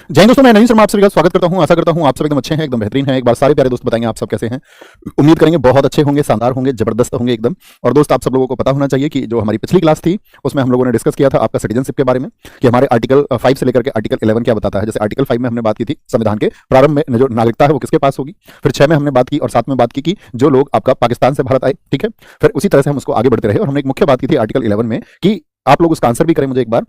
जय हिंद दोस्तों, मैं नवीन शर्मा आप सभी का स्वागत करता हूं। आशा करता हूं आप सब एकदम अच्छे हैं, एकदम बेहतरीन हैं। एक बार सारे प्यारे दोस्त बताएंगे आप सब कैसे हैं। उम्मीद करेंगे बहुत अच्छे होंगे, शानदार होंगे, जबरदस्त होंगे एकदम। और दोस्त, आप सब लोगों को पता होना चाहिए कि जो हमारी पिछली क्लास थी उसमें हम लोगों ने डिस्कस किया था आपका सिटीजनशिप के बारे में, कि हमारे आर्टिकल 5 से लेकर के आर्टिकल 11 क्या बताता है। जैसे आर्टिकल 5 में हमने बात की थी संविधान के प्रारंभ में जो नागरिकता है वो किसके पास होगी। फिर 6 में हमने बात की और 7 में बात की कि जो लोग आपका पाकिस्तान से भारत आए, ठीक है। फिर उसी तरह से हम उसको आगे बढ़ते रहे और हमने एक मुख्य बात की थी आर्टिकल 11 में कि आप लोग उसका आंसर भी करें मुझे एक बार,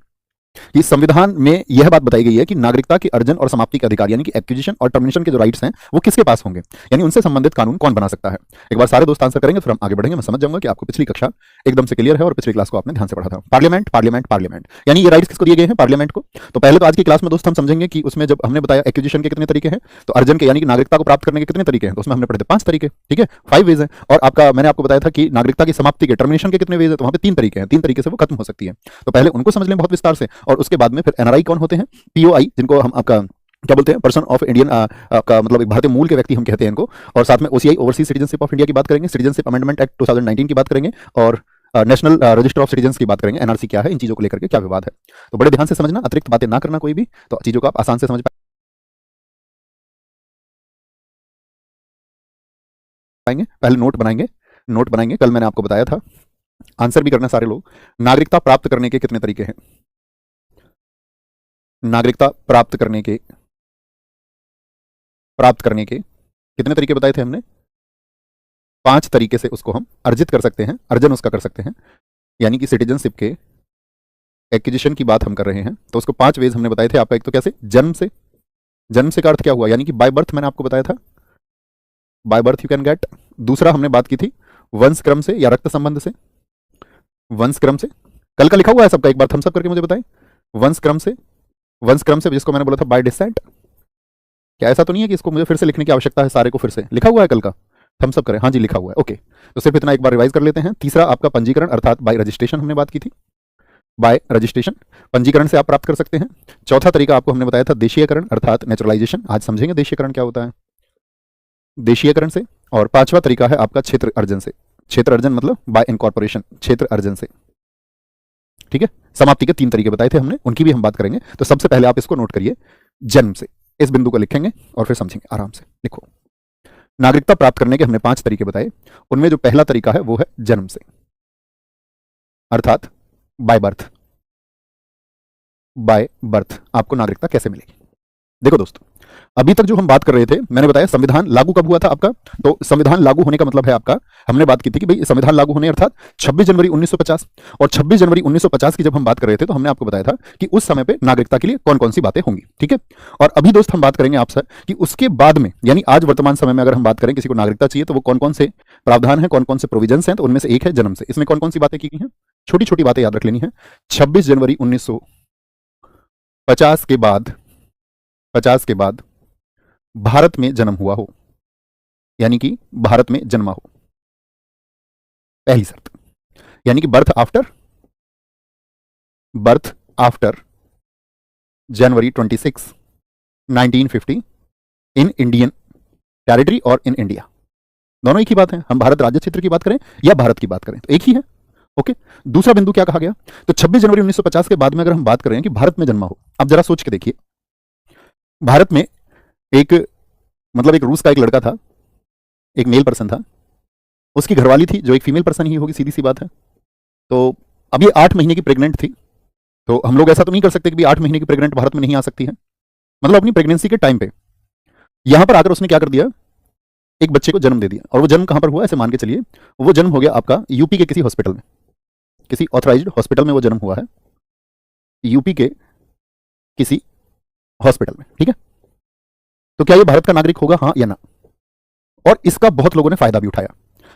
कि संविधान में यह बात बताई गई है कि नागरिकता के अर्जन और समाप्ति के अधिकार यानी कि एक्विजिशन और टर्मिनेशन के जो राइट्स हैं वो किसके पास होंगे, यानी उनसे संबंधित कानून कौन बना सकता है। एक बार सारे दोस्त आंसर करेंगे फिर हम आगे बढ़ेंगे। मैं समझ जाऊंगा कि आपको पिछली कक्षा एकदम से क्लियर है और पिछली क्लास को आपने ध्यान से पढ़ा था। पार्लियामेंट पार्लियामेंट पार्लियामेंट यानी ये राइट्स किसको दिए गए हैं, पार्लियामेंट को। तो पहले तो आज की क्लास में दोस्त हम समझेंगे कि उसमें जब हमने बताया एक्विजिशन के कितने तरीके हैं, तो अर्जन के यानी कि नागरिकता को प्राप्त करने के कितने तरीके हैं, तो उसमें हमने पढ़े थे 5 तरीके, ठीक है, 5 वेज है। और आपका मैंने आपको बताया था कि नागरिकता की समाप्ति के टर्मिनेशन के कितने वेज है, तो वहां पे 3 तरीके हैं, 3 तरीके से वो खत्म हो सकती है। तो पहले उनको समझ लें बहुत विस्तार से और उसके बाद में फिर एनआरआई कौन होते हैं, पीओआई जिनको हम आपका क्या बोलते हैं, पर्सन ऑफ इंडियन का मतलब एक भारतीय मूल के व्यक्ति हम कहते हैं इनको। और साथ में OCI overseas citizenship of India की बात करेंगे, सिटीजनशिप अमेंडमेंट एक्ट 2019 की बात करेंगे और नेशनल रजिस्टर ऑफ सिटीजन्स की बात करेंगे, एनआरसी क्या है, इन चीजों को लेकर के क्या विवाद है। तो बड़े ध्यान से समझना, अतिरिक्त बातें ना करना कोई भी, तो चीजों को आप आसान से समझ पाएंगे। पहले नोट बनाएंगे। कल मैंने आपको बताया था, आंसर भी करना सारे लोग। नागरिकता प्राप्त करने के कितने तरीके हैं, नागरिकता प्राप्त करने के कितने तरीके बताए थे हमने, 5 तरीके से उसको हम अर्जित कर सकते हैं, अर्जन उसका कर सकते हैं। यानी कि सिटीजनशिप के एक्विजिशन की बात हम कर रहे हैं तो उसको 5 वेज हमने बताए थे आपका। एक तो कैसे, जन्म से। जन्म से का अर्थ क्या हुआ, यानी कि बाय बर्थ, मैंने आपको बताया था by birth you can get. दूसरा हमने बात की थी वंश क्रम से या रक्त संबंध से, वंश क्रम से। कल का लिखा हुआ है सबका, एक बार थम्स अप करके मुझे बताएं। वंश क्रम से, जिसको मैंने बोला था बाय डिसेंट। क्या ऐसा तो नहीं है कि इसको मुझे फिर से लिखने की आवश्यकता है, सारे को फिर से लिखा हुआ है कल का, थम्स अप करें। हाँ जी लिखा हुआ है, ओके। तो सिर्फ इतना एक बार रिवाइज कर लेते हैं। तीसरा आपका पंजीकरण अर्थात बाय रजिस्ट्रेशन हमने बात की थी, बाय रजिस्ट्रेशन, पंजीकरण से आप प्राप्त कर सकते हैं। चौथा तरीका आपको हमने बताया था देशीयकरण अर्थात नेचुरलाइजेशन, आज समझेंगे देशीयकरण क्या होता है, देशीयकरण से। और 5वां तरीका है आपका क्षेत्र अर्जन से, क्षेत्र अर्जन मतलब बाय इनकॉर्पोरेशन, क्षेत्र अर्जन से, ठीक है। समाप्ति के 3 तरीके बताए थे हमने, उनकी भी हम बात करेंगे। तो सबसे पहले आप इसको नोट करिए, जन्म से, इस बिंदु को लिखेंगे और फिर समझेंगे आराम से। लिखो, नागरिकता प्राप्त करने के हमने 5 तरीके बताए, उनमें जो पहला तरीका है वो है जन्म से अर्थात बाय बर्थ। बाय बर्थ आपको नागरिकता कैसे मिलेगी। देखो दोस्तों, अभी तक जो हम बात कर रहे थे, मैंने बताया संविधान लागू कब हुआ था आपका, तो संविधान लागू होने का मतलब है आपका, हमने बात की थी कि भाई संविधान लागू होने अर्थात 26 जनवरी 1950। और 26 जनवरी 1950 की जब हम बात कर रहे थे तो हमने आपको बताया था कि उस समय पे नागरिकता के लिए कौन कौन सी बातें होंगी, ठीक है। और अभी दोस्त हम बात करेंगे आपसे कि उसके बाद में, यानी आज वर्तमान समय में अगर हम बात करें किसी को नागरिकता चाहिए तो वो कौन कौन से प्रावधान है, कौन कौन से प्रोविजंस हैं, तो उनमें से एक है जन्म से। इसमें कौन कौन सी बातें की गई हैं, छोटी छोटी बातें याद रख लेनी है। 26 जनवरी 1950 के बाद, 50 के बाद भारत में जन्म हुआ हो, यानी कि भारत में जन्मा हो, पहली शर्त। यानी कि birth after January 26 1950 in Indian territory और इन इंडिया, दोनों एक ही बात है। हम भारत राज्य क्षेत्र की बात करें या भारत की बात करें तो एक ही है, ओके। दूसरा बिंदु क्या कहा गया, तो 26 जनवरी 1950 के बाद में अगर हम बात करें कि भारत में जन्मा हो, अब जरा सोच के देखिए, भारत में एक मतलब एक रूस का एक लड़का था, एक मेल पर्सन था, उसकी घरवाली थी जो एक फीमेल पर्सन ही होगी, सीधी सी बात है। तो अब ये 8 महीने की प्रेग्नेंट थी, तो हम लोग ऐसा तो नहीं कर सकते कि भी 8 महीने की प्रेग्नेंट भारत में नहीं आ सकती है। मतलब अपनी प्रेगनेंसी के टाइम पे यहां पर आकर उसने क्या कर दिया, एक बच्चे को जन्म दे दिया। और वो जन्म कहां पर हुआ, ऐसे मान के चलिए वो जन्म हो गया आपका यूपी के किसी हॉस्पिटल में, किसी ऑथराइज्ड हॉस्पिटल में वो जन्म हुआ है, यूपी के किसी हॉस्पिटल में, ठीक है। तो क्या ये भारत का नागरिक होगा, हाँ या ना। और इसका बहुत लोगों ने फायदा भी उठाया।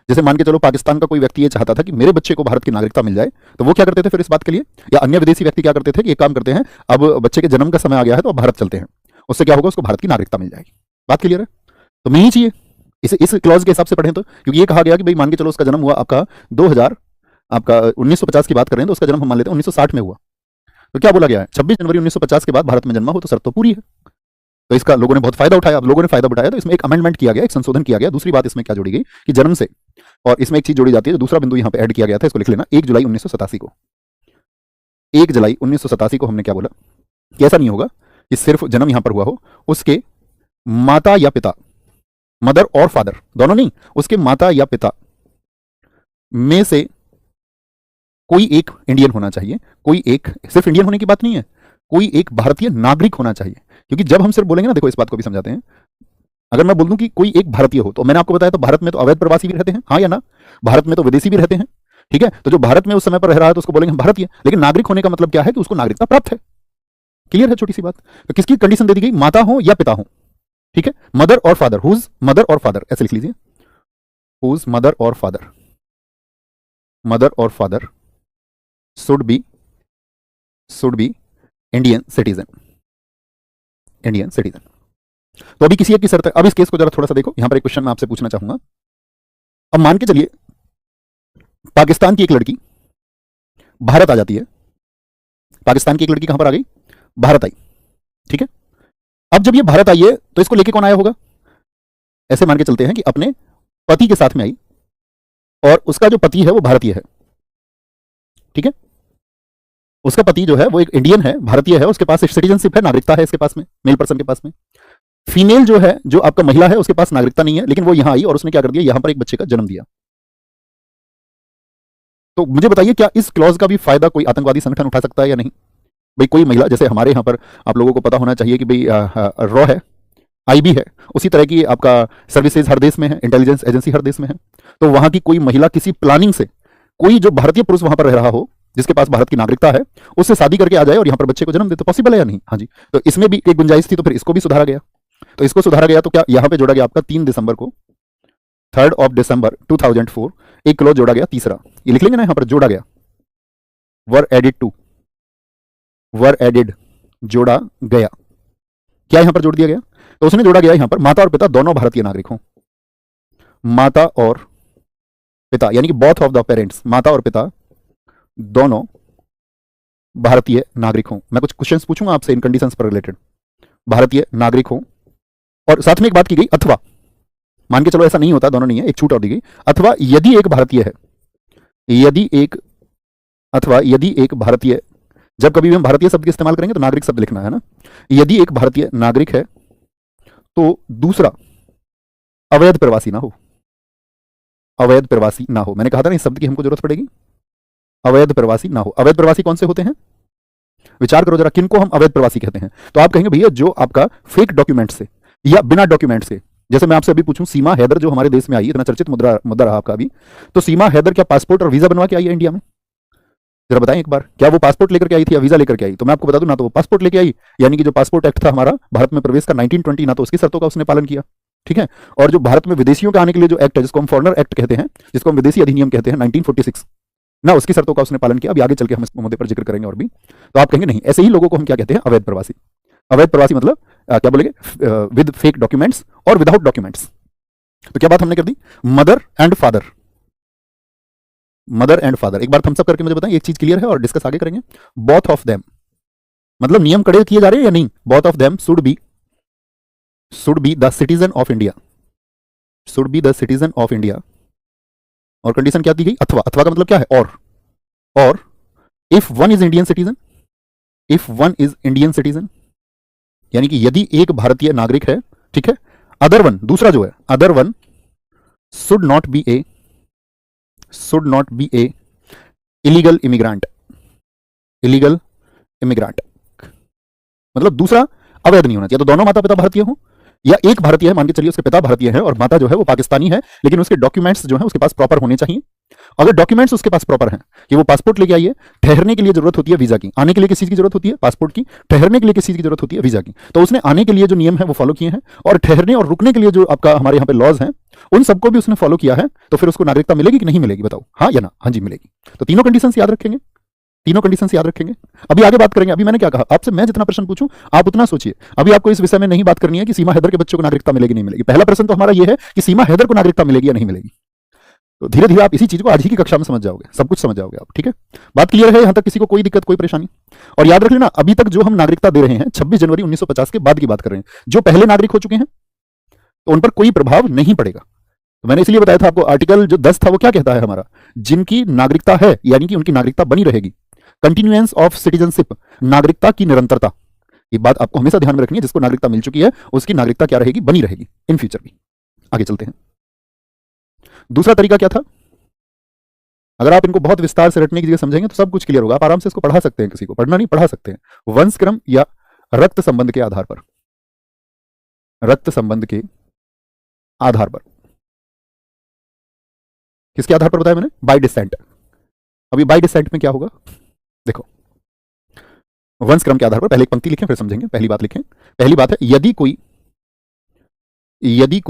जैसे मान के चलो पाकिस्तान का कोई व्यक्ति ये चाहता था कि मेरे बच्चे को भारत की नागरिकता मिल जाए, तो वो क्या करते थे फिर इस बात के लिए, या अन्य विदेशी व्यक्ति क्या करते थे कि एक काम करते हैं, अब बच्चे के जन्म का समय आ गया है तो अब भारत चलते हैं, उससे क्या होगा, उसको भारत की नागरिकता मिल जाएगी। बात क्लियर है। तो मिलनी चाहिए इस क्लॉज के हिसाब से पढ़ें तो, क्योंकि ये कहा गया कि भाई मान के चलो उसका जन्म हुआ आपका 2000 आपका 1950 की बात करें तो उसका जन्म हम मान लेते हैं 1960 में हुआ, तो क्या बोला गया है 26 जनवरी 1950 के बाद भारत में जन्मा हो, तो शर्त तो पूरी है। तो इसका लोगों ने बहुत फायदा उठाया। अब लोगों ने फायदा उठाया तो इसमें एक अमेंडमेंट किया गया, एक संशोधन किया गया। दूसरी बात इसमें क्या जोड़ी गई कि जन्म से, और इसमें एक चीज जोड़ी जाती है, जो दूसरा बिंदु यहां पे ऐड किया गया था, इसको लिख लेना, 1 जुलाई 1987 को, 1 जुलाई 1987 को हमने क्या बोला कि ऐसा नहीं होगा कि सिर्फ जन्म यहां पर हुआ हो, उसके माता या पिता, मदर और फादर दोनों नहीं, उसके माता या पिता में से कोई एक इंडियन होना चाहिए। कोई एक, सिर्फ इंडियन होने की बात नहीं है, कोई एक भारतीय नागरिक होना चाहिए। क्योंकि जब हम सिर्फ बोलेंगे ना, देखो इस बात को भी समझाते हैं, अगर मैं बोल दूं कि कोई एक भारतीय हो, तो मैंने आपको बताया तो भारत में तो अवैध प्रवासी भी रहते हैं, हाँ या ना, भारत में तो विदेशी भी रहते हैं, ठीक है। तो जो भारत में उस समय पर रह रहा है तो उसको बोलेंगे भारतीय, लेकिन नागरिक होने का मतलब क्या है कि उसको नागरिकता प्राप्त है। क्लियर है, छोटी सी बात। तो किसकी कंडीशन दे दी गई, माता हो या पिता हो, ठीक है। मदर और फादर, हुज मदर और फादर, ऐसे लिख लीजिए, हुज मदर और फादर, मदर और father should be Indian citizen, Indian citizen. तो अभी किसी एक की शर्त है। अब इस केस को जरा थोड़ा सा देखो, यहां पर एक क्वेश्चन मैं आपसे पूछना चाहूंगा। अब मान के चलिए पाकिस्तान की एक लड़की भारत आ जाती है, पाकिस्तान की एक लड़की कहां पर आ गई, भारत आई, ठीक है। अब जब ये भारत आई है तो इसको लेके कौन आया होगा, ऐसे मान के चलते हैं कि अपने पति के साथ में आई और उसका जो पति है वो भारतीय है, ठीक है। उसका पति जो है वो एक इंडियन है, भारतीय है, उसके पास सिटीजनशिप है, नागरिकता है इसके पास में, मेल पर्सन के पास में। फीमेल जो है, जो आपका महिला है, उसके पास नागरिकता नहीं है, लेकिन वो यहां आई और उसने क्या कर दिया, यहां पर एक बच्चे का जन्म दिया। तो मुझे बताइए क्या इस क्लॉज का भी फायदा कोई आतंकवादी संगठन उठा सकता है या नहीं। भाई कोई महिला, जैसे हमारे यहां पर आप लोगों को पता होना चाहिए कि भाई रॉ है, आईबी है, उसी तरह की आपका सर्विसेज हर देश में है, इंटेलिजेंस एजेंसी हर देश में है। तो वहां की कोई महिला किसी प्लानिंग से, कोई जो भारतीय पुरुष वहां पर रह रहा हो, जिसके पास भारत की नागरिकता है, उससे शादी करके आ जाए और यहां पर बच्चे को जन्म दे, तो पॉसिबल है या नहीं। हाँ जी, तो इसमें भी एक गुंजाइश थी, तो फिर इसको भी सुधारा गया। तो इसको सुधारा गया तो क्या यहां पे जोड़ा गया आपका 3 दिसंबर को, 3 दिसंबर 2004 एक क्लॉज जोड़ा गया, तीसरा ये लिख लेंगे ना, यहां पर जोड़ा गया, वर एडेड जोड़ा गया। क्या यहां पर जोड़ दिया गया, तो उसने जोड़ा गया यहां पर माता और पिता दोनों भारतीय नागरिक हों, माता और पिता, यानी कि बोथ ऑफ द पेरेंट्स, माता और पिता दोनों भारतीय नागरिक हों। मैं कुछ क्वेश्चंस पूछूंगा आपसे इन कंडीशंस पर रिलेटेड, भारतीय नागरिक हों। और साथ में एक बात की गई, अथवा, मान के चलो ऐसा नहीं होता, दोनों नहीं है, एक छूट और दी गई, अथवा यदि एक भारतीय है, यदि एक भारतीय, जब कभी भी हम भारतीय शब्द का इस्तेमाल करेंगे तो नागरिक शब्द लिखना है ना। यदि एक भारतीय नागरिक है तो दूसरा अवैध प्रवासी ना हो, अवैध प्रवासी ना हो। मैंने कहा था ना इस शब्द की हमको जरूरत पड़ेगी, अवैध प्रवासी ना हो। अवैध प्रवासी कौन से होते हैं, विचार करो जरा, किनको हम अवैध प्रवासी कहते हैं। तो आप कहेंगे भैया जो आपका फेक डॉक्यूमेंट से या बिना डॉक्यूमेंट से, जैसे मैं आपसे अभी पूछूं, सीमा हैदर जो हमारे देश में आई, इतना चर्चित मुद्दा रहा आपका अभी, तो सीमा हैदर क्या पासपोर्ट और वीजा बनवा के आई है इंडिया में, जरा बताएं एक बार, क्या वो पासपोर्ट लेकर के आई थी या वीजा लेकर के आई। तो मैं आपको बता दूं, ना तो वो पासपोर्ट लेके आई, यानी कि जो पासपोर्ट एक्ट था हमारा भारत में प्रवेश का 1920, ना तो उसकी शर्तों का उसने पालन किया, ठीक है। और जो भारत में विदेशियों के आने के लिए जो एक्ट है, जिसको हम फॉरेनर एक्ट कहते हैं, जिसको हम विदेशी अधिनियम कहते हैं 1946, ना उसकी शर्तों का उसने पालन किया। अभी आगे चल के हम इस मुद्दे पर जिक्र करेंगे और भी। तो आप कहेंगे नहीं, ऐसे ही लोगों को हम क्या कहते हैं, अवैध प्रवासी। अवैध प्रवासी मतलब क्या बोलेंगे, विद फेक डॉक्यूमेंट्स और विदाउट डॉक्यूमेंट्स। तो क्या बात हमने कर दी, mother and father, mother and father. एक बार थम्स अप करके मुझे बताएं, एक चीज क्लियर है और डिस्कस आगे करेंगे। बोथ ऑफ देम, मतलब नियम कड़े किए जा रहे हैं या नहीं, both of them should be the citizen of India, should be the citizen of India. और कंडीशन क्या दी गई, अथवा, अथवा का मतलब क्या है, और if one is Indian citizen, if one is Indian citizen, यानी कि यदि एक भारतीय नागरिक है, ठीक है, अदर वन, दूसरा जो है, other one should not be A illegal immigrant, illegal immigrant मतलब दूसरा अवैध नहीं होना चाहिए। तो दोनों माता पिता भारतीय हो, या एक भारतीय है, मान के चलिए उसके पिता भारतीय है और माता जो है वो पाकिस्तानी है, लेकिन उसके डॉक्यूमेंट्स जो है उसके पास प्रॉपर होने चाहिए। अगर डॉक्यूमेंट्स उसके पास प्रॉपर हैं कि वो पासपोर्ट लेके आई है, ठहरने के लिए जरूरत होती है वीजा की, आने के लिए किस चीज की जरूरत होती है, पासपोर्ट की, ठहरने के लिए किस चीज की जरूरत होती है, वीजा की। तो उसने आने के लिए जो नियम है वो फॉलो किए हैं, और ठहरने और रुकने के लिए जो आपका हमारे यहाँ पे लॉज हैं उन सबको भी उसने फॉलो किया है। तो फिर उसको नागरिकता मिलेगी कि नहीं मिलेगी, बताओ, हाँ या ना। हाँ जी मिलेगी। तो तीनों कंडीशन याद रखेंगे, तीनों कंडीशंस याद रखेंगे। अभी आगे बात करेंगे। अभी मैंने क्या कहा आपसे, मैं जितना प्रश्न पूछूं आप उतना सोचिए। अभी आपको इस विषय में नहीं बात करनी है कि सीमा हैदर के बच्चों को नागरिकता मिलेगी नहीं मिलेगी। पहला प्रश्न तो हमारा यह है कि सीमा हैदर को नागरिकता मिलेगी या नहीं मिलेगी। तो धीरे धीरे आप इसी चीज को आज ही की कक्षा में समझ जाओगे, सब कुछ समझ जाओगे आप, ठीक है। बात क्लियर है यहां तक, किसी को कोई दिक्कत कोई परेशानी। और याद रख लेना, अभी तक जो हम नागरिकता दे रहे हैं 26 जनवरी 1950 के बाद की बात कर रहे हैं। जो पहले नागरिक हो चुके हैं तो उन पर कोई प्रभाव नहीं पड़ेगा। तो मैंने इसलिए बताया था आपको, आर्टिकल जो 10 था वो क्या कहता है हमारा, जिनकी नागरिकता है यानी कि उनकी नागरिकता बनी रहेगी, कंटिन्यूएंस ऑफ सिटीजनशिप, नागरिकता की निरंतरता, ये बात आपको हमेशा ध्यान में रखनी है, जिसको नागरिकता मिल चुकी है उसकी नागरिकता क्या रहेगी, बनी रहेगी इन फ्यूचर भी। आगे चलते हैं। दूसरा तरीका क्या था, अगर आप इनको बहुत विस्तार से रटने की जगह समझेंगे तो सब कुछ क्लियर होगा, आप आराम से इसको पढ़ा सकते हैं, किसी को पढ़ना नहीं पढ़ा सकते हैं। वंशक्रम या रक्त संबंध के आधार पर, रक्त संबंध के आधार पर, किसके आधार पर बताया मैंने, बाय डिसेंट। अभी बाय डिसेंट में क्या होगा, देखो वंशक्रम के आधार पर, पहले एक पंक्ति लिखें फिर समझेंगे। पहली बात लिखें, पहली बात है यदि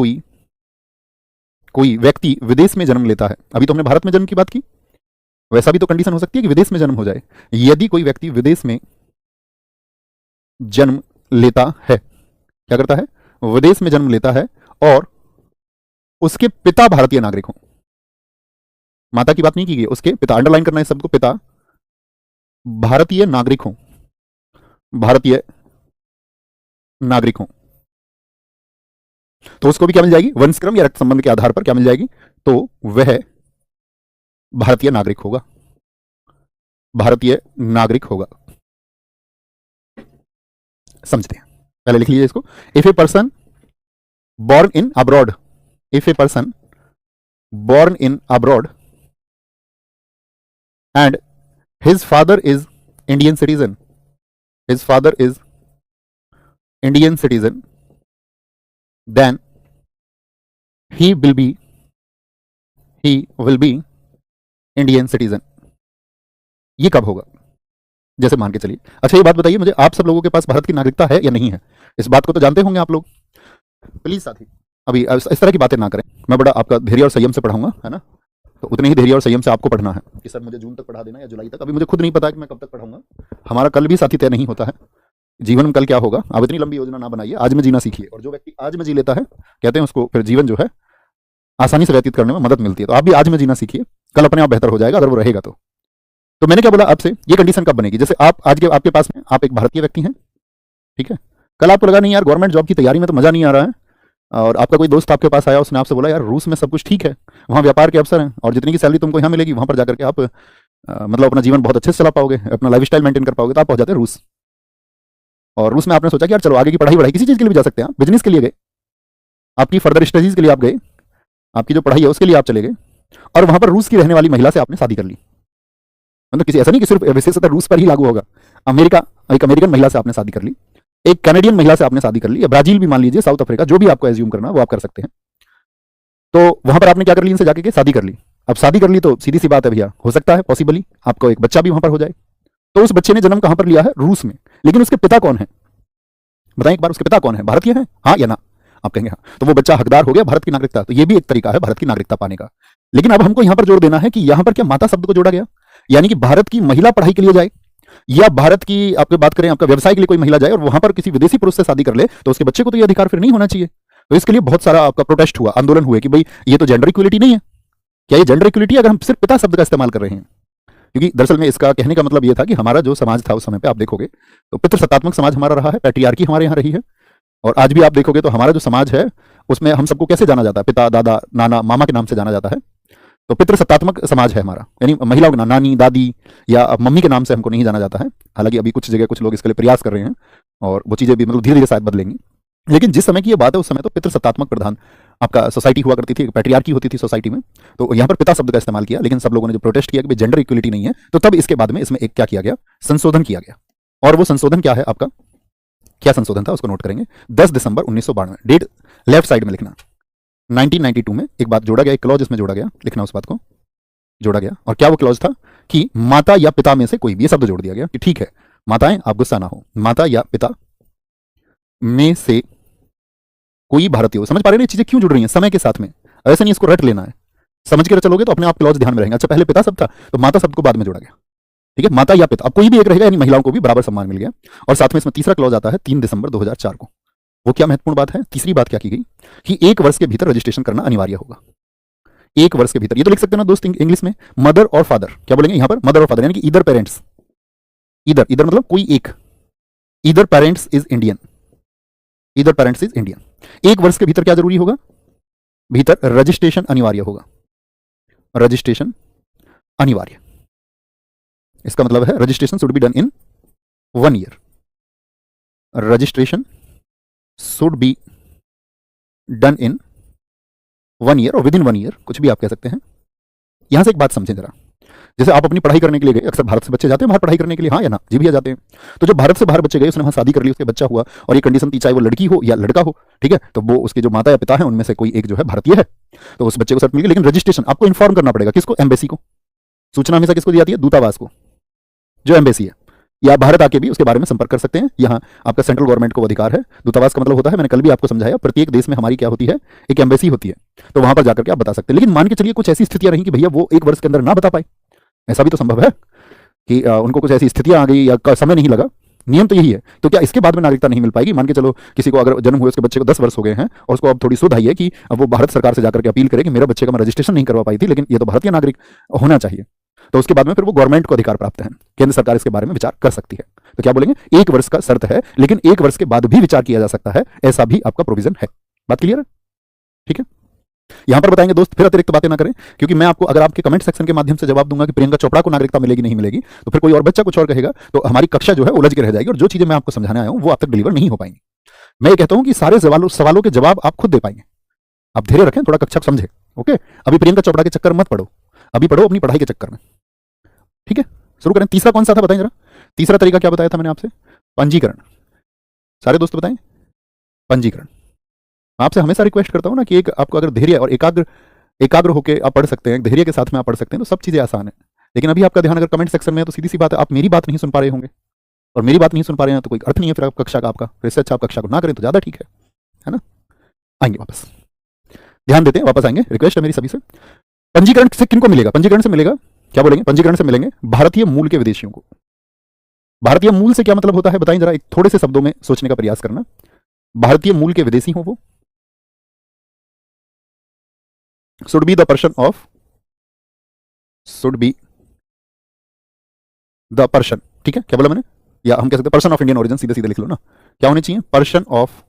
कोई व्यक्ति विदेश में जन्म लेता है, अभी तो हमने भारत में जन्म की बात की, वैसा भी तो कंडीशन हो सकती है कि विदेश में जन्म हो जाए। यदि कोई व्यक्ति विदेश में जन्म लेता है, क्या करता है, विदेश में जन्म लेता है और उसके पिता भारतीय नागरिक हों, माता की बात नहीं की गई, उसके पिता, अंडरलाइन करना है शब्द को, पिता भारतीय नागरिक हों, भारतीय नागरिक हों, तो उसको भी क्या मिल जाएगी, वंशक्रम या रक्त संबंध के आधार पर क्या मिल जाएगी, तो वह भारतीय नागरिक होगा, भारतीय नागरिक होगा। समझते हैं, पहले लिख लीजिए इसको। If a person born in abroad, if a person born in abroad and his father is Indian citizen, his father is Indian citizen, then he will be Indian citizen। ये कब होगा, जैसे मान के चलिए, अच्छा ये बात बताइए मुझे, आप सब लोगों के पास भारत की नागरिकता है या नहीं है, इस बात को तो जानते होंगे आप लोग। प्लीज साथी अभी इस तरह की बातें ना करें, मैं बड़ा आपका धैर्य और संयम से पढ़ाऊंगा, है ना, तो उतने ही धैर्य और संयम से आपको पढ़ना है कि सर मुझे जून तक पढ़ा देना या जुलाई तक, अभी मुझे खुद नहीं पता कि मैं कब तक पढ़ाऊंगा, हमारा कल भी साथी तय नहीं होता है, जीवन में कल क्या होगा। आप इतनी लंबी योजना ना बनाइए, आज में जीना सीखिए, और जो व्यक्ति आज में जी लेता है कहते हैं उसको फिर जीवन जो है आसानी से व्यतीत करने में मदद मिलती है। तो आप भी आज में जीना सीखिए, कल अपने आप बेहतर हो जाएगा अगर वो रहेगा तो मैंने क्या बोला आपसे, ये कंडीशन कब बनेगी, जैसे आप आज के आपके पास में आप एक भारतीय व्यक्ति हैं, ठीक है, कल आपको लगा नहीं यार गवर्नमेंट जॉब की तैयारी में तो मजा नहीं आ रहा है, और आपका कोई दोस्त आपके पास आया, उसने आपसे बोला यार रूस में सब कुछ ठीक है, वहाँ व्यापार के अवसर हैं और जितनी की सैलरी तुमको यहाँ मिलेगी वहाँ पर जाकर के आप मतलब अपना जीवन बहुत अच्छे से चला पाओगे, अपना लाइफस्टाइल मेंटेन कर पाओगे, तो आप पहुंच जाते हैं रूस। और रूस में आपने सोचा कि यार चलो आगे की पढ़ाई किसी चीज़ के लिए भी जा सकते हैं, बिजनेस के लिए गए, आपकी फर्दर स्टडीज के लिए आप गए, आपकी जो पढ़ाई है उसके लिए आप चले गए, और वहाँ पर रूस की रहने वाली महिला से आपने शादी कर ली। मतलब किसी ऐसा नहीं कि सिर्फ विशेषतः रूस पर ही लागू होगा, एक अमेरिकन महिला से आपने शादी कर ली, एक कैनेडियन महिला से आपने शादी कर ली, या ब्राजील भी मान लीजिए, साउथ अफ्रीका, जो भी आपको एज्यूम करना वो आप कर सकते हैं। तो वहां पर आपने क्या कर ली, इनसे जाके के शादी कर ली। अब शादी कर ली तो सीधी सी बात है भैया, हो सकता है पॉसिबली आपको एक बच्चा भी वहां पर हो जाए। तो उस बच्चे ने जन्म कहां पर लिया है, रूस में, लेकिन उसके पिता कौन है, बताएं एक बार, उसके पिता कौन है, भारतीय है, हाँ या ना, आप कहेंगे हाँ, तो वो बच्चा हकदार हो गया भारत की नागरिकता। तो ये भी एक तरीका है भारत की नागरिकता पाने का। लेकिन अब हमको यहां पर जोड़ देना है कि यहां पर क्या माता शब्द को जोड़ा गया, यानी कि भारत की महिला पढ़ाई के लिए जाए, या भारत की आपकी बात करें आपका व्यवसाय के लिए कोई महिला जाए और वहां पर किसी विदेशी पुरुष से शादी कर ले, तो उसके बच्चे को तो ये अधिकार फिर नहीं होना चाहिए। तो इसके लिए बहुत सारा आपका प्रोटेस्ट हुआ, आंदोलन हुए कि भाई ये तो जेंडर इक्वलिटी नहीं है। क्या ये जेंडर इक्वलिटी अगर हम सिर्फ पिता शब्द का इस्तेमाल कर रहे हैं? क्योंकि दरअसल में इसका कहने का मतलब ये था कि हमारा जो समाज था उस समय पे आप देखोगे तो पितृसत्तात्मक समाज हमारा रहा है, पैट्रियार्की हमारे यहाँ रही है, और आज भी आप देखोगे तो हमारा जो समाज है उसमें हम सबको कैसे जाना जाता है, पिता, दादा, नाना, मामा के नाम से जाना जाता है। तो पितृसत्तात्मक समाज है हमारा, यानी महिलाओं के नानी, दादी या मम्मी के नाम से हमको नहीं जाना जाता है। हालांकि अभी कुछ जगह कुछ लोग इसके लिए प्रयास कर रहे हैं और वो चीज़ें भी मतलब धीरे धीरे शायद बदलेंगी। लेकिन जिस समय की ये बात है उस समय तो पितृसत्तात्मक प्रधान आपका सोसाइटी हुआ करती थी, पैट्रियार्की होती थी सोसाइटी में, तो यहाँ पर पिता शब्द का इस्तेमाल किया। लेकिन सब लोगों ने जो प्रोटेस्ट किया कि जेंडर इक्वलिटी नहीं है, तो तब इसके बाद में इसमें एक क्या किया गया, संशोधन किया गया। और वो संशोधन क्या है आपका, क्या संशोधन था उसको नोट करेंगे, 10 दिसंबर 1992, डेट लेफ्ट साइड में लिखना। 1992 में एक बात जोड़ा गया, एक क्लॉज इसमें जोड़ा गया, लिखना उस बात को, जोड़ा गया। और क्या वो क्लॉज था कि माता या पिता में से कोई भी, ये शब्द जोड़ दिया गया कि ठीक है माताएं आप गुस्सा ना हो, माता या पिता में से कोई भारतीय हो। समझ पा रहे हैं ये चीजें क्यों जुड़ रही हैं समय के साथ में, ऐसे नहीं इसको रट लेना है, समझ के चलोगे तो अपने आप क्लॉज ध्यान में रहेंगे। अच्छा पहले पिता शब्द था तो माता शब्द को बाद में जोड़ा गया, ठीक है, माता या पिता, अब कोई भी एक रहेगा, यानी महिलाओं को भी बराबर सम्मान मिल गया। और साथ में इसमें तीसरा क्लॉज आता है 3 दिसंबर 2004 को। वो क्या महत्वपूर्ण बात है, तीसरी बात क्या की गई कि 1 वर्ष के भीतर रजिस्ट्रेशन करना अनिवार्य होगा। 1 वर्ष के भीतर, ये तो लिख सकते हैं ना दोस्त इंग्लिश में, मदर और फादर, क्या बोलेंगे यहां पर, मदर और फादर, यानी कि ईदर पेरेंट्स, ईदर मतलब कोई एक, either parents is Indian, either parents is Indian. 1 वर्ष के भीतर क्या जरूरी होगा, भीतर रजिस्ट्रेशन अनिवार्य होगा, रजिस्ट्रेशन अनिवार्य। इसका मतलब है registration should be done in 1 year. Registration should be done in 1 year और विद इन 1 ईयर, कुछ भी आप कह सकते हैं। यहां से एक बात समझें जरा, जैसे आप अपनी पढ़ाई करने के लिए गए, अक्सर भारत से बच्चे जाते हैं बाहर पढ़ाई करने के लिए, हाँ या ना, जी भैया जाते हैं। तो जब भारत से बाहर बच्चे गए, उसने वहां शादी कर ली, उसके बच्चा हुआ, और ये कंडीशन थी चाहे वो लड़की हो या लड़का हो, ठीक है, तो वो उसके जो माता या पिता है उनमें से कोई एक जो है भारतीय है, तो उस बच्चे को सर्ट मिल गई। लेकिन रजिस्ट्रेशन आपको इन्फॉर्म करना पड़ेगा, किसको? एम्बेसी को। सूचना हमेशा किसको दी जाती है? दूतावास को, जो एम्बेसी है। या आप भारत आके भी उसके बारे में संपर्क कर सकते हैं। यहाँ आपका सेंट्रल गवर्नमेंट को अधिकार है। दूतावास का मतलब होता है, मैंने कल भी आपको समझाया, प्रत्येक देश में हमारी क्या होती है? एक एम्बेसी होती है, तो वहां पर जाकर के आप बता सकते हैं। लेकिन मान के चलिए कुछ ऐसी स्थितियां रही कि भैया वो 1 वर्ष के अंदर ना बता पाए, ऐसा भी तो संभव है कि उनको कुछ ऐसी स्थितियां आ गई या समय नहीं लगा। नियम तो यही है, तो क्या इसके बाद में नागरिकता नहीं मिल पाएगी? मान के चलो किसी को अगर जन्म हुए, उसके बच्चे को 10 वर्ष हो गए हैं और उसको अब थोड़ी सुध आई है कि अब वो भारत सरकार से जाकर के अपील करे कि मेरा बच्चे का मैं रजिस्ट्रेशन नहीं करवा पाई थी, लेकिन ये तो भारतीय नागरिक होना चाहिए, तो उसके बाद में फिर वो गवर्नमेंट को अधिकार प्राप्त है, केंद्र सरकार इसके बारे में विचार कर सकती है। तो क्या बोलेंगे? 1 वर्ष का शर्त है, लेकिन 1 वर्ष के बाद भी विचार किया जा सकता है, ऐसा भी आपका प्रोविजन है। बात क्लियर है? ठीक है, यहां पर बताएंगे दोस्त, फिर अतिरिक्त बातें ना करें, क्योंकि मैं आपको अगर आपके कमेंट सेक्शन के माध्यम से जवाब दूंगा कि प्रियंका चोपड़ा को नागरिकता मिलेगी नहीं मिलेगी, तो फिर कोई और बच्चा कुछ और कहेगा, तो हमारी कक्षा जो है उलझ के रह जाएगी और जो चीजें मैं आपको समझाने आया हूं वो आप तक डिलीवर नहीं हो पाएंगी। मैं ये कहता हूं कि सारे सवालों के जवाब आप खुद दे पाएंगे। आप धैर्य रखें, थोड़ा कक्षा को समझे। ओके, अभी प्रियंका चोपड़ा के चक्कर मत पढ़ो, अभी पढ़ो अपनी पढ़ाई के चक्कर में। ठीक है, शुरू करें। तीसरा कौन सा था बताएं जरा? तीसरा तरीका क्या बताया था मैंने आपसे? पंजीकरण। सारे दोस्त बताएं, पंजीकरण। आपसे हमेशा रिक्वेस्ट करता हूं ना कि एक आपको अगर धैर्य और एकाग्र होकर आप पढ़ सकते हैं, धैर्य के साथ में आप पढ़ सकते हैं, तो सब चीजें आसान है। लेकिन अभी आपका ध्यान अगर कमेंट सेक्शन में है, तो सीधी सी बात है, आप मेरी बात नहीं सुन पा रहे होंगे, और मेरी बात नहीं सुन पा रहे हैं तो कोई अर्थ नहीं है फिर आप कक्षा का, आपका। फिर से अच्छा आप कक्षा को ना करें तो ज्यादा ठीक है ना? आएंगे वापस, ध्यान देते हैं, वापस आएंगे। रिक्वेस्ट है मेरी सभी से। पंजीकरण से किनको मिलेगा? पंजीकरण से मिलेगा, क्या बोलेंगे? पंजीकरण से मिलेंगे भारतीय मूल के विदेशियों को। भारतीय मूल से क्या मतलब होता है बताएं जरा, एक थोड़े से शब्दों में सोचने का प्रयास करना। भारतीय मूल के विदेशी हो वो, should be the person of, should be the person, ठीक है, क्या बोला मैंने? या हम कह सकते हैं पर्सन ऑफ इंडियन ओरिजिन, सीधे सीधे लिख लो ना। क्या होने चाहिए? पर्सन ऑफ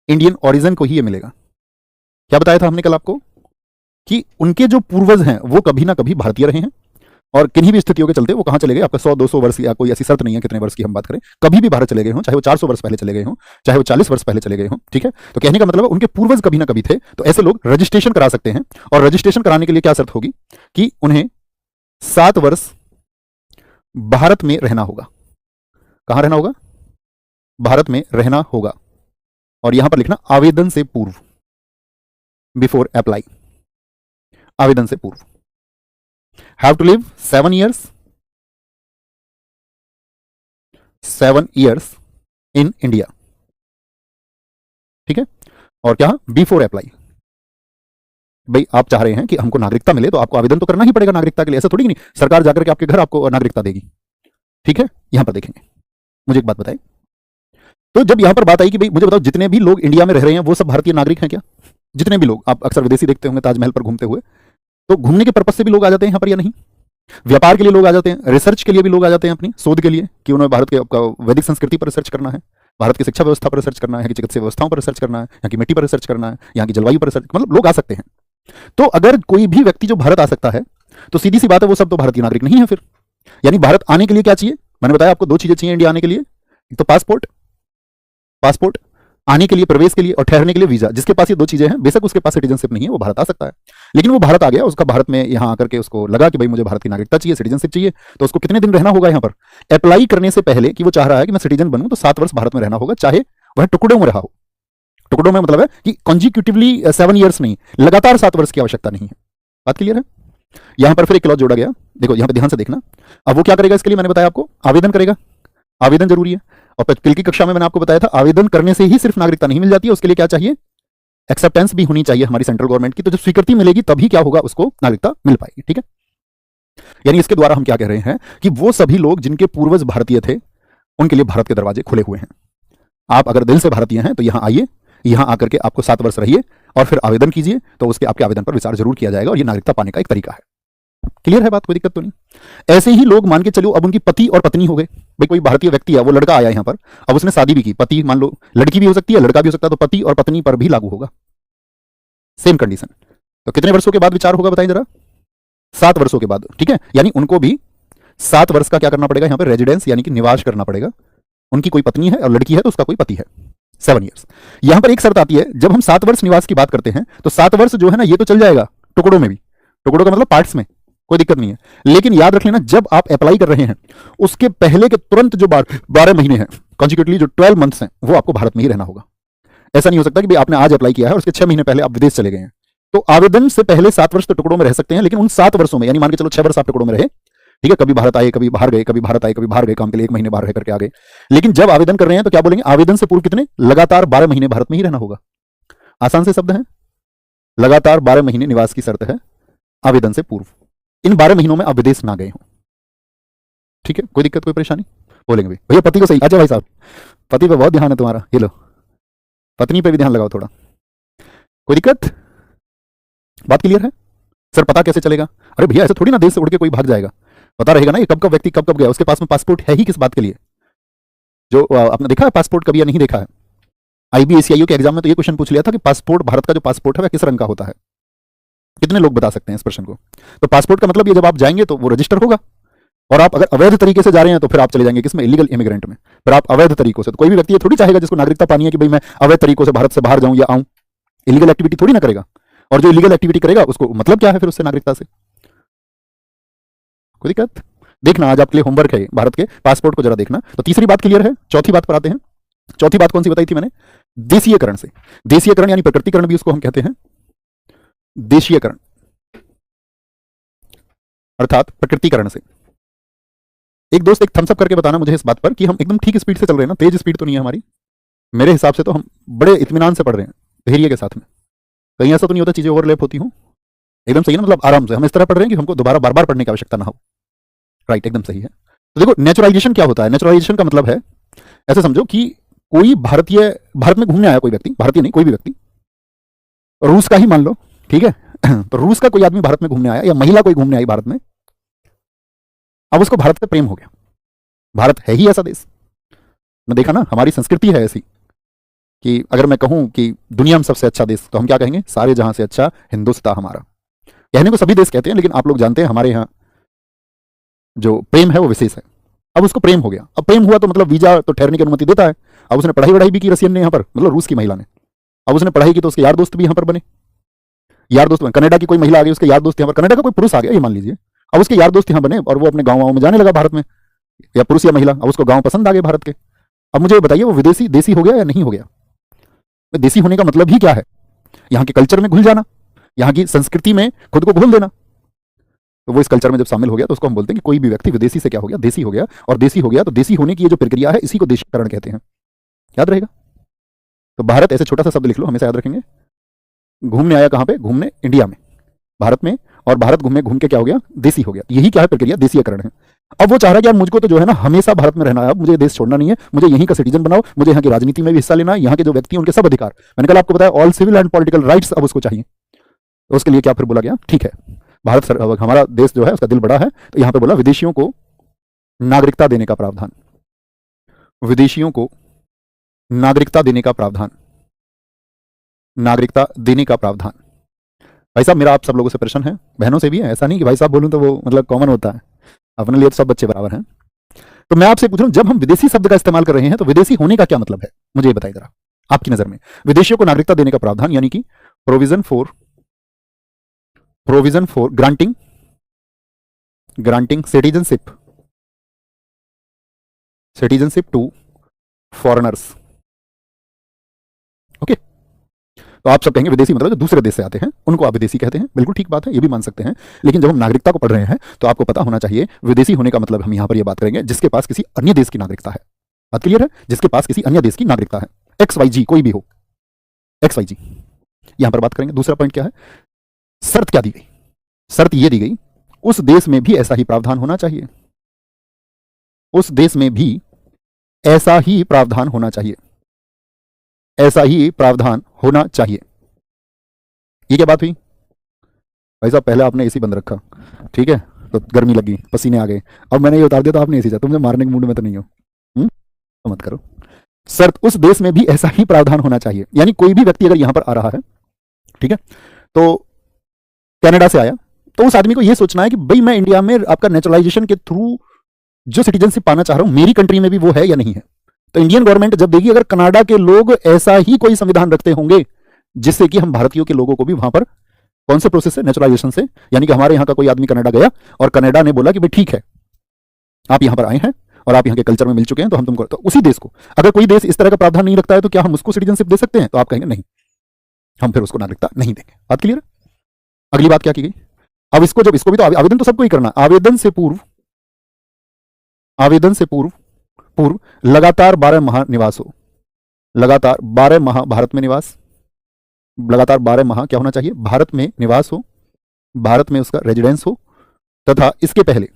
इंडियन ओरिजिन को ही ये मिलेगा। क्या बताया था हमने कल आपको कि उनके जो पूर्वज हैं वो कभी ना कभी भारतीय रहे हैं, और किन्हीं भी स्थितियों के चलते वो कहां चले गए? आपका 100-200 वर्ष या कोई ऐसी शर्त नहीं है कितने वर्ष की हम बात करें, कभी भी भारत चले गए हों, चाहे वो 400 वर्ष पहले चले गए हों, चाहे वो 40 वर्ष पहले चले गए हों। ठीक है, तो कहने का मतलब है उनके पूर्वज कभी ना कभी थे, तो ऐसे लोग रजिस्ट्रेशन करा सकते हैं। और रजिस्ट्रेशन कराने के लिए क्या शर्त होगी? कि उन्हें 7 वर्ष भारत में रहना होगा। कहां रहना होगा? भारत में रहना होगा। और यहां पर लिखना आवेदन से पूर्व, बिफोर अप्लाई, आवेदन से पूर्व। Have to live 7 years, 7 years in India। ठीक है, और क्या? Before apply. भाई आप चाह रहे हैं कि हमको नागरिकता मिले, तो आपको आवेदन तो करना ही पड़ेगा नागरिकता के लिए, ऐसा थोड़ी नहीं सरकार जाकर के आपके घर आपको नागरिकता देगी। ठीक है, यहां पर देखेंगे। मुझे एक बात बताएं, तो जब यहां पर बात आई कि भाई मुझे बताओ जितने भी लोग इंडिया में रह रहे हैं वो सब भारतीय नागरिक हैं क्या? जितने भी लोग, आप अक्सर विदेशी देखते होंगे ताजमहल पर घूमते हुए, तो घूमने के पर्पज से भी लोग आ जाते हैं यहाँ पर या नहीं? व्यापार के लिए लोग आ जाते हैं, रिसर्च के लिए भी लोग आ जाते हैं, अपनी शोध के लिए, कि उन्हें भारत के वैदिक संस्कृति पर रिसर्च करना है, भारत की शिक्षा व्यवस्था पर रिसर्च करना है, चिकित्सा व्यवस्थाओं पर रिसर्च करना है, यहाँ की मिट्टी पर रिसर्च करना है, यहाँ की जलवायु पर रिसर्च, मतलब लोग आ सकते हैं। तो अगर कोई भी व्यक्ति जो भारत आ सकता है, तो सीधी सी बात है वो सब तो भारतीय नागरिक नहीं है फिर। यानी भारत आने के लिए क्या चाहिए? मैंने बताया आपको 2 चीजें चाहिए इंडिया आने के लिए, एक तो पासपोर्ट, पासपोर्ट आने के लिए, प्रवेश के लिए, और ठहरने के लिए वीजा। जिसके पास ये 2 चीजें हैं, बेशक उसके पास सिटीजनशिप नहीं है, वो भारत आ सकता है। लेकिन वो भारत आ गया, उसका भारत में यहां आकर के उसको लगा कि भाई मुझे भारत की नागरिकता चाहिए, सिटीजनशिप चाहिए, तो उसको कितने दिन रहना होगा यहां पर? अप्लाई करने से पहले कि वो चाह रहा है कि मैं सिटीजन बनूं, तो 7 वर्ष भारत में रहना होगा, चाहे वह टुकड़ों में रहा हो। टुकड़ों में मतलब है कि कॉन्जिक्यूटिवली 7 ईयर्स नहीं, लगातार 7 वर्ष की आवश्यकता नहीं है। बात क्लियर है? यहां पर फिर एक क्लॉज जोड़ा गया, देखो यहां पर ध्यान से देखना। अब वो क्या करेगा इसके लिए? मैंने बताया आपको आवेदन करेगा, आवेदन जरूरी है। और कल की कक्षा में मैंने आपको बताया था आवेदन करने से ही सिर्फ नागरिकता नहीं मिल जाती है, उसके लिए क्या चाहिए? एक्सेप्टेंस भी होनी चाहिए हमारी सेंट्रल गवर्नमेंट की। तो जब स्वीकृति मिलेगी तभी क्या होगा? उसको नागरिकता मिल पाएगी। ठीक है, यानी इसके द्वारा हम क्या कह रहे हैं कि वो सभी लोग जिनके पूर्वज भारतीय थे, उनके लिए भारत के दरवाजे खुले हुए हैं। आप अगर दिल से भारतीय हैं तो यहां आइए, यहां आकर के आपको 7 वर्ष रहिए और फिर आवेदन कीजिए, तो उसके आपके आवेदन पर विचार जरूर किया जाएगा, और ये नागरिकता पाने का एक तरीका है। क्लियर है बात? कोई दिक्कत तो नहीं? ऐसे ही लोग मान के चलो अब उनकी पति और पत्नी हो गए। भाई कोई भारतीय व्यक्ति है, वो लड़का आया यहां पर, अब उसने शादी भी की, पति मान लो, लड़की भी हो सकती है, लड़का भी हो सकता है, तो पति और पत्नी पर भी लागू होगा सेम कंडीशन। तो कितने वर्षों के बाद विचार होगा बताएं जरा? 7 वर्षों के बाद। ठीक है, यानी उनको भी 7 वर्ष का क्या करना पड़ेगा? यहां पर रेजिडेंस यानी कि निवास करना पड़ेगा, उनकी कोई पत्नी है और लड़की है तो उसका कोई पति है, 7 ईयर्स। यहां पर एक शर्त आती है, जब हम 7 वर्ष निवास की बात करते हैं तो 7 वर्ष जो है ना ये तो चल जाएगा टुकड़ों में भी, टुकड़ों का मतलब पार्ट्स में, कोई दिक्कत नहीं है। लेकिन याद रख लेना, जब आप अप्लाई कर रहे हैं उसके पहले के तुरंत जो 12 महीने हैं, कॉन्सिक्यूटिवली जो 12 मंथ्स हैं, वो आपको भारत में ही रहना होगा। ऐसा नहीं हो सकता कि भाई आपने आज अप्लाई किया है और उसके 6 महीने पहले आप विदेश चले गए हैं। तो आवेदन से पहले 7 वर्ष तो टुकड़ों में रह सकते हैं, लेकिन उन 7 वर्षों में, यानी मान के चलो 6 वर्ष आप टुकड़ों में रहे, ठीक है, कभी भारत आए कभी बाहर गए, कभी भारत आए कभी बाहर गए काम के लिए, 1 महीने बाहर रह करके आ गए। लेकिन जब आवेदन कर रहे हैं तो क्या बोलेंगे, आवेदन से पूर्व कितने, लगातार 12 महीने भारत में ही रहना होगा। आसान से शब्द है, लगातार 12 महीने निवास की शर्त है आवेदन से पूर्व। इन 12 महीनों में आप विदेश ना गए हो, ठीक है, कोई दिक्कत कोई परेशानी। बोलेंगे भाई भैया पति को सही, अच्छा भाई साहब पति पे बहुत ध्यान है तुम्हारा, ये लो पत्नी पे भी ध्यान लगाओ थोड़ा, कोई दिक्कत, बात क्लियर है। सर पता कैसे चलेगा, अरे भैया ऐसे थोड़ी ना देश से उड़ के कोई भाग जाएगा, पता रहेगा ना ये कब कब व्यक्ति कब कब गया, उसके पास में पासपोर्ट है ही किस बात के लिए। जो आपने देखा है पासपोर्ट कभी या नहीं देखा है, IBACIO के एग्जाम में तो ये क्वेश्चन पूछ लिया था कि पासपोर्ट, भारत का जो पासपोर्ट है वह किस रंग का होता है। कितने लोग बता सकते हैं इस प्रश्न को। तो पासपोर्ट का मतलब ये, जब आप जाएंगे तो वो रजिस्टर होगा, और आप अगर अवैध तरीके से जा रहे हैं तो फिर आप चले जाएंगे किसमें, इलीगल इमिग्रेंट में। फिर आप अवैध तरीकों से, तो कोई भी व्यक्ति ये थोड़ी चाहेगा जिसको नागरिकता पानी है कि भाई मैं अवैध तरीकों से भारत से बाहर जाऊं या आऊं, इलीगल एक्टिविटी थोड़ी ना करेगा। और जो इलीगल एक्टिविटी करेगा उसको मतलब क्या है फिर उससे नागरिकता से, कोई दिक्कत। देखना आज आपके लिए होमवर्क है भारत के पासपोर्ट को जरा देखना। तो तीसरी बात क्लियर है, चौथी बात पर आते हैं। चौथी बात कौन सी बताई थी मैंने, देशीयकरण से। देशीयकरण यानी प्रकृतिकरण भी उसको हम कहते हैं, देशीयकरण अर्थात प्रकृतिकरण से। एक दोस्त एक थम्स अप करके बताना मुझे इस बात पर कि हम एकदम ठीक स्पीड से चल रहे हैं ना, तेज स्पीड तो नहीं है हमारी, मेरे हिसाब से तो हम बड़े इत्मीनान से पढ़ रहे हैं, धैर्य के साथ में, कहीं ऐसा तो नहीं होता चीजें ओवरलैप होती हूं, एकदम सही है ना, मतलब आराम से हम इस तरह पढ़ रहे हैं कि हमको दोबारा बार बार पढ़ने की आवश्यकता ना हो, राइट, एकदम सही है। तो देखो नेचुरलाइजेशन क्या होता है, नेचुरलाइजेशन का मतलब है, ऐसे समझो कि कोई भारतीय भारत में घूमने आया, कोई व्यक्ति, भारतीय नहीं कोई भी व्यक्ति, रूस का ही मान लो, ठीक है तो रूस का कोई आदमी भारत में घूमने आया या महिला कोई घूमने आई भारत में, अब उसको भारत से प्रेम हो गया, भारत है ही ऐसा देश, मैं देखा ना हमारी संस्कृति है ऐसी कि अगर मैं कहूं कि दुनिया में सबसे अच्छा देश, तो हम क्या कहेंगे, सारे जहां से अच्छा हिंदुस्तान हमारा। कहने को सभी देश कहते हैं, लेकिन आप लोग जानते हैं हमारे यहाँ जो प्रेम है वो विशेष है। अब उसको प्रेम हो गया, अब प्रेम हुआ तो मतलब वीजा तो ठहरने की अनुमति देता है। अब उसने पढ़ाई वढ़ाई भी की रसियन ने यहाँ पर, मतलब रूस की महिला ने, अब उसने पढ़ाई की तो उसके यार दोस्त भी यहाँ पर बने, यार दोस्त बने, कनाडा की कोई महिला आ गई, उसके यार दोस्त यहाँ पर, कनाडा का कोई पुरुष आ गया ये मान लीजिए, अब उसके यार दोस्त यहाँ बने और वो अपने गाँव में जाने लगा भारत में, या पुरुष या महिला, अब उसको गाँव पसंद आ गए भारत के। अब मुझे बताइए वो विदेशी देसी हो गया या नहीं हो गया। देसी होने का मतलब ही क्या है, यहाँ के कल्चर में घुल जाना, यहाँ की संस्कृति में खुद को घोल देना। तो वो इस कल्चर में जब शामिल हो गया तो उसको हम बोलते हैं कि कोई भी व्यक्ति विदेशी से क्या हो गया, देसी हो गया। और देसी हो गया तो देसी होने की ये जो प्रक्रिया है इसी को देशीकरण कहते हैं, याद रहेगा। तो भारत ऐसे छोटा सा शब्द लिख लो, हमेशा याद रखेंगे। घूमने आया कहां पे, घूमने इंडिया में, भारत में, और भारत घूम के क्या हो गया, देसी हो गया। यही क्या है प्रक्रिया, देशीयकरण है। अब वो चाह रहा है कि यार मुझको तो जो है ना हमेशा भारत में रहना है, अब मुझे देश छोड़ना नहीं है, मुझे यहीं का सिटीजन बनाओ, मुझे यहाँ की राजनीति में भी हिस्सा लेना है, यहाँ के जो व्यक्ति हैं उनके सब अधिकार, मैंने कल आपको बताया all civil and political rights अब उसको चाहिए। तो उसके लिए क्या फिर बोला गया, ठीक है भारत हमारा देश जो है उसका दिल बड़ा है, तो यहाँ पे बोला विदेशियों को नागरिकता देने का प्रावधान, विदेशियों को नागरिकता देने का प्रावधान, नागरिकता देने का प्रावधान। भाई साहब मेरा आप सब लोगों से प्रश्न है, बहनों से भी है, ऐसा नहीं कि भाई साहब बोलूं तो वो मतलब कॉमन होता है, अपने लिए तो सब बच्चे बराबर हैं। तो मैं आपसे पूछ रहा हूं, जब हम विदेशी शब्द का इस्तेमाल कर रहे हैं तो विदेशी होने का क्या मतलब है, मुझे ये बताइए जरा आपकी नजर में। विदेशियों को नागरिकता देने का प्रावधान यानी कि provision for granting citizenship to foreigners. Okay, तो आप सब कहेंगे विदेशी मतलब जो दूसरे देश से आते हैं उनको आप विदेशी कहते हैं, बिल्कुल ठीक बात है, ये भी मान सकते हैं। लेकिन जब हम नागरिकता को पढ़ रहे हैं तो आपको पता होना चाहिए विदेशी होने का मतलब हम यहां पर ये बात करेंगे जिसके पास किसी अन्य देश की नागरिकता है। बात क्लियर है, जिसके पास किसी अन्य देश की नागरिकता है, XYG कोई भी हो, XYG यहां पर बात करेंगे। दूसरा पॉइंट क्या है, शर्त क्या दी गई, शर्त यह दी गई उस देश में भी ऐसा ही प्रावधान होना चाहिए, उस देश में भी ऐसा ही प्रावधान होना चाहिए, ऐसा ही प्रावधान होना चाहिए। ये क्या बात हुई भाई साहब, पहले आपने एसी बंद रखा, ठीक है, तो गर्मी लगी, पसीने आ गए, अब मैंने ये उतार दिया तो आपने एसी, तुम मारने के मूड में तो नहीं हो, तो मत करो। शर्त उस देश में भी ऐसा ही प्रावधान होना चाहिए, यानी कोई भी व्यक्ति अगर यहां पर आ रहा है, ठीक है, तो कनाडा से आया, तो उस आदमी को यह सोचना है कि भाई मैं इंडिया में आपका नेचुरलाइजेशन के थ्रू जो सिटीजनशिप पाना चाह रहा हूं मेरी कंट्री में भी वो है या नहीं है, तो इंडियन गवर्नमेंट जब देगी, अगर कनाडा के लोग ऐसा ही कोई संविधान रखते होंगे जिससे कि हम भारतीयों के लोगों को भी वहां पर कौन से प्रोसेस से, नेचुरलाइजेशन से, यानी कि हमारे यहाँ का कोई आदमी कनाडा गया और कनाडा ने बोला कि भाई ठीक है आप यहां पर आए हैं और आप यहाँ के कल्चर में मिल चुके हैं, तो हम तुमको, तो उसी देश को अगर कोई देश इस तरह का प्रावधान नहीं रखता है तो क्या हम उसको सिटीजनशिप दे सकते हैं? तो आप कहेंगे नहीं, हम फिर उसको नागरिकता नहीं देंगे। बात क्लियर है? अगली बात क्या की गई, अब इसको जब, इसको भी तो आवेदन तो सबको ही करना, आवेदन से पूर्व लगातार 12 माह निवास हो, लगातार 12 माह भारत में निवास, लगातार 12 माह क्या होना चाहिए? भारत में निवास हो, भारत में उसका रेजिडेंस हो, तथा इसके पहले,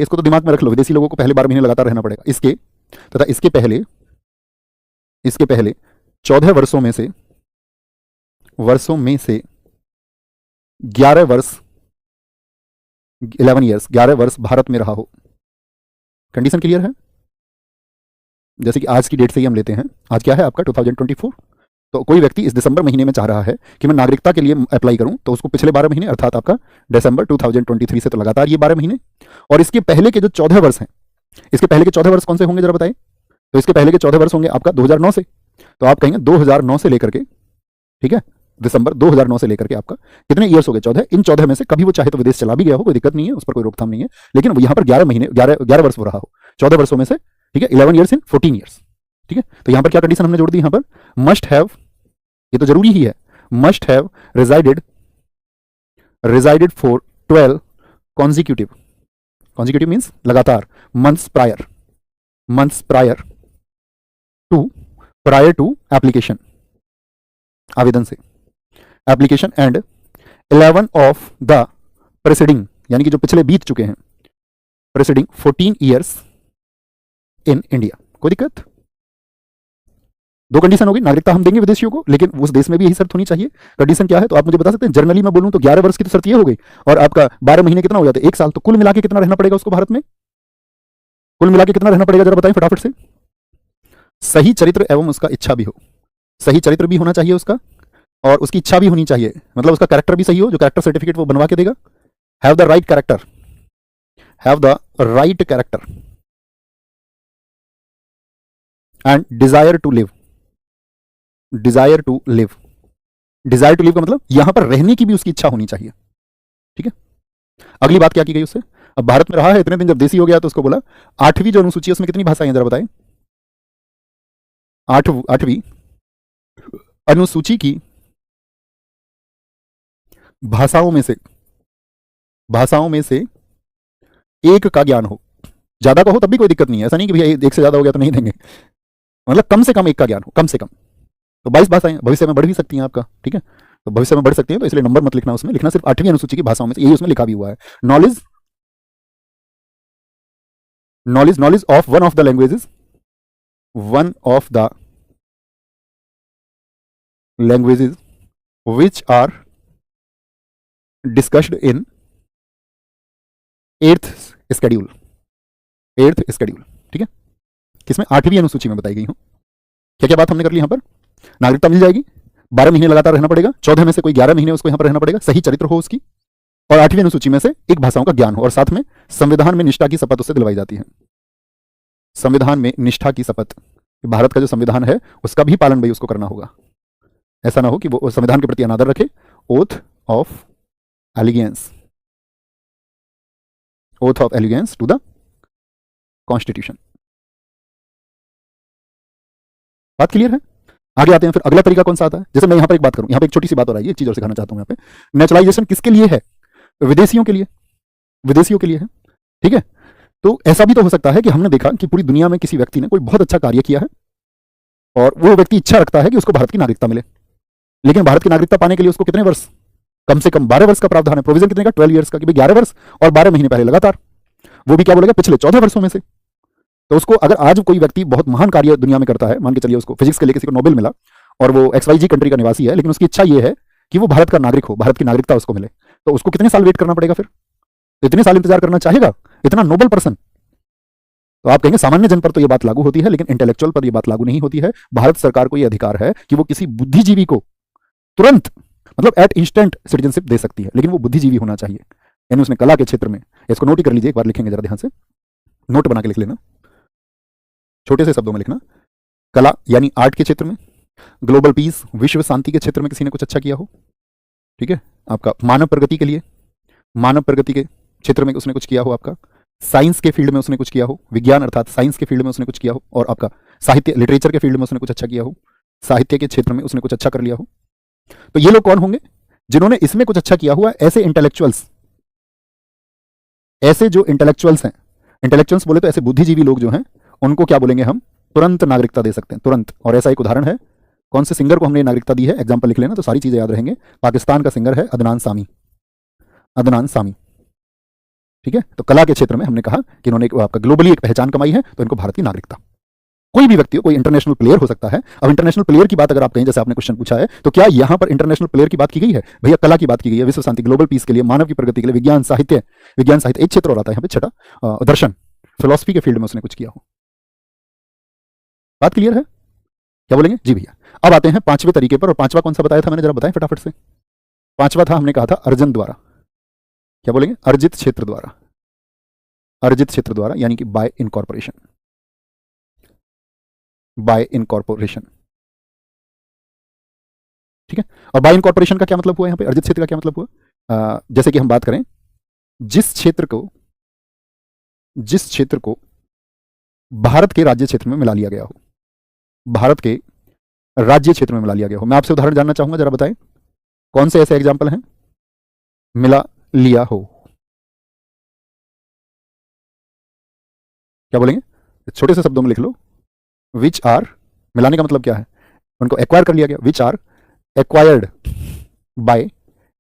इसको तो दिमाग में रख लो, विदेशी लोगों को पहले 12 महीने लगातार रहना पड़ेगा, इसके पहले 14 वर्षों में से 11 वर्ष 11 वर्ष भारत में रहा हो। कंडीशन क्लियर है? जैसे कि आज की डेट से ही हम लेते हैं, आज क्या है आपका 2024, तो कोई व्यक्ति इस दिसंबर महीने में चाह रहा है कि मैं नागरिकता के लिए अप्लाई करूं, तो उसको पिछले 12 महीने अर्थात आपका दिसंबर 2023 से तो लगातार ये 12 महीने, और इसके पहले के जो 14 वर्ष हैं, इसके पहले के 14 वर्ष कौन से होंगे जरा बताइए? तो इसके पहले के 14 वर्ष होंगे आपका 2009 से, तो आप कहेंगे 2009 से लेकर के, ठीक है, दिसंबर 2009 से लेकर के आपका कितने ईयर्स हो गए? 14। इन 14 में से कभी वो चाहे तो विदेश चला भी गया हो, कोई दिक्कत नहीं है, उस पर कोई रोकथाम नहीं है, लेकिन वो यहाँ पर 11 वर्ष हो रहा हो, 14 वर्षों में से, ठीक है, 11 ईयर्स इन 14 ईयर्स, ठीक है। तो यहाँ पर क्या कंडीशन हमने जोड़ दी? यहाँ पर मस्ट हैव, ये तो जरूरी ही है, must have resided for 12 consecutive means लगातार, मंथ्स प्रायर टू एप्लीकेशन, आवेदन से, application, and 11 of the presiding, यानी कि जो पिछले बीत चुके हैं, प्रेसिडिंग 14 ईयर्स इन इंडिया। कोई दिक्कत? दो कंडीशन होगी, नागरिकता हम देंगे विदेशियों को, लेकिन उस देश में भी यही शर्त होनी चाहिए। कंडीशन क्या है तो आप मुझे बता सकते हैं? जनरली मैं बोलूं तो 11 वर्ष की तो शर्त ये हो गई, और आपका 12 महीने कितना हो जाता है? 1 साल। तो कुल मिला के कितना रहना पड़ेगा उसको भारत में? कुल मिला के कितना रहना पड़ेगा जरा बताएं फटाफट से? सही चरित्र एवं उसका इच्छा भी हो, सही चरित्र भी होना चाहिए उसका, और उसकी इच्छा भी होनी चाहिए, मतलब उसका कैरेक्टर भी सही हो, जो कैरेक्टर सर्टिफिकेट वो बनवा के देगा। Have the right character and desire to live का मतलब यहां पर रहने की भी उसकी इच्छा होनी चाहिए, ठीक है। अगली बात क्या की गई उससे? अब भारत में रहा है इतने दिन, जब देशी हो गया तो उसको बोला 8वीं जो अनुसूची है उसमें कितनी भाषाएं हैं जरा बताएं? 8वीं अनुसूची की भाषाओं में से एक का ज्ञान हो, ज्यादा का हो तब भी कोई दिक्कत नहीं है, ऐसा नहीं कि भैया एक से ज्यादा हो गया तो नहीं देंगे, मतलब कम से कम एक का ज्ञान हो, कम से कम। तो 22 भाषाएं भविष्य में बढ़ भी सकती हैं आपका, ठीक है, तो भविष्य में बढ़ सकती हैं, तो इसलिए नंबर मत लिखना उसमें, लिखना सिर्फ 8वीं अनुसूची की भाषाओं में से, यही उसमें लिखा भी हुआ है। Knowledge of one of the languages which are discussed in 8th schedule, ठीक है, किसमें? 8वीं अनुसूची में बताई गई हूं। क्या क्या बात हमने कर ली? यहां पर नागरिकता मिल जाएगी, 12 महीने लगातार रहना पड़ेगा, 14 में से कोई 11 महीने उसको यहां पर रहना पड़ेगा, सही चरित्र हो उसकी, और 8वीं अनुसूची में से एक भाषाओं का ज्ञान हो, और साथ में संविधान में निष्ठा की शपथ उससे दिलवाई जाती है। संविधान में निष्ठा की शपथ, भारत का जो संविधान है उसका भी पालन भाई उसको करना होगा, ऐसा ना हो कि वो संविधान के प्रति अनादर रखे। Oath of allegiance to the constitution. बात क्लियर है? आगे आते हैं फिर अगला तरीका कौन सा आता है? जैसे मैं यहां पर एक बात करूं, यहां पे एक छोटी सी बात हो रही है, एक चीज और सिखाना चाहता हूं। यहां पे नेचुरलाइजेशन किसके लिए है? विदेशियों के लिए है, ठीक है। तो ऐसा भी तो हो सकता है कि हमने देखा कि पूरी दुनिया में किसी व्यक्ति ने कोई बहुत अच्छा कार्य किया है, और वो व्यक्ति इच्छा रखता है कि उसको भारत की नागरिकता मिले, लेकिन भारत की नागरिकता पाने के लिए उसको कितने वर्ष? कम से कम 12 वर्ष का प्रावधान है। प्रोविजन कितने का? 12 ईयर्स का, कि भाई 11 वर्ष और 12 महीने पहले लगातार, वो भी क्या बोलेगा? पिछले 14 वर्षों में से। तो उसको अगर आज कोई व्यक्ति बहुत महान कार्य दुनिया में करता है, मान के चलिए उसको फिजिक्स के लिए किसी को नोबेल मिला, और वो XYZ कंट्री का निवासी है, लेकिन उसकी इच्छा ये है कि वो भारत का नागरिक हो, भारत की नागरिकता उसको मिले, तो उसको कितने साल वेट करना पड़ेगा? फिर इतने साल इंतजार करना चाहेगा इतना नोबल पर्सन? तो आप कहेंगे सामान्य जन पर तो ये बात लागू होती है, लेकिन इंटेलेक्चुअल पर ये बात लागू नहीं होती है। भारत सरकार को ये अधिकार है कि वो किसी बुद्धिजीवी को तुरंत, मतलब एट इंस्टेंट सिटीजनशिप दे सकती है, लेकिन वो बुद्धिजीवी होना चाहिए, यानी उसने कला के क्षेत्र में। इसको नोट ही कर लीजिए, एक बार लिखेंगे जरा ध्यान से, नोट बना के लिख लेना। छोटे से शब्दों में लिखना। कला यानी आर्ट के क्षेत्र में, ग्लोबल पीस विश्व शांति के क्षेत्र में किसी ने कुछ अच्छा किया हो, ठीक है, आपका मानव प्रगति के लिए, मानव प्रगति के क्षेत्र में उसने कुछ किया हो, आपका साइंस के फील्ड में उसने कुछ किया हो, विज्ञान अर्थात साइंस के फील्ड में उसने कुछ किया हो, और आपका साहित्य लिटरेचर के फील्ड में उसने कुछ अच्छा किया हो, साहित्य के क्षेत्र में उसने कुछ अच्छा कर लिया हो। तो ये लोग कौन होंगे? जिन्होंने इसमें कुछ अच्छा किया हुआ, ऐसे इंटेलेक्चुअल्स, ऐसे जो इंटेलेक्चुअल्स हैं, इंटेलेक्चुअल्स बोले तो ऐसे बुद्धिजीवी लोग जो हैं, उनको क्या बोलेंगे हम? तुरंत नागरिकता दे सकते हैं, तुरंत। और ऐसा एक उदाहरण है, कौन से सिंगर को हमने नागरिकता दी है, एग्जाम्पल लिख लेना तो सारी चीजें याद रहेंगे। पाकिस्तान का सिंगर है अदनान सामी, अदनान सामी, ठीक है। तो कला के क्षेत्र में हमने कहा कि इन्होंने आपका ग्लोबली एक पहचान कमाई है, तो इनको भारत की नागरिकता। कोई भी व्यक्ति हो, कोई इंटरनेशनल प्लेयर हो सकता है। अब इंटरनेशनल प्लेयर की बात अगर आप कहें, जैसे आपने क्वेश्चन पूछा है, तो क्या यहां पर इंटरनेशनल प्लेयर की बात की गई है? भैया कला की बात की गई है, विश्व शांति, ग्लोबल पीस के लिए, मानव की प्रगति के लिए, विज्ञान साहित्य, विज्ञान साहित्य एक क्षेत्र और आता है यहाँ पे छठा, दर्शन, फिलोसफी के फील्ड में उसने कुछ किया हो। बात क्लियर है? क्या बोलेंगे? जी भैया। अब आते हैं पांचवें तरीके पर, और पांचवा कौन सा बताया था मैंने, जरा बताएं फटाफट से। पांचवा था, हमने कहा था अर्जन द्वारा। क्या बोलेंगे? अर्जित क्षेत्र द्वारा, अर्जित क्षेत्र द्वारा, यानी कि बाय इनकॉर्पोरेशन, बाय इनकॉर्पोरेशन, ठीक है। और बाय इनकॉर्पोरेशन का क्या मतलब हुआ यहाँ पे? अर्जित क्षेत्र का क्या मतलब हुआ? जैसे कि हम बात करें, जिस क्षेत्र को भारत के राज्य क्षेत्र में मिला लिया गया हो, भारत के राज्य क्षेत्र में मिला लिया गया हो। मैं आपसे उदाहरण जानना चाहूंगा, जरा बताएं कौन से ऐसे एग्जाम्पल हैं मिला लिया हो? क्या बोलेंगे? छोटे से शब्दों में लिख लो, विच आर, मिलाने का मतलब क्या है? उनको एक्वायर कर लिया गया, which are acquired by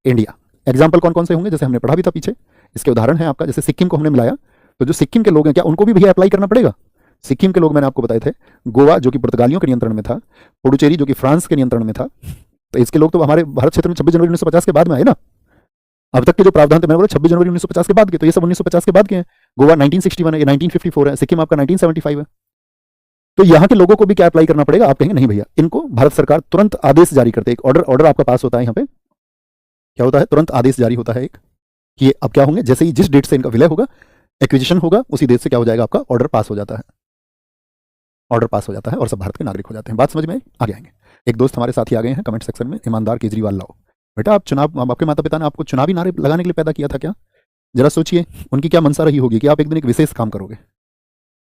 India. Example कौन कौन से होंगे? जैसे हमने पढ़ा भी था पीछे, इसके उदाहरण है आपका, जैसे सिक्किम को हमने मिलाया, तो जो सिक्किम के लोग हैं, क्या उनको भी भैया अप्लाई करना पड़ेगा? सिक्किम के लोग मैंने आपको बताए थे, गोवा जो कि पुर्तगालियों के नियंत्रण में था, पुडुचेरी जो कि फ्रांस के नियंत्रण में था, तो इसके लोग तो हमारे भारत क्षेत्र में 26 जनवरी 1950 के बाद में आए ना। अब तक के जो प्रावधान थे, मैंने बोला 26 जनवरी 1950 के बाद के, तो ये सब 1950 के बाद के हैं। गोवा 1961 है, ये 1954 है, सिक्किम आपका 1975 है। तो यहाँ के लोगों को भी क्या अप्लाई करना पड़ेगा? आप कहेंगे नहीं भैया, इनको भारत सरकार तुरंत आदेश जारी करते, एक ऑर्डर आपका पास होता है यहाँ पे। क्या होता है? तुरंत आदेश जारी होता है एक, कि अब क्या होंगे, जैसे ही जिस डेट से इनका विलय होगा, एक्विजिशन होगा, उसी डेट से क्या हो जाएगा, आपका ऑर्डर पास हो जाता है, ऑर्डर पास हो जाता है, और सब भारत के नागरिक हो जाते हैं। बात समझ में आगे आएंगे। एक दोस्त हमारे साथी आ गए हैं कमेंट सेक्शन में, ईमानदार केजरीवाल लाओ। बेटा आप चुनाव, आपके माता पिता ने आपको चुनावी नारे लगाने के लिए पैदा किया था क्या? जरा सोचिए उनकी क्या मंशा रही होगी कि आप एक दिन एक विशेष काम करोगे,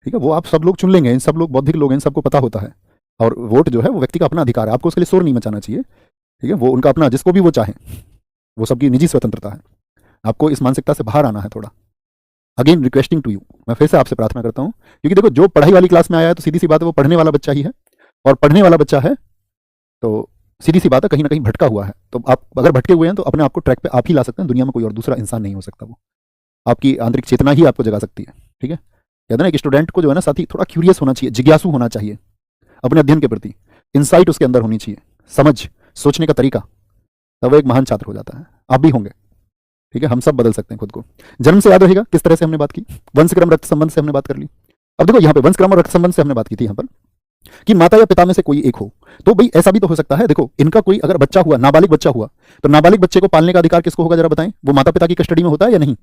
ठीक है। वो आप सब लोग चुन लेंगे, इन सब लोग बौद्धिक लोग हैं, इन सबको पता होता है, और वोट जो है वो व्यक्ति का अपना अधिकार है, आपको उसके लिए शोर नहीं मचाना चाहिए, ठीक है। वो उनका अपना, जिसको भी वो चाहें, वो सबकी निजी स्वतंत्रता है। आपको इस मानसिकता से बाहर आना है थोड़ा। अगेन रिक्वेस्टिंग टू यू, मैं फिर से आपसे प्रार्थना करता हूं, क्योंकि देखो जो पढ़ाई वाली क्लास में आया है तो सीधी सी बात है वो पढ़ने वाला बच्चा ही है, और पढ़ने वाला बच्चा है तो सीधी सी बात है कहीं ना कहीं भटका हुआ है। तो आप अगर भटके हुए हैं तो अपने आप को ट्रैक पे आप ही ला सकते हैं, दुनिया में कोई और दूसरा इंसान नहीं हो सकता। वो आपकी आंतरिक चेतना ही आपको जगा सकती है, ठीक है। कहते ना एक स्टूडेंट को जो है ना साथी, थोड़ा क्यूरियस होना चाहिए, जिज्ञासु होना चाहिए अपने अध्ययन के प्रति, इंसाइट उसके अंदर होनी चाहिए, समझ, सोचने का तरीका, तब वो एक महान छात्र हो जाता है। आप भी होंगे, ठीक है। हम सब बदल सकते हैं खुद को। जन्म से याद रहेगा किस तरह से हमने बात की, वंश क्रम रक्त संबंध से हमने बात कर ली। अब देखो यहाँ पे वंश क्रम और रक्त संबंध से हमने बात की थी यहाँ पर, कि माता या पिता में से कोई एक हो। तो भाई ऐसा भी तो हो सकता है, देखो इनका कोई अगर बच्चा हुआ, नाबालिग बच्चा हुआ, तो नाबालिग बच्चे को पालने का अधिकार किसको होगा, जरा बताएं? वो माता पिता की कस्टडी में होता है या नहीं?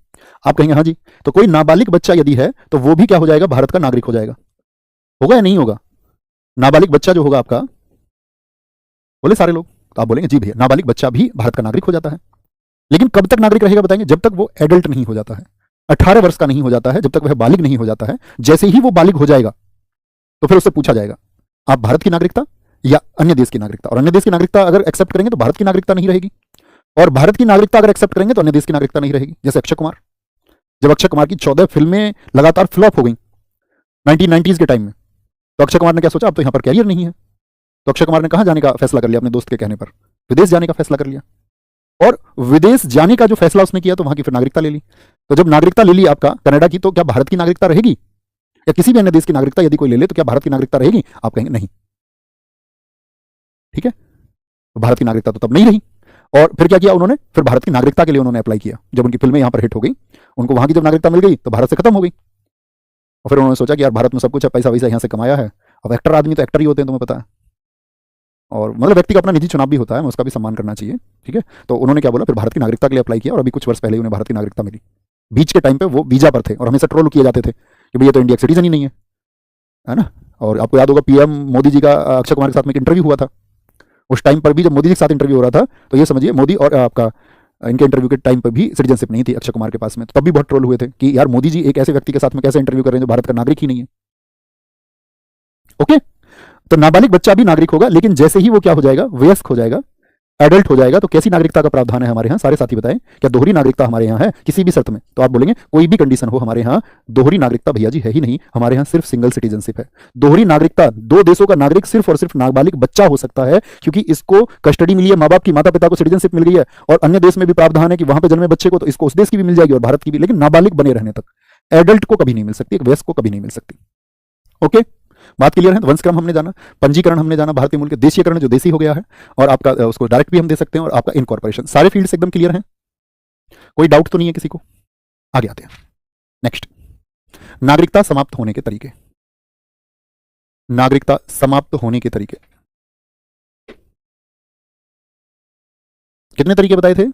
आप कहेंगे हाँ जी। तो कोई नाबालिग बच्चा यदि है तो वो भी क्या हो जाएगा, भारत का नागरिक हो जाएगा, होगा या नहीं होगा? नाबालिग बच्चा जो होगा आपका, बोले सारे लोग, तो आप बोलेंगे जी भैया नाबालिग बच्चा भी भारत का नागरिक हो जाता है। लेकिन कब तक नागरिक रहेगा बताएंगे? जब तक वो एडल्ट नहीं हो जाता है, 18 वर्ष का नहीं हो जाता है, जब तक वह बालिग नहीं हो जाता है। जैसे ही वो बालिग हो जाएगा तो फिर उससे पूछा जाएगा आप भारत की नागरिकता या अन्य देश की नागरिकता, और अन्य देश की नागरिकता अगर एक्सेप्ट करेंगे तो भारत की नागरिकता नहीं रहेगी, और भारत की नागरिकता अगर एक्सेप्ट करेंगे तो अन्य देश की नागरिकता नहीं रहेगी। जैसे अक्षय कुमार, जब अक्षय कुमार की 14 फिल्में लगातार फ्लॉप हो गई 1990s के टाइम में, तो अक्षय कुमार ने क्या सोचा, अब तो यहां पर कैरियर नहीं है, तो अक्षय कुमार ने कहां जाने का फैसला कर लिया? अपने दोस्त के कहने पर विदेश जाने का फैसला कर लिया, और विदेश जाने का जो फैसला उसने किया तो वहां की फिर नागरिकता ले ली। तो जब नागरिकता ले ली आपका कनाडा की, तो क्या भारत की नागरिकता रहेगी? या किसी भी अन्य देश की नागरिकता यदि कोई ले ले तो क्या भारत की नागरिकता रहेगी? आप कहेंगे नहीं, ठीक है। तो भारत की नागरिकता तो तब नहीं रही, और फिर क्या किया उन्होंने? फिर भारत की नागरिकता के लिए उन्होंने अप्लाई किया। जब उनकी फिल्में यहां पर हिट हो गई, उनको वहां की जब नागरिकता मिल गई तो भारत से खत्म हो गई, और फिर उन्होंने सोचा कि यार भारत में सब कुछ है, पैसा वैसा यहां से कमाया है। अब एक्टर आदमी तो एक्टर ही होते हैं, तुम्हें पता है, और मतलब व्यक्ति का अपना निजी चुनाव भी होता है, उसका भी सम्मान करना चाहिए, ठीक है। तो उन्होंने क्या बोला, फिर भारत की नागरिकता के लिए अप्लाई किया, और अभी कुछ वर्ष पहले उन्हें भारत की नागरिकता मिली। बीच के टाइम पे वो वीजा पर थे और हमेशा ट्रोल किए जाते थे कि भैया तो इंडिया सिटीजन ही नहीं है ना। और आपको याद होगा पीएम मोदी जी का अक्षय कुमार के साथ में एक इंटरव्यू हुआ था। उस टाइम पर भी जब मोदी जी के साथ इंटरव्यू हो रहा था तो ये समझिए मोदी और आपका इनके इंटरव्यू के टाइम पर भी सिटीजनशिप नहीं थी अक्षय कुमार के पास में, तो तब भी बहुत ट्रोल हुए थे कि यार मोदी जी एक ऐसे व्यक्ति के साथ में कैसे इंटरव्यू कर रहे हैं जो भारत का नागरिक ही नहीं है। ओके, तो नाबालिग बच्चा भी नागरिक होगा, लेकिन जैसे ही वो क्या हो जाएगा, वयस्क हो जाएगा, एडल्ट हो जाएगा, तो कैसी नागरिकता का प्रावधान है हमारे यहाँ? सारे साथी बताएं, क्या दोहरी नागरिकता हमारे यहाँ है किसी भी शर्त में? तो आप बोलेंगे कोई भी कंडीशन हो हमारे यहाँ दोहरी नागरिकता भैया जी है ही नहीं, हमारे यहाँ सिर्फ सिंगल सिटीजनशिप है। दोहरी नागरिकता, दो देशों का नागरिक सिर्फ और सिर्फ नाबालिग बच्चा हो सकता है, क्योंकि इसको कस्टडी मिली है, माँ बाप की, माता पिता को सिटीजनशिप मिल गई है, और अन्य देश में भी प्रावधान है कि वहां पर जन्मे बच्चे को तो इसको उस देश की भी मिल जाएगी और भारत की भी, लेकिन नाबालिग बने रहने तक। एडल्ट को कभी नहीं मिल सकती, एक वयस्क को कभी नहीं मिल सकती। ओके, बात क्लियर है? तो वंशक्रम हमने जाना, पंजीकरण हमने जाना, भारतीय मूल के देशीयकरण जो देशी हो गया है, और आपका उसको डायरेक्ट भी हम दे सकते हैं, और आपका इनकॉर्पोरेशन, सारे फील्ड्स एकदम क्लियर हैं, कोई डाउट तो नहीं है किसी को? आगे आते हैं। नेक्स्ट, नागरिकता समाप्त होने के तरीके। नागरिकता समाप्त होने के तरीके कितने तरीके बताए थे?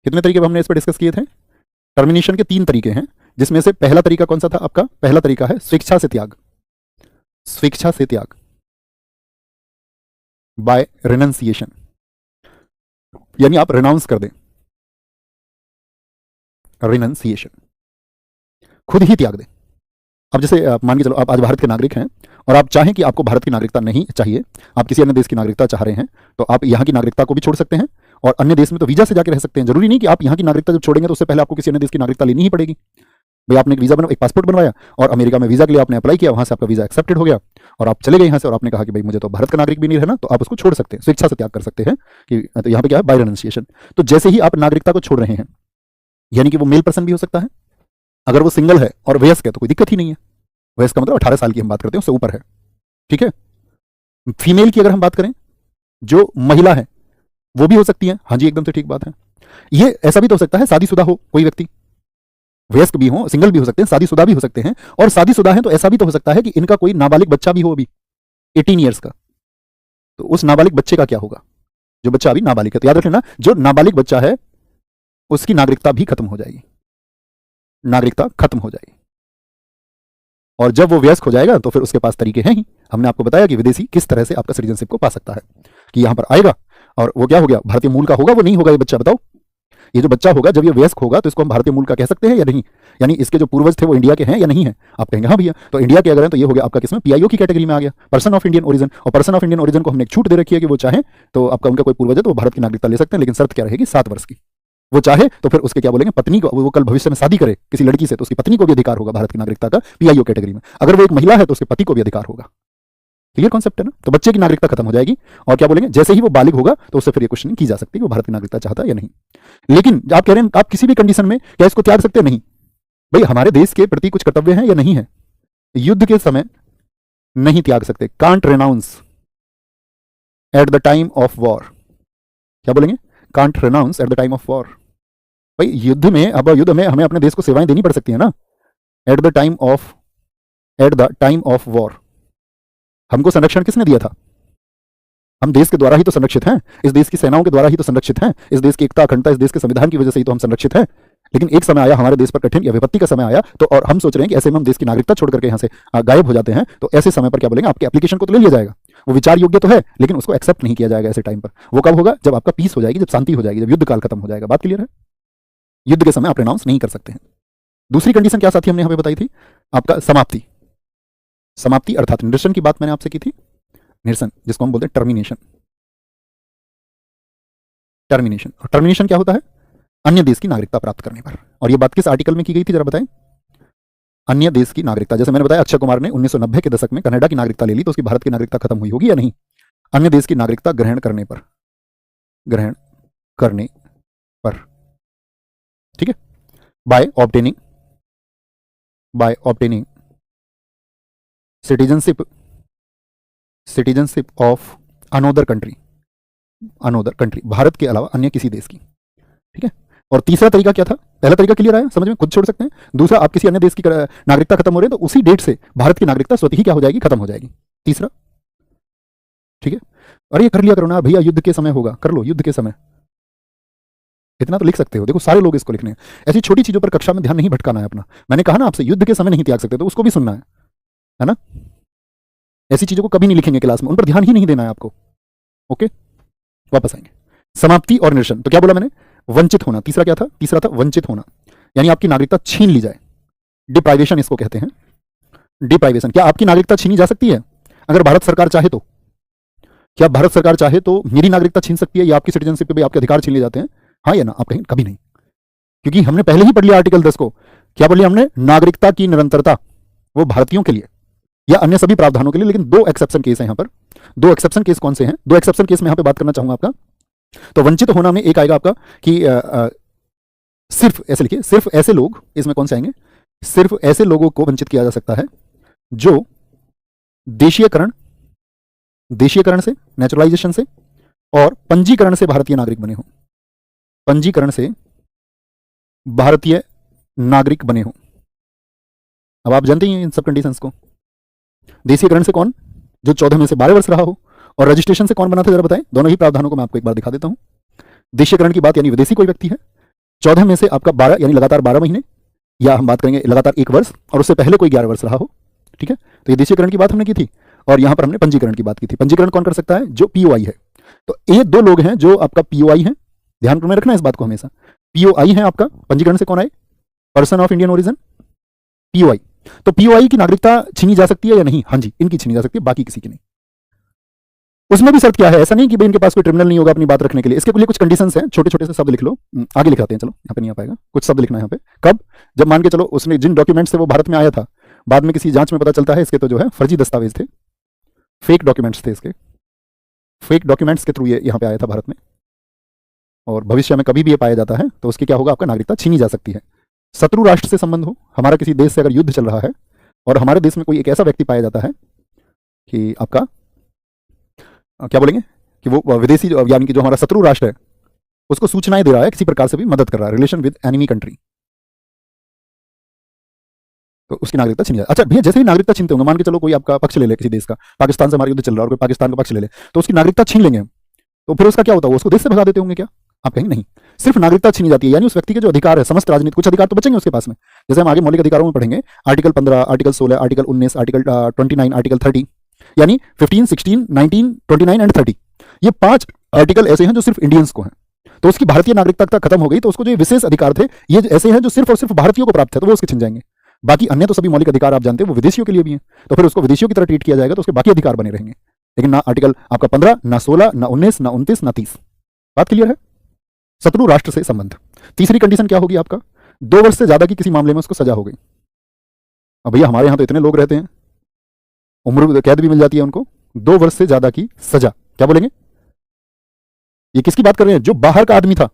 कितने तरीके हमने इस पर डिस्कस किए थे? टर्मिनेशन के 3 तरीके हैं, जिसमें से पहला तरीका कौन सा था आपका? पहला तरीका है स्वेच्छा से त्याग। स्वेच्छा से त्याग, बाय रिनंसिएशन, यानी आप रिनाउंस कर दें। रिनंसिएशन, खुद ही त्याग दें। अब जैसे मान के चलो आप आज भारत के नागरिक हैं और आप चाहें कि आपको भारत की नागरिकता नहीं चाहिए, आप किसी अन्य देश की नागरिकता चाह रहे हैं, तो आप यहाँ की नागरिकता को भी छोड़ सकते हैं, और अन्य देश में तो वीजा से जाकर रह सकते हैं। जरूरी नहीं कि आप यहाँ की नागरिकता जब छोड़ेंगे तो उससे पहले आपको किसी अन्य देश की नागरिकता लेनी ही पड़ेगी। भाई आपने एक वीजा एक पासपोर्ट बनवाया और अमेरिका में वीजा के लिए आपने अप्लाई किया, वहां से आपका वीजा एक्सेप्टेड हो गया और आप चले गए यहाँ से, और आपने कहा कि भाई मुझे तो भारत का नागरिक भी नहीं रहना, तो आप उसको छोड़ सकते हैं, स्वेच्छा से त्याग कर सकते हैं। कि तो यहाँ पे क्या है? By renunciation. तो जैसे ही आप नागरिकता को छोड़ रहे हैं, यानी कि वो मेल पर्सन भी हो सकता है, अगर वो सिंगल है और वयस्क है तो कोई दिक्कत ही नहीं है। वयस्क का मतलब 18 साल की हम बात करते हैं, उससे ऊपर है, ठीक है। फीमेल की अगर हम बात करें, जो महिला है वो भी हो सकती है, हाँ जी एकदम से ठीक बात है। ये ऐसा भी तो हो सकता है शादीशुदा हो कोई व्यक्ति, वयस्क भी हो, सिंगल भी हो सकते हैं, शादीशुदा भी हो सकते हैं, और शादीशुदा है तो ऐसा भी तो हो सकता है कि इनका कोई नाबालिग बच्चा भी हो अभी 18 ईयर्स का, तो उस नाबालिग बच्चे का क्या होगा? जो बच्चा अभी नाबालिग है, तो याद रखना जो नाबालिग बच्चा है उसकी नागरिकता भी खत्म हो जाएगी, नागरिकता खत्म हो जाएगी। और जब वो वयस्क हो जाएगा तो फिर उसके पास तरीके हैं ही, हमने आपको बताया कि विदेशी किस तरह से आपका सिटीजनशिप को पा सकता है, कि यहां पर आएगा और वो क्या हो गया, भारतीय मूल का होगा, वो नहीं होगा ये बच्चा? बताओ, ये जो बच्चा होगा जब ये वयस्क होगा तो इसको हम भारतीय मूल का कह सकते हैं या नहीं? यानी इसके जो पूर्वज थे वो इंडिया के हैं या नहीं है? आप कहेंगे हाँ भैया, तो इंडिया के अगर हैं तो ये हो गया आपका किसमें? पीआईओ की कैटेगरी में आ गया, पर्सन ऑफ इंडियन ओरिजिन। और पर्सन ऑफ इंडियन ओरिजिन को हमने एक छूट दे रखी है कि वो चाहे तो आपका उनका कोई पूर्वज है तो वो भारत की नागरिकता ले सकते हैं, लेकिन शर्त क्या रहेगी? 7 वर्ष की। वो चाहे तो फिर उसके क्या बोलेंगे, पत्नी को, वो कल भविष्य में शादी करे किसी लड़की से तो उसकी पत्नी को भी अधिकार होगा भारत की नागरिकता का पीआईओ कैटेगरी में। अगर वो एक महिला है तो उसके पति को भी अधिकार होगा। क्लियर कॉन्सेप्ट है ना? तो बच्चे की नागरिकता खत्म हो जाएगी, और क्या बोलेंगे, जैसे ही वो बालिग होगा तो उससे फिर ये क्वेश्चन की जा सकती है कि वो भारत की नागरिकता चाहता है या नहीं। लेकिन आप कह रहे हैं आप किसी भी कंडीशन में क्या इसको त्याग सकते हैं? नहीं भाई, हमारे देश के प्रति कुछ कर्तव्य हैं या नहीं है? युद्ध के समय नहीं त्याग सकते, can't renounce at the time of war. क्या बोलेंगे? Can't renounce at the time of war. भाई युद्ध में, अब युद्ध में हमें अपने देश को सेवाएं देनी पड़ सकती है ना, eight the time of war. हमको संरक्षण किसने दिया था? हम देश के द्वारा ही तो संरक्षित हैं, इस देश की सेनाओं के द्वारा ही तो संरक्षित हैं, इस देश की एकता अखंडता, इस देश के संविधान की वजह से ही तो हम संरक्षित हैं। लेकिन एक समय आया हमारे देश पर कठिन या विपत्ति का समय आया, तो और हम सोच रहे हैं कि ऐसे में हम देश की नागरिकता छोड़ करके यहाँ से गायब हो जाते हैं, तो ऐसे समय पर क्या बोलेंगे, आपके एप्लीकेशन को तो ले लिया जाएगा, वो विचार योग्य तो है लेकिन उसको एक्सेप्ट नहीं किया जाएगा ऐसे टाइम पर। वो कब होगा? जब आपका पीस हो जाएगी, जब शांति हो जाएगी, जब युद्ध काल खत्म हो जाएगा। बात क्लियर है? युद्ध के समय आप रिनाउंस नहीं कर सकते हैं। दूसरी कंडीशन क्या साथी हमने यहाँ पे बताई थी? आपका समाप्ति। समाप्ति अर्थात निरसन की बात मैंने आपसे की थी, निरसन जिसको हम बोलते हैं टर्मिनेशन। टर्मिनेशन, और टर्मिनेशन क्या होता है? अन्य देश की नागरिकता प्राप्त करने पर। और ये बात किस आर्टिकल में की गई थी जरा बताएं? अन्य देश की नागरिकता। जैसे मैंने बताया अक्षय कुमार ने 1990 के दशक में कनाडा की नागरिकता ले ली, तो उसकी भारत की नागरिकता खत्म हुई होगी या नहीं? अन्य देश की नागरिकता ग्रहण करने पर, ग्रहण करने पर, ठीक है, by obtaining citizenship of another country, Bharat के अलावा अन्य किसी देश की, ठीक है। और तीसरा तरीका क्या था? पहला तरीका क्लियर आया समझ में, खुद छोड़ सकते हैं। दूसरा, आप किसी अन्य देश की नागरिकता खत्म हो रही है तो उसी डेट से भारत की नागरिकता स्वतः ही क्या हो जाएगी, खत्म हो जाएगी। तीसरा, ठीक है। और ये कर लिया करो ना भैया, युद्ध के समय होगा, कर लो युद्ध के समय, इतना तो लिख सकते हो। देखो सारे लोग इसको लिखने हैं, ऐसी छोटी चीजों पर कक्षा में ध्यान नहीं भटकाना है अपना। मैंने कहा ना आपसे, युद्ध के समय नहीं त्याग सकते, तो उसको भी सुनना है। है ना। ऐसी चीजों को कभी नहीं लिखेंगे क्लास में, उन पर ध्यान ही नहीं देना है आपको। ओके, वापस आएंगे। समाप्ति और निरसन, तो क्या बोला मैंने, वंचित होना। तीसरा क्या था, तीसरा था वंचित होना, यानी आपकी नागरिकता छीन ली जाए। डिप्राइवेशन इसको कहते हैं, डिप्राइवेशन। क्या आपकी नागरिकता छीनी जा सकती है अगर भारत सरकार चाहे तो? क्या भारत सरकार चाहे तो मेरी नागरिकता छीन सकती है या आपकी सिटीजनशिप पे भी आपके अधिकार छीन लिए जाते हैं? हाँ या ना? आप कहें कभी नहीं, क्योंकि हमने पहले ही पढ़ लिया आर्टिकल 10 को। क्या पढ़ लिया हमने? नागरिकता की निरंतरता वो भारतीयों के लिए या अन्य सभी प्रावधानों के लिए, लेकिन दो एक्सेप्शन केस हैं यहाँ पर। दो एक्सेप्शन केस कौन से हैं? दो एक्सेप्शन केस में यहाँ पे बात करना चाहूंगा आपका। तो वंचित होना में एक आएगा आपका कि सिर्फ ऐसे लिखिए, सिर्फ ऐसे लोग, इसमें कौन से आएंगे? सिर्फ ऐसे लोगों को वंचित किया जा सकता है जो देशीयकरण, देशीयकरण से, नेचुरलाइजेशन से और पंजीकरण से भारतीय नागरिक बने हों। पंजीकरण से भारतीय नागरिक बने हों। अब आप जानते ही हैं इन सब कंडीशंस को। देशीयकरण से कौन? जो 14 में से 12 वर्ष रहा हो। और रजिस्ट्रेशन से कौन बना था जरा बताएं? दोनों ही प्रावधानों को मैं आपको एक बार दिखा देता हूं। देशीयकरण की बात यानी विदेशी कोई व्यक्ति है, 14 में से आपका 12 यानी लगातार 12 महीने, या हम बात करेंगे लगातार 1 वर्ष, और उससे पहले कोई 11 वर्ष रहा हो। ठीक है, तो ये देशीयकरण की बात हमने की थी, और यहां पर हमने पंजीकरण की बात की थी। पंजीकरण कौन कर सकता है? जो पीओआई है। तो ये दो लोग हैं जो आपका पीओआई है, ध्यान में रखना इस बात को हमेशा। पीओआई है आपका, पंजीकरण से कौन आए? Person of Indian origin, POI. तो पीओआई की नागरिकता छीनी जा सकती है या नहीं? हाँ जी, इनकी छीनी जा सकती है, बाकी किसी की नहीं। उसमें भी शर्त क्या है? ऐसा नहीं कि भाई इनके पास कोई ट्रिब्यूनल नहीं होगा अपनी बात रखने के लिए। इसके लिए कुछ कंडीशंस हैं, छोटे छोटे से शब्द लिख लो, आगे लिखाते हैं, चलो यहाँ पे नहीं आ पाएगा, कुछ शब्द लिखना है यहाँ पे। कब? जब मान के चलो उसने जिन डॉक्यूमेंट से वो भारत में आया था, बाद में किसी जांच में पता चलता है इसके तो जो है फर्जी दस्तावेज थे, फेक डॉक्यूमेंट्स थे इसके, फेक डॉक्यूमेंट्स के थ्रू ये यहाँ पे आया था भारत में, और भविष्य में कभी भी ये पाया जाता है तो उसकी क्या होगा? आपका नागरिकता छीनी जा सकती है। शत्रु राष्ट्र से संबंध हो, हमारा किसी देश से अगर युद्ध चल रहा है और हमारे देश में कोई एक ऐसा व्यक्ति पाया जाता है कि आपका क्या बोलेंगे कि वो विदेशी यानी कि जो हमारा शत्रु राष्ट्र है उसको सूचनाएं दे रहा है, किसी प्रकार से भी मदद कर रहा है, रिलेशन विद एनिमी कंट्री, तो उसकी नागरिकता छीनी जाए। अच्छा भैया, जैसे ही नागरिकता छीनते होंगे, मान के चलो कोई आपका पक्ष ले ले किसी देश का, पाकिस्तान से हमारा युद्ध चल रहा है और कोई पाकिस्तान का पक्ष ले ले, तो उसकी नागरिकता छीन लेंगे, तो फिर उसका क्या होता है? उसको देश से भगा देते होंगे क्या? आप कहेंगे नहीं, सिर्फ नागरिकता छीनी जाती है, यानी उस व्यक्ति के जो अधिकार है, समस्त राजनीतिक कुछ अधिकार तो बचेंगे उसके पास में। जैसे हम आगे मौलिक अधिकारों में पढ़ेंगे, article 15, article 16, article 19, article 29, article 30, यानी 15, 16, 19, 29 एंड 30, ये 5 आर्टिकल ऐसे हैं जो सिर्फ इंडियंस को हैं। तो उसकी भारतीय नागरिकता खत्म हो गई, तो उसको जो विशेष अधिकार थे ये ऐसे हैं जो सिर्फ और सिर्फ भारतीयों को प्राप्त है, तो वो उसके छिन जाएंगे। बाकी अन्य तो सभी मौलिक अधिकार आप जानते हैं वो विदेशियों के लिए भी हैं, तो फिर उसको विदेशियों की तरह ट्रीट किया जाएगा, तो उसके बाकी अधिकार बने रहेंगे। लेकिन ना आर्टिकल आपका 15, ना 16, ना 19, ना 29, ना 30। बात क्लियर है? शत्रु राष्ट्र से संबंध। तीसरी कंडीशन क्या होगी आपका? 2 वर्ष से ज्यादा की किसी मामले में उसको सजा हो गई। अब भैया हमारे यहां तो इतने लोग रहते हैं, उम्र कैद भी मिल जाती है उनको। 2 वर्ष से ज्यादा की सजा, क्या बोलेंगे? ये किसकी बात कर रहे हैं? जो बाहर का आदमी था,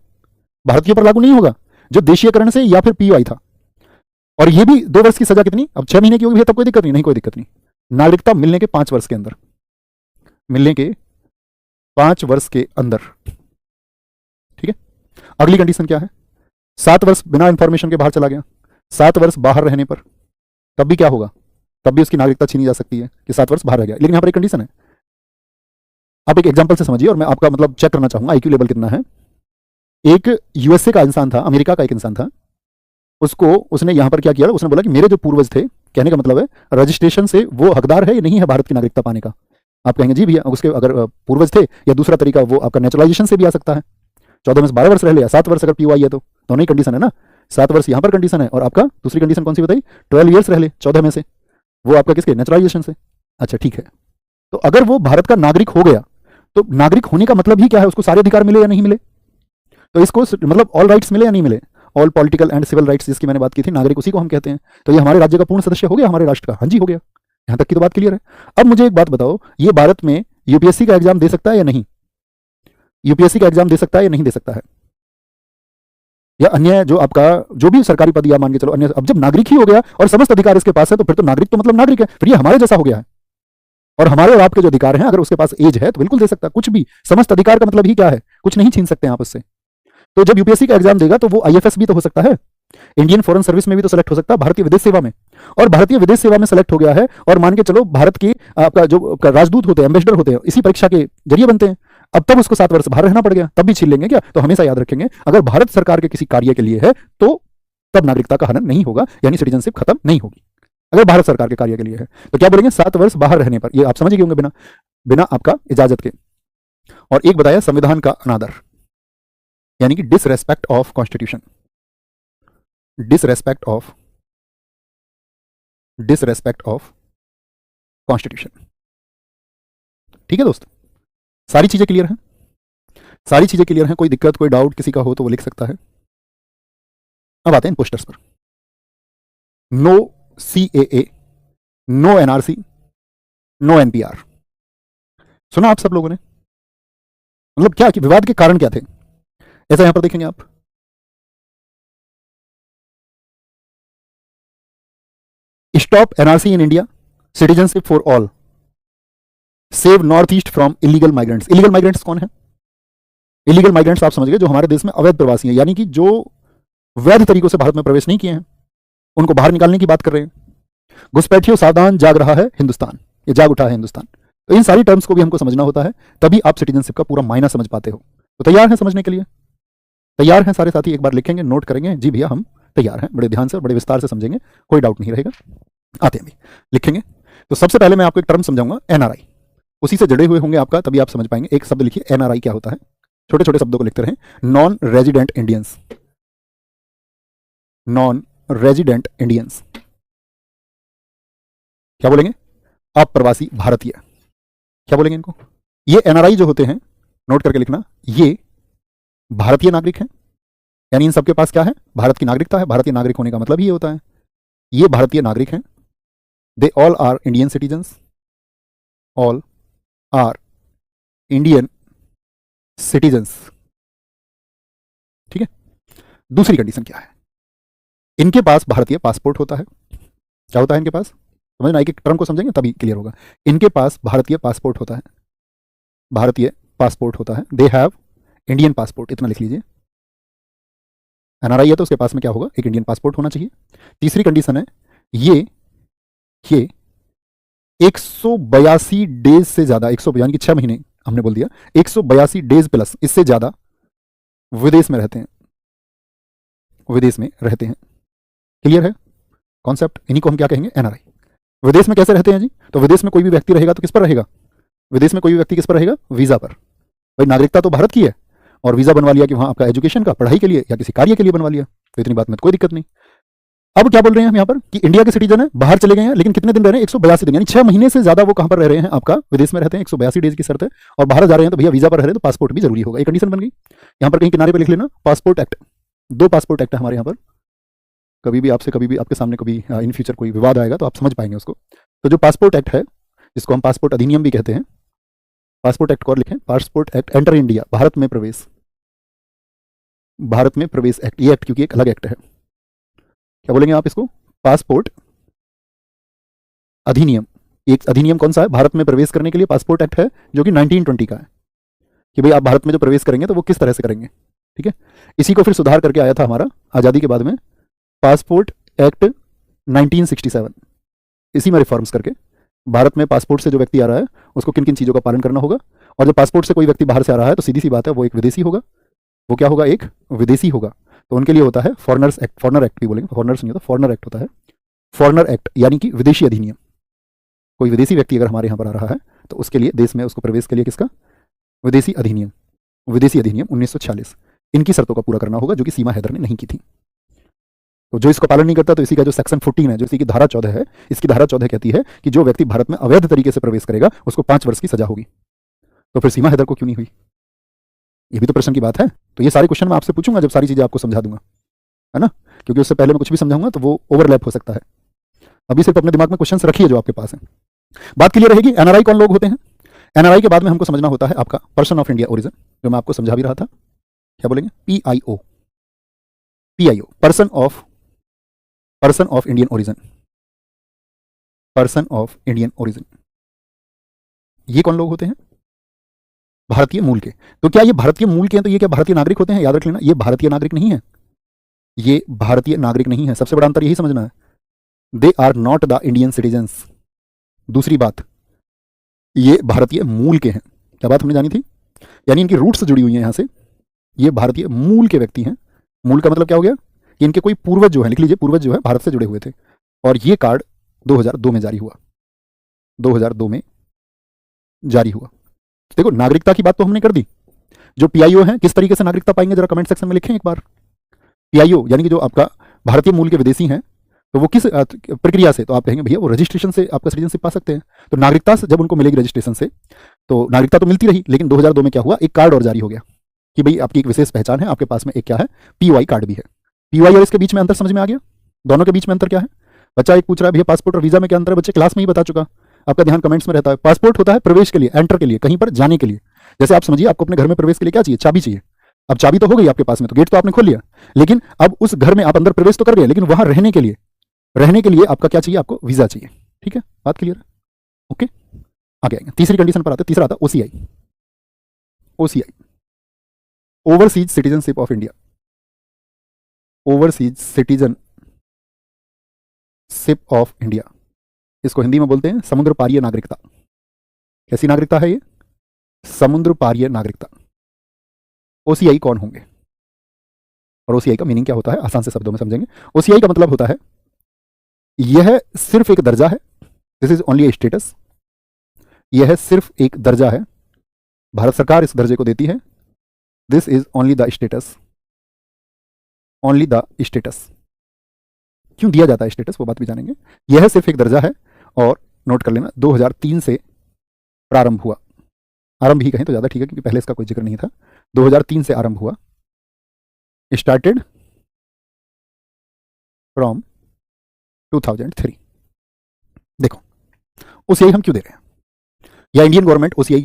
भारतीयों पर लागू नहीं होगा, जो देशीयकरण से या फिर पीओआई था। और ये भी 2 वर्ष की सजा कितनी? अब 6 महीने की होगी तब कोई दिक्कत नहीं, नहीं कोई दिक्कत नहीं। नागरिकता मिलने के 5 वर्ष के अंदर, मिलने के 5 वर्ष के अंदर। ठीक है, अगली कंडीशन क्या है? 7 वर्ष बिना इंफॉर्मेशन के बाहर चला गया, 7 वर्ष बाहर रहने पर, तब भी क्या होगा? तब भी उसकी नागरिकता छीनी जा सकती है कि 7 वर्ष बाहर रह गया। लेकिन यहां पर एक कंडीशन है, आप एक एग्जांपल से समझिए और मैं आपका मतलब चेक करना चाहूंगा आईक्यू लेवल कितना है। एक यूएसए का इंसान था, अमेरिका का एक इंसान था, उसको उसने यहां पर क्या किया? उसने बोला कि मेरे जो पूर्वज थे, कहने का मतलब है रजिस्ट्रेशन से वो हकदार है या नहीं है भारत की नागरिकता पाने का। आप कहेंगे जी भैया उसके अगर पूर्वज थे, या दूसरा तरीका वो आपका नेचुरलाइजेशन से भी आ सकता है। 14 में से 12 वर्ष रह लिया, 7 वर्ष अगर पीओआई है तो दोनों ही कंडीशन है ना। 7 वर्ष यहां पर कंडीशन है, और आपका दूसरी कंडीशन कौन सी बताई? 12 ईयर्स रह ले 14 में से, वो आपका किसके? नेचुरलाइजेशन से। अच्छा ठीक है, तो अगर वो भारत का नागरिक हो गया तो नागरिक होने का मतलब ही क्या है? उसको सारे अधिकार मिले या नहीं मिले? तो इसको मतलब ऑल राइट्स मिले या नहीं मिले? All political and civil rights जिसकी मैंने बात की थी, नागरिक उसी को हम कहते हैं। तो ये हमारे राज्य का पूर्ण सदस्य हो गया, हमारे राष्ट्र का। हाँ जी हो गया, यहां तक की तो बात क्लियर है। अब मुझे एक बात बताओ, ये भारत में यूपीएससी का एग्जाम दे सकता है या नहीं? यूपीएससी का एग्जाम दे सकता है या नहीं दे सकता है? या अन्य जो आपका जो भी सरकारी पद या मान के चलो अन्य, अब जब नागरिक ही हो गया और समस्त अधिकार इसके पास है, तो फिर तो नागरिक तो मतलब नागरिक है, फिर ये हमारे जैसा हो गया है। और हमारे और आपके जो अधिकार हैं, अगर उसके पास एज है तो बिल्कुल दे सकता है, कुछ भी। समस्त अधिकार का मतलब ही क्या है? कुछ नहीं छीन सकते आप उससे। तो जब यूपीएससी का एग्जाम देगा तो वो आईएफएस भी तो हो सकता है, इंडियन फॉरेन सर्विस में भी तो सेलेक्ट हो सकता है, भारतीय विदेश सेवा में। और भारतीय विदेश सेवा में सेलेक्ट हो गया है, और मान के चलो भारत के आपका जो राजदूत होते हैं, एम्बेसडर होते हैं, इसी परीक्षा के जरिए बनते हैं। अब तब उसको 7 वर्ष बाहर रहना पड़ गया, तब भी छीन लेंगे क्या? तो हमेशा याद रखेंगे, अगर भारत सरकार के किसी कार्य के लिए है तो तब नागरिकता का हनन नहीं होगा, यानी सिटीजनशिप खत्म नहीं होगी। अगर भारत सरकार के कार्य के लिए है तो क्या बोलेंगे 7 वर्ष बाहर रहने पर, ये आप समझ गए होंगे, बिना बिना आपका इजाजत के। और एक बताया संविधान का अनादर, यानी कि disrespect of constitution, disrespect of constitution. ठीक है दोस्त, सारी चीजें क्लियर हैं, सारी चीजें क्लियर हैं, कोई दिक्कत कोई डाउट किसी का हो तो वो लिख सकता है। अब आते हैं पोस्टर्स पर। No CAA, no NRC, no NPR। सुना आप सब लोगों ने? मतलब क्या कि विवाद के कारण क्या थे, ऐसा यहां पर देखेंगे आप। Stop NRC in India, citizenship for all, save north east from illegal migrants. Illegal migrants कौन है? इलीगल माइग्रेंट्स आप समझ गए, जो हमारे देश में अवैध प्रवासी हैं, यानी कि जो वैध तरीकों से भारत में प्रवेश नहीं किए हैं, उनको बाहर निकालने की बात कर रहे हैं। घुसपैठियों सावधान, जाग रहा है हिंदुस्तान, ये जाग उठा है हिंदुस्तान। तो इन सारी टर्म्स को भी हमको समझना होता है, तभी आप सिटीजनशिप का पूरा मायना समझ पाते हो। तो तैयार हैं समझने के लिए? तैयार हैं सारे साथी? एक बार लिखेंगे, नोट करेंगे, जी भैया हम तैयार हैं, बड़े ध्यान से और बड़े विस्तार से समझेंगे, कोई डाउट नहीं रहेगा। आते हैं अभी, लिखेंगे। तो सबसे पहले मैं आपको एक टर्म समझाऊंगा, NRI, उसी से जुड़े हुए होंगे आपका, तभी आप समझ पाएंगे। एक शब्द लिखिए, NRI क्या होता है, छोटे छोटे शब्दों को लिखते रहें। Non resident Indians, non resident Indians, क्या बोलेंगे? अप्रवासी भारतीय, क्या बोलेंगे इनको? ये NRI जो होते हैं, नोट करके लिखना, ये भारतीय नागरिक हैं, यानी इन सबके पास क्या है? भारत की नागरिकता है। भारतीय नागरिक होने का मतलब ही ये होता है, ये भारतीय नागरिक हैं। They all are Indian citizens, all are Indian citizens. ठीक है। दूसरी कंडीशन क्या है? इनके पास भारतीय पासपोर्ट होता है। क्या होता है इनके पास? समझना, एक एक टर्म को समझेंगे तभी क्लियर होगा। इनके पास भारतीय पासपोर्ट होता है, भारतीय पासपोर्ट होता है। दे हैव इंडियन पासपोर्ट, इतना लिख लीजिए। NRI है तो उसके पास में क्या होगा? एक इंडियन पासपोर्ट होना चाहिए। तीसरी कंडीशन है, ये 182 डेज से ज्यादा, 100 यानी कि 6 महीने हमने बोल दिया, 182 डेज प्लस इससे ज्यादा विदेश में रहते हैं, विदेश में रहते हैं। क्लियर है कॉन्सेप्ट? इन्हीं को हम क्या कहेंगे? NRI। विदेश में कैसे रहते हैं जी? तो विदेश में कोई भी व्यक्ति रहेगा तो किस पर रहेगा? विदेश में कोई भी व्यक्ति किस पर रहेगा? वीजा पर। भाई नागरिकता तो भारत की है और वीजा बनवा लिया कि वहां आपका एजुकेशन का, पढ़ाई के लिए या किसी कार्य के लिए बनवा लिया, तो इतनी बात में कोई दिक्कत नहीं। अब क्या बोल रहे हैं हम यहाँ पर कि इंडिया के सिटीजन है, बाहर चले गए हैं, लेकिन कितने दिन रह रहे हैं? 182 दिन, यानी 6 महीने से ज्यादा वो कहां पर रह रहे हैं? आपका विदेश में रहते हैं, 182 डेज की शर्त है। और बाहर जा रहे हैं तो भैया वीजा पर रह रहे हैं तो पासपोर्ट भी जरूरी होगा, एक कंडीशन बन गई। यहाँ पर कहीं किनारे पर लिख लेना, पासपोर्ट एक्ट। 2 पासपोर्ट एक्ट है हमारे यहाँ पर। कभी भी आपसे, कभी भी आपके सामने कभी इन फ्यूचर कोई विवाद आएगा तो आप समझ पाएंगे उसको। तो जो पासपोर्ट एक्ट है, जिसको हम पासपोर्ट अधिनियम भी कहते हैं, पासपोर्ट एक्ट को और लिखें, passport act enter India, Bharat में प्रवेश, भारत में प्रवेश एक्ट। ये एक्ट क्योंकि एक अलग एक्ट है, क्या बोलेंगे आप इसको? पासपोर्ट अधिनियम। एक अधिनियम कौन सा है? भारत में प्रवेश करने के लिए पासपोर्ट एक्ट है, जो कि 1920 का है, कि भाई आप भारत में जो प्रवेश करेंगे तो वो किस तरह से करेंगे। ठीक है। इसी को फिर सुधार करके आया था हमारा आज़ादी के बाद में पासपोर्ट एक्ट 1967। इसी में रिफॉर्म्स करके भारत में पासपोर्ट से जो व्यक्ति आ रहा है उसको किन किन चीज़ों का पालन करना होगा, और जब पासपोर्ट से कोई व्यक्ति बाहर से आ रहा है तो सीधी सी बात है वो एक विदेशी होगा। वो क्या होगा? एक विदेशी होगा। तो उनके लिए होता है फॉरेनर्स एक्ट, फॉरेनर एक्ट भी बोलेंगे, फॉरेनर्स नहीं होता, फॉरेनर एक्ट होता है। फॉरेनर एक्ट यानी कि विदेशी अधिनियम। कोई विदेशी व्यक्ति अगर हमारे यहाँ पर आ रहा है तो उसके लिए, देश में उसको प्रवेश के लिए किसका? विदेशी अधिनियम, विदेशी अधिनियम 1946। इनकी शर्तों का पूरा करना होगा, जो कि सीमा हैदर ने नहीं की थी। तो जो इसको पालन नहीं करता तो इसी का जो सेक्शन 14 है, जो इसी की धारा 14 है, इसकी धारा 14 कहती है कि जो व्यक्ति भारत में अवैध तरीके से प्रवेश करेगा उसको 5 वर्ष की सजा होगी। तो फिर सीमा हैदर को क्यों नहीं हुई? ये भी तो प्रश्न की बात है। तो ये सारे क्वेश्चन मैं आपसे पूछूंगा जब सारी चीजें आपको समझा दूंगा, है ना, क्योंकि उससे पहले मैं कुछ भी समझाऊंगा तो वो ओवरलैप हो सकता है। अभी सिर्फ अपने दिमाग में क्वेश्चन रखिए जो आपके पास है, बात क्लियर रहेगी। NRI कौन लोग होते हैं? NRI के बाद में हमको समझना होता है आपका पर्सन ऑफ इंडिया ओरिजिन, जो मैं आपको समझा भी रहा था। क्या बोलेंगे? PIO, PIO, person of Indian origin, person of Indian origin. ये कौन लोग होते हैं? भारतीय मूल के। तो क्या ये भारतीय मूल के हैं तो ये क्या भारतीय नागरिक होते हैं? याद रख लेना, ये भारतीय नागरिक नहीं है, ये भारतीय नागरिक नहीं है। सबसे बड़ा अंतर यही समझना है, they are not the Indian citizens. दूसरी बात, ये भारतीय मूल के हैं। क्या बात हमने जानी थी? यानी इनकी रूट्स जुड़ी हुई हैं यहाँ से, ये भारतीय मूल के व्यक्ति हैं। मूल का मतलब क्या हो गया? कि इनके कोई पूर्वज जो है, लिख लीजिए, पूर्वज जो है भारत से जुड़े हुए थे, और ये कार्ड 2002 में जारी हुआ, 2002 में जारी हुआ। तो देखो नागरिकता की बात तो हमने कर दी। जो पीआईओ हैं किस तरीके से नागरिकता पाएंगे जरा कमेंट सेक्शन में लिखें एक बार। पीआईओ यानी कि जो आपका भारतीय मूल के विदेशी हैं तो वो किस प्रक्रिया से, तो आप कहेंगे भैया वो रजिस्ट्रेशन से आपका सिटीजनशिप पा सकते हैं। तो नागरिकता से जब उनको मिलेगी रजिस्ट्रेशन से तो नागरिकता तो मिलती रही, लेकिन 2002 में क्या हुआ, एक कार्ड और जारी हो गया कि भाई आपकी एक विशेष पहचान है, आपके पास में एक क्या है, पीओआई कार्ड भी है। पीओआई और इसके बीच में अंतर समझ में आ गया? दोनों के बीच में अंतर क्या है? बच्चा एक पूछ रहा है भैया पासपोर्ट और वीजा में क्या अंतर है? बच्चे क्लास में ही बता चुका, आपका ध्यान कमेंट्स में रहता है। पासपोर्ट होता है प्रवेश के लिए, एंटर के लिए, कहीं पर जाने के लिए। जैसे आप समझिए आपको अपने घर में प्रवेश के लिए क्या चाहिए, चाबी चाहिए। अब चाबी तो हो गई आपके पास में, तो गेट तो आपने खोल लिया, लेकिन अब उस घर में आप अंदर प्रवेश तो कर गए, लेकिन वहां रहने के लिए आपका क्या चाहिए, आपको वीजा चाहिए। ठीक है, बात क्लियर है? ओके, आगे आएंगे तीसरी कंडीशन पर आते हैं। तीसरा आता है OCI. OCI, overseas citizenship of India. Overseas citizenship of India, इसको हिंदी में बोलते हैं समुद्र पारीय नागरिकता। कैसी नागरिकता है ये? समुद्र पारीय नागरिकता। ओसीआई कौन होंगे और ओसीआई का मीनिंग क्या होता है, आसान से शब्दों में समझेंगे। ओसीआई का मतलब होता है यह सिर्फ एक दर्जा है, this is only A status. यह सिर्फ एक दर्जा है, भारत सरकार इस दर्जे को देती है। This is only the status, only the status. क्यों दिया जाता है स्टेटस, वो बात भी जानेंगे। यह सिर्फ एक दर्जा है और नोट कर लेना 2003 से प्रारंभ हुआ। आरंभ ही कहें तो ज्यादा ठीक है क्योंकि पहले इसका कोई जिक्र नहीं था। 2003 से आरंभ हुआ, स्टार्टेड फ्रॉम 2003। देखो ओसीआई हम क्यों दे रहे हैं, या इंडियन गवर्नमेंट ओसीआई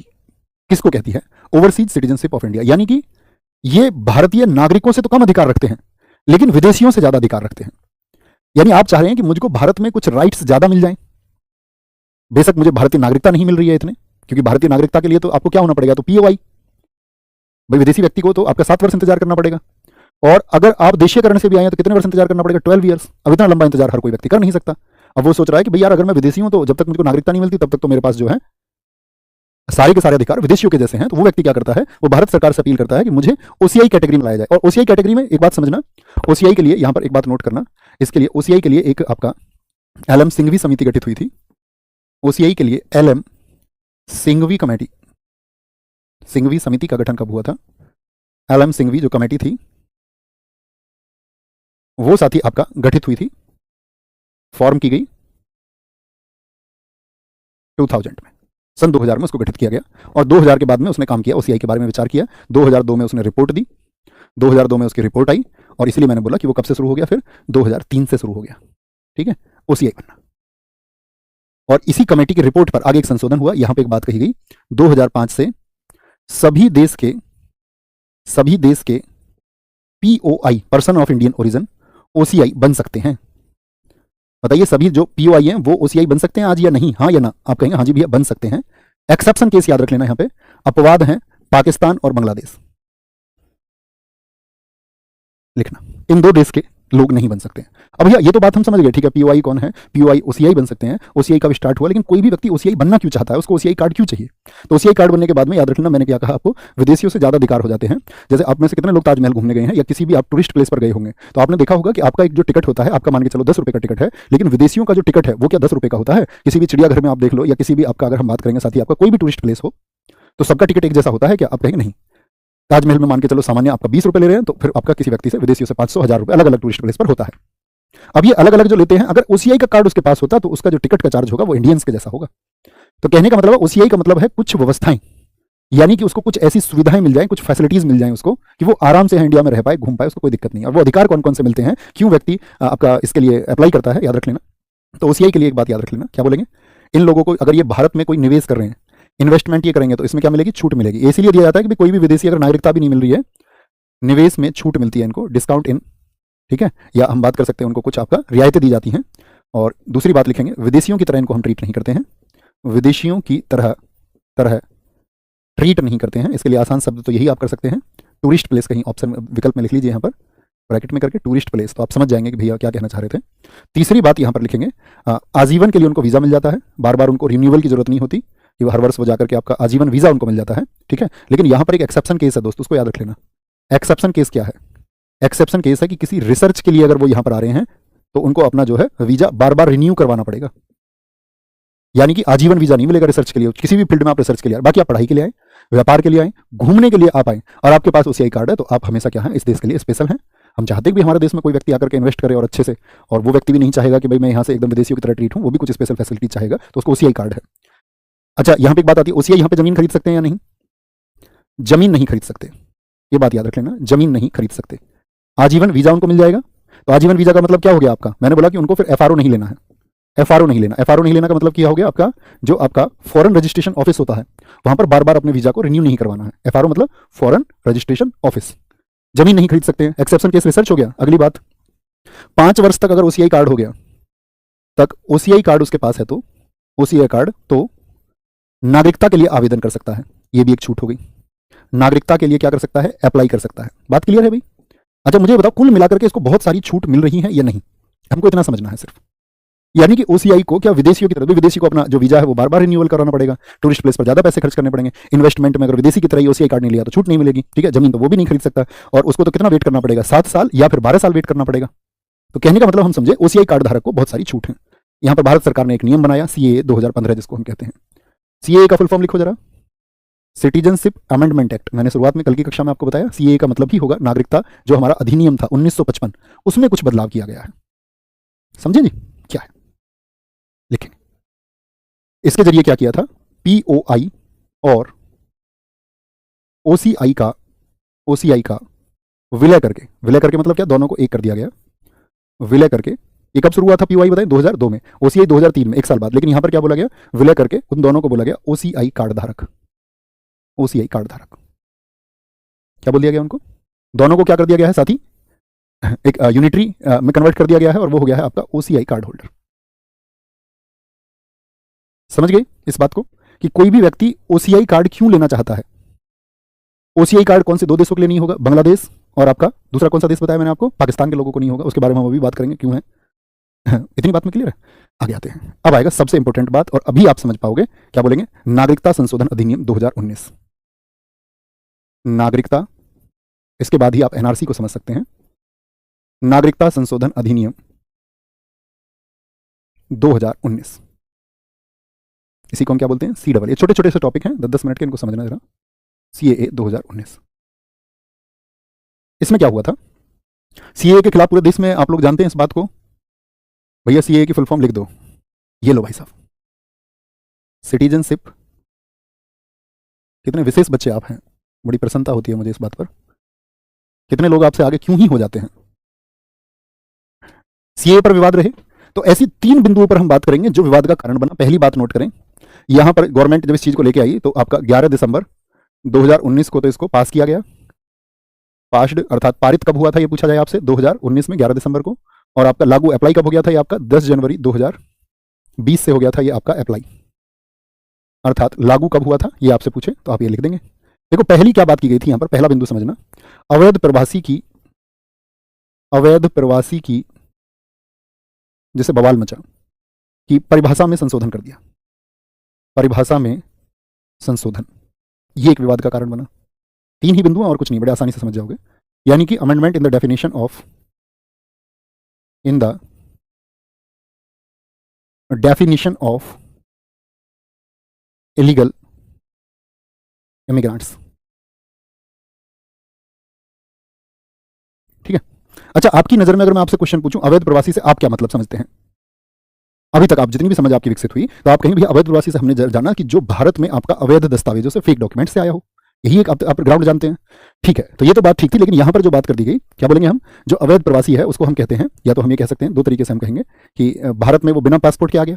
किसको कहती है? ओवरसीज सिटीजनशिप ऑफ इंडिया, यानी कि ये भारतीय नागरिकों से तो कम अधिकार रखते हैं लेकिन विदेशियों से ज्यादा अधिकार रखते हैं। यानी आप चाह रहे हैं कि मुझको भारत में कुछ राइट्स ज्यादा मिल जाएं। बेशक मुझे भारतीय नागरिकता नहीं मिल रही है इतने, क्योंकि भारतीय नागरिकता के लिए तो आपको क्या होना पड़ेगा, तो पीओआई। भाई विदेशी व्यक्ति को तो आपका 7 वर्ष इंतजार करना पड़ेगा, और अगर आप देशीयकरण से भी आए हैं तो कितने वर्ष इंतजार करना पड़ेगा? 12 ईयर्स। अब इतना लंबा इंतजार हर कोई व्यक्ति कर नहीं सकता। अब वो सोच रहा है कि भाई यार अगर मैं विदेशी हूं तो जब तक मुझको नागरिकता नहीं मिलती तब तक तो मेरे पास जो है सारे के सारे अधिकार विदेशियों के जैसे हैं। तो वो व्यक्ति क्या करता है, वो भारत सरकार से अपील करता है कि मुझे ओसीआई कैटेगरी में लाया जाए। और ओसीआई कैटेगरी में एक बात समझना, ओसीआई के लिए यहां पर एक बात नोट करना, इसके लिए ओसीआई के लिए एक आपका एलएम सिंघवी समिति गठित हुई थी। ओसीआई के लिए एलएम सिंघवी कमेटी, सिंघवी समिति का गठन कब हुआ था? एलएम सिंघवी जो कमेटी थी वो साथी आपका गठित हुई थी, फॉर्म की गई 2000 में, सन 2000 में उसको गठित किया गया और 2000 के बाद में उसने काम किया, ओसीआई के बारे में विचार किया। 2002 में उसने रिपोर्ट दी, 2002 में उसकी रिपोर्ट आई, और इसलिए मैंने बोला कि वो कब से शुरू हो गया, फिर 2003 से शुरू हो गया। ठीक है, ओसीआई बनना। और इसी कमेटी की रिपोर्ट पर आगे एक संशोधन हुआ। यहां पे एक बात कही गई, 2005 से सभी देश के POI, person of Indian origin, OCI बन सकते हैं। बताइए सभी जो पीओआई हैं वो ओसीआई बन सकते हैं आज या नहीं? हाँ या ना? आप कहेंगे हाँ जी भैया बन सकते हैं। एक्सेप्शन केस याद रख लेना, यहां पे अपवाद हैं पाकिस्तान और बांग्लादेश, लिखना। इन 2 देश के लोग नहीं बन सकते हैं। अब भैया ये तो बात हम समझ गए, ठीक है, पीओआई कौन है, पीओआई ओसीआई बन सकते हैं। ओसीआई कब स्टार्ट हुआ, लेकिन कोई भी व्यक्ति ओसीआई बनना क्यों चाहता है, उसको ओसीआई कार्ड क्यों चाहिए? तो ओसीआई कार्ड बनने के बाद में याद रखना, मैंने क्या कहा आपको, विदेशियों से ज्यादा अधिकार हो जाते हैं। जैसे आप में से कितने लोग ताजमहल घूमने गए हैं या किसी भी आप टूरिस्ट प्लेस पर गए होंगे, तो आपने देखा होगा कि आपका एक जो टिकट होता है, आपका मान के चलो 10 रुपए का टिकट है, लेकिन विदेशियों का जो टिकट है वो क्या 10 रुपए का होता है? किसी भी चिड़ियाघर में आप देख लो, या किसी भी आपका अगर हम बात करेंगे साथी आपका कोई भी टूरिस्ट प्लेस हो, तो सबका टिकट एक जैसा होता है क्या? आप कहेंगे नहीं। ताजमहल में मान के चलो सामान्य आपका 20 रुपए ले रहे हैं, तो फिर आपका किसी व्यक्ति से विदेशियों से 500, 1000 रुपए अलग अलग टूरिस्ट प्लेस पर होता है। अब ये अलग अलग जो लेते हैं, अगर ओसीआई का कार्ड उसके पास होता तो उसका जो टिकट का चार्ज होगा वो इंडियंस के जैसा होगा। तो कहने का मतलब है ओसीआई का मतलब है कुछ व्यवस्थाएं, यानी कि उसको कुछ ऐसी सुविधाएं मिल जाएं, कुछ फैसिलिटीज मिल जाएं उसको, कि वो आराम से इंडिया में रह पाए, घूम पाए, उसको कोई दिक्कत नहीं है। और वो अधिकार कौन कौन से मिलते हैं, क्यों व्यक्ति आपका इसके लिए अप्लाई करता है, याद रख लेना। तो ओसीआई के लिए एक बात याद रख लेना, क्या बोलेंगे, इन लोगों को अगर ये भारत में कोई निवेश कर रहे हैं, इन्वेस्टमेंट ये करेंगे, तो इसमें क्या मिलेगी, छूट मिलेगी। इसलिए दिया जाता है कि कोई भी विदेशी अगर नागरिकता भी नहीं मिल रही है, निवेश में छूट मिलती है इनको, डिस्काउंट इन, ठीक है, या हम बात कर सकते हैं उनको कुछ आपका रियायतें दी जाती हैं। और दूसरी बात लिखेंगे, विदेशियों की तरह इनको हम ट्रीट नहीं करते हैं, विदेशियों की तरह ट्रीट नहीं करते हैं। इसके लिए आसान शब्द तो यही आप कर सकते हैं, टूरिस्ट प्लेस, कहीं ऑप्शन विकल्प में लिख लीजिए, यहाँ पर ब्रैकेट में करके टूरिस्ट प्लेस, तो आप समझ जाएंगे कि भैया क्या कहना चाह रहे थे। तीसरी बात यहाँ पर लिखेंगे, आजीवन के लिए उनको वीजा मिल जाता है, बार बार उनको रिन्यूअल की जरूरत नहीं होती, कि वो हर वर्ष वो जाकर के आपका आजीवन वीजा उनको मिल जाता है। ठीक है, लेकिन यहाँ पर एक एक्सेप्शन केस है दोस्तों, उसको याद रख लेना। एक्सेप्शन केस क्या है? एक्सेप्शन केस है कि किसी रिसर्च के लिए अगर वो यहाँ पर आ रहे हैं, तो उनको अपना जो है वीजा बार बार रिन्यू करवाना पड़ेगा। यानी कि आजीवन वीजा नहीं मिलेगा रिसर्च के लिए, किसी भी फील्ड में आप रिसर्च के लिए, बाकी आप पढ़ाई के लिए आए, व्यापार के लिए आए, घूमने के लिए आप आए और आपके पास ओसीआई कार्ड है, तो आप हमेशा क्या है, इस देश के लिए स्पेशल हैं। हम चाहते हैं कि हमारे देश में कोई व्यक्ति आकर के इन्वेस्ट करे और अच्छे से, और वो व्यक्ति भी नहीं चाहेगा कि भाई मैं यहाँ से एकदम विदेशियों की तरह ट्रीट हूँ, वो भी कुछ स्पेशल फैसिलिटी चाहेगा, तो उसको ओसीआई कार्ड है। अच्छा, यहाँ पे एक बात आती है, ओसीआई यहाँ पे जमीन खरीद सकते हैं या नहीं? जमीन नहीं खरीद सकते, ये बात याद रख लेना, जमीन नहीं खरीद सकते। आजीवन वीजा उनको मिल जाएगा। तो आजीवन वीजा का मतलब क्या हो गया आपका? मैंने बोला कि उनको फिर एफआरओ नहीं लेना है। एफआरओ नहीं लेना, एफआरओ नहीं लेना का मतलब क्या हो गया आपका? जो आपका फॉरेन रजिस्ट्रेशन ऑफिस होता है, वहां पर बार बार अपने वीजा को रिन्यू नहीं करवाना है। एफआरओ मतलब फॉरेन रजिस्ट्रेशन ऑफिस। जमीन नहीं खरीद सकते हैं। एक्सेप्शन केस रिसर्च हो गया। अगली बात, 5 वर्ष तक अगर ओसीआई कार्ड हो गया, तक ओसीआई कार्ड उसके पास है तो ओसीआई कार्ड तो नागरिकता के लिए आवेदन कर सकता है। ये भी एक छूट हो गई। नागरिकता के लिए क्या कर सकता है? अप्लाई कर सकता है। बात क्लियर है भाई? अच्छा, मुझे बताओ कुल मिलाकर के इसको बहुत सारी छूट मिल रही है या नहीं? हमको इतना समझना है सिर्फ। यानी कि ओसीआई को क्या विदेशियों की तरह, विदेशी को अपना जो वीजा है वो बार बार रिन्यूअल कराना पड़ेगा, टूरिस्ट प्लेस पर ज्यादा पैसे खर्च करने पड़ेंगे, इन्वेस्टमेंट में अगर विदेशी की तरह ही ओसीआई कार्ड नहीं लिया तो छूट नहीं मिलेगी। ठीक है, जमीन तो वो भी नहीं खरीद सकता, और उसको तो कितना वेट करना पड़ेगा? 7 साल या फिर 12 साल वेट करना पड़ेगा। तो कहने का मतलब हम समझे ओसीआई कार्ड धारक को बहुत सारी छूट है। यहाँ पर भारत सरकार ने एक नियम बनाया, सीएए 2015 जिसको हम कहते हैं। सीएए का फुल फॉर्म लिखो जरा, सिटीजनशिप अमेंडमेंट एक्ट। मैंने शुरुआत में कल की कक्षा में आपको बताया, सीएए का मतलब ही होगा नागरिकता, जो हमारा अधिनियम था 1955, उसमें कुछ बदलाव किया गया है। समझे जी क्या है? लिखेंगे। इसके जरिए क्या किया था? पीओआई और ओसीआई का विलय करके मतलब क्या? दोनों को एक कर दिया गया, विलय करके। ये कब शुरू हुआ था पीओआई बताएं? 2002 में। ओसीआई 2003 में, 1 साल बाद। लेकिन यहां पर क्या बोला गया? विलय करके उन दोनों को बोला गया ओसीआई कार्ड धारक। ओसीआई कार्ड धारक क्या बोल दिया गया उनको? दोनों को क्या कर दिया गया है साथी? एक यूनिटरी में कन्वर्ट कर दिया गया है, और वो हो गया है आपका ओसीआई कार्ड होल्डर। समझ गए इस बात को कि कोई भी व्यक्ति ओसीआई कार्ड क्यों लेना चाहता है? ओसीआई कार्ड कौन से 2 देशों के लिए नहीं होगा? बांग्लादेश और आपका दूसरा कौन सा देश बताया मैंने आपको? पाकिस्तान के लोगों को नहीं होगा। उसके बारे में हम अभी बात करेंगे क्यों है। इतनी बात में क्लियर है? आगे आते हैं। अब आएगा सबसे इंपॉर्टेंट बात, और अभी आप समझ पाओगे। क्या बोलेंगे? नागरिकता संशोधन अधिनियम 2019। नागरिकता, इसके बाद ही आप एनआरसी को समझ सकते हैं। नागरिकता संशोधन अधिनियम 2019, इसी को हम क्या बोलते हैं? CAA। छोटे छोटे से टॉपिक हैं, 10-10 मिनट के, इनको समझना जरा। CAA 2019, इसमें क्या हुआ था? CAA के खिलाफ पूरे देश में आप लोग जानते हैं इस बात को। भैया CAA की फुल फॉर्म लिख दो। ये लो भाई साहब, सिटीजनशिप। कितने विशेष बच्चे आप हैं, बड़ी प्रसन्नता होती है मुझे इस बात पर। कितने लोग आपसे आगे क्यों ही हो जाते हैं। CAA पर विवाद रहे, तो ऐसी 3 बिंदुओं पर हम बात करेंगे जो विवाद का कारण बना। पहली बात नोट करें, यहां पर गवर्नमेंट जब इस चीज को लेके आई तो आपका 11 दिसंबर 2019 को तो इसको पास किया गया। पास्ड अर्थात पारित कब हुआ था ये पूछा जाए आपसे? 2019 में 11 दिसंबर को। और आपका लागू अप्लाई कब हो गया था? ये आपका 10 जनवरी 2020 से हो गया था ये आपका अप्लाई। अर्थात लागू कब हुआ था ये आपसे पूछे तो आप ये लिख देंगे। देखो पहली क्या बात की गई थी यहां पर, पहला बिंदु समझना। अवैध प्रवासी की जैसे बवाल मचा कि परिभाषा में संशोधन कर दिया। परिभाषा में संशोधन, ये एक विवाद का कारण बना। 3 ही बिंदु और कुछ नहीं, बड़े आसानी से समझ जाओगे। यानी कि amendment in the definition of illegal immigrants. ठीक है। अच्छा, आपकी नजर में अगर मैं आपसे क्वेश्चन पूछूं अवैध प्रवासी से आप क्या मतलब समझते हैं? अभी तक आप जितनी भी समझ आपकी विकसित हुई तो आप कहीं भी अवैध प्रवासी से हमने जाना कि जो भारत में आपका अवैध दस्तावेजों से, फेक डॉक्यूमेंट से आया हो, यही एक आप ग्राउंड जानते हैं। ठीक है, तो ये तो बात ठीक थी, लेकिन यहां पर जो बात कर दी गई, क्या बोलेंगे हम? जो अवैध प्रवासी है उसको हम कहते हैं, या तो हम ये कह सकते हैं 2 तरीके से हम कहेंगे कि भारत में वो बिना पासपोर्ट के आ गया,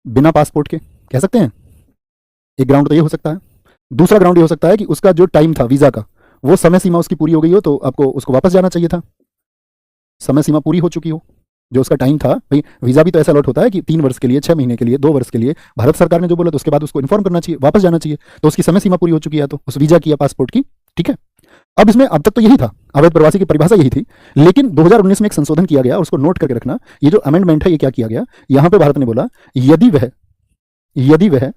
बिना पासपोर्ट के कह सकते हैं। एक ग्राउंड तो ये हो सकता है। दूसरा ग्राउंड ये हो सकता है कि उसका जो टाइम था वीजा का, वो समय सीमा उसकी पूरी हो गई हो तो आपको उसको वापस जाना चाहिए था, समय सीमा पूरी हो चुकी हो। जो उसका टाइम था, भाई वीजा भी तो ऐसा अलॉट होता है कि 3 वर्ष के लिए, 6 महीने के लिए, 2 वर्ष के लिए, भारत सरकार ने जो बोला तो उसके बाद उसको इन्फॉर्म करना चाहिए, वापस जाना चाहिए। तो उसकी समय सीमा पूरी हो चुकी है तो उस वीजा की या पासपोर्ट की। ठीक है, अब इसमें अब तक तो यही था, अवैध प्रवासी की परिभाषा यही थी, लेकिन 2019 में एक संशोधन किया गया और उसको नोट करके रखना। ये जो अमेंडमेंट है ये क्या किया गया, यहां पर भारत ने बोला यदि वह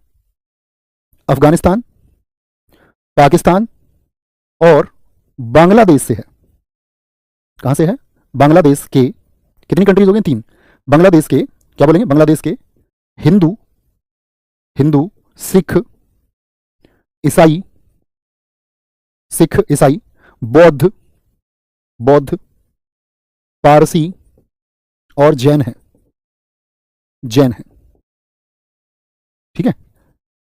अफगानिस्तान, पाकिस्तान और बांग्लादेश से है। कहां से है? बांग्लादेश के कितनी कंट्रीज हो गई? 3। बांग्लादेश के क्या बोलेंगे? बांग्लादेश के हिंदू, सिख, ईसाई, बौद्ध, पारसी और जैन है। ठीक है।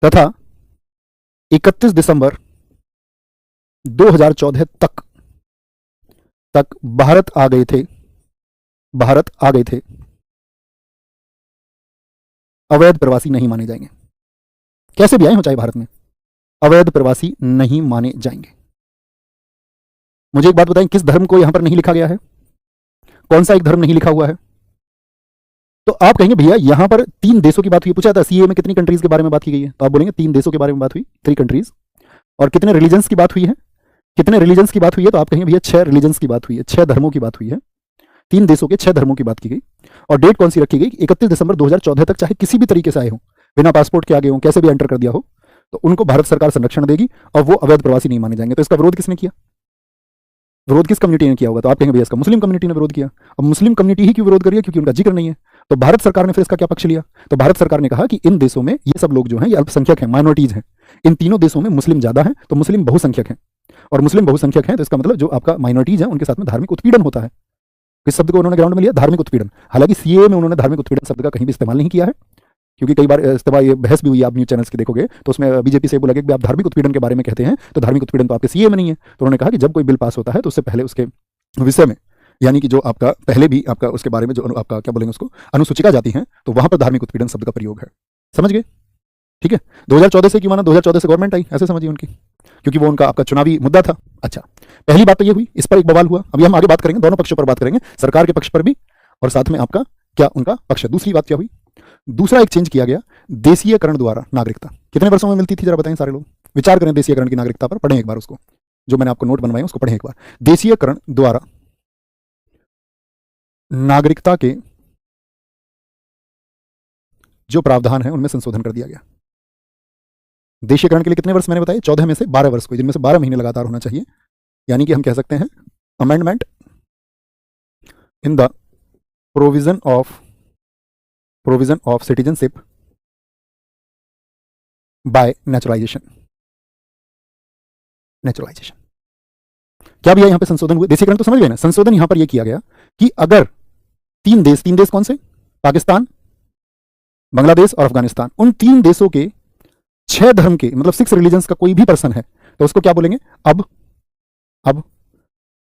तथा 31 दिसंबर 2014 तक भारत आ गए थे अवैध प्रवासी नहीं माने जाएंगे। कैसे भी आए हो चाहे भारत में, अवैध प्रवासी नहीं माने जाएंगे। मुझे एक बात बताएं, किस धर्म को यहां पर नहीं लिखा गया है? कौन सा एक धर्म नहीं लिखा हुआ है? तो आप कहेंगे भैया यहां पर 3 देशों की बात हुई, पूछा था सीए में कितनी कंट्रीज के बारे में बात की गई है, तो आप बोलेंगे 3 देशों के बारे में बात हुई, 3 कंट्रीज। और कितने रिलीजन्स की बात हुई है? तो आप कहेंगे भैया 6 रिलीजन्स की बात हुई है, 6 धर्मों की बात हुई है। 3 देशों के 6 धर्मों की बात की गई। और डेट कौन सी रखी गई? 31 दिसंबर 2014 तक, चाहे किसी भी तरीके से आए हो, बिना पासपोर्ट के आगे हो, कैसे भी एंटर कर दिया हो, तो उनको भारत सरकार संरक्षण देगी और वो अवैध प्रवासी नहीं माने जाएंगे। तो इसका विरोध किसने किया? विरोध किस कम्युनिटी ने किया होगा? तो आप कहेंगे भैया इसका मुस्लिम कम्युनिटी ने विरोध किया। अब मुस्लिम कम्युनिटी ही क्यों विरोध करिए? क्योंकि उनका जिक्र नहीं है। तो भारत सरकार ने फिर इसका क्या पक्ष लिया? तो भारत सरकार ने कहा कि इन देशों में ये सब लोग जो हैं ये अल्पसंख्यक हैं, माइनॉरिटीज हैं। इन तीनों देशों में मुस्लिम ज्यादा है, तो मुस्लिम बहुसंख्यक हैं। और मुस्लिम बहुसंख्यक हैं तो इसका मतलब जो आपका माइनॉरिटीज है उनके साथ में धार्मिक उत्पीड़न होता है। इस शब्द को उन्होंने ग्राउंड में लिया, धार्मिक उत्पीड़न। हालांकि सीए में उन्होंने धार्मिक उत्पीड़न शब्द का कहीं भी इस्तेमाल नहीं किया है, क्योंकि कई बार इस्तेमाल ये बहस भी हुई, आप न्यूज चैनल्स की देखोगे तो उसमें बीजेपी से बोला गया कि आप धार्मिक उत्पीड़न के बारे में कहते हैं, तो धार्मिक उत्पीड़न तो आपके सीए में नहीं है। तो उन्होंने कहा कि जब कोई बिल पास होता है तो उससे पहले उसके विषय में, यानी कि जो आपका पहले भी आपका उसके बारे में जो आपका क्या बोलेंगे उसको अनुसूचिका जाती है, तो वहां पर धार्मिक उत्पीड़न शब्द का प्रयोग है। समझ गए? ठीक है। 2014 से क्यों माना? 2014 से गवर्नमेंट आई, ऐसे समझिए उनकी, क्योंकि वो उनका आपका चुनावी मुद्दा था। अच्छा, पहली बात तो ये हुई, इस पर एक बवाल हुआ। अभी हम आगे बात करेंगे, दोनों पक्षों पर बात करेंगे, सरकार के पक्ष पर भी और साथ में आपका क्या उनका पक्ष है। दूसरी बात क्या हुई? दूसरा एक चेंज किया गया, देशीयकरण द्वारा नागरिकता। कितने वर्षों में मिलती थी जरा बताएं सारे लोग, विचार करें देशीयकरण की नागरिकता पर, पढ़ें एक बार उसको, जो मैंने आपको नोट बनवाए उसको पढ़ें एक बार। देशीयकरण द्वारा नागरिकता के जो प्रावधान है उनमें संशोधन कर दिया गया। देशीयकरण के लिए कितने वर्ष मैंने बताए? 14 में से 12 वर्ष को, जिनमें से 12 महीने लगातार होना चाहिए। यानी कि हम कह सकते हैं amendment in the provision of citizenship by naturalisation. क्या भी है यहां पे संशोधन हुए? देशीयकरण तो समझ गए ना। संशोधन यहां पर यह किया गया कि अगर 3 देश कौन से? पाकिस्तान, बांग्लादेश और अफगानिस्तान, उन 3 देशों के 6 धर्म के मतलब 6 रिलीजन्स का कोई भी पर्सन है तो उसको क्या बोलेंगे? अब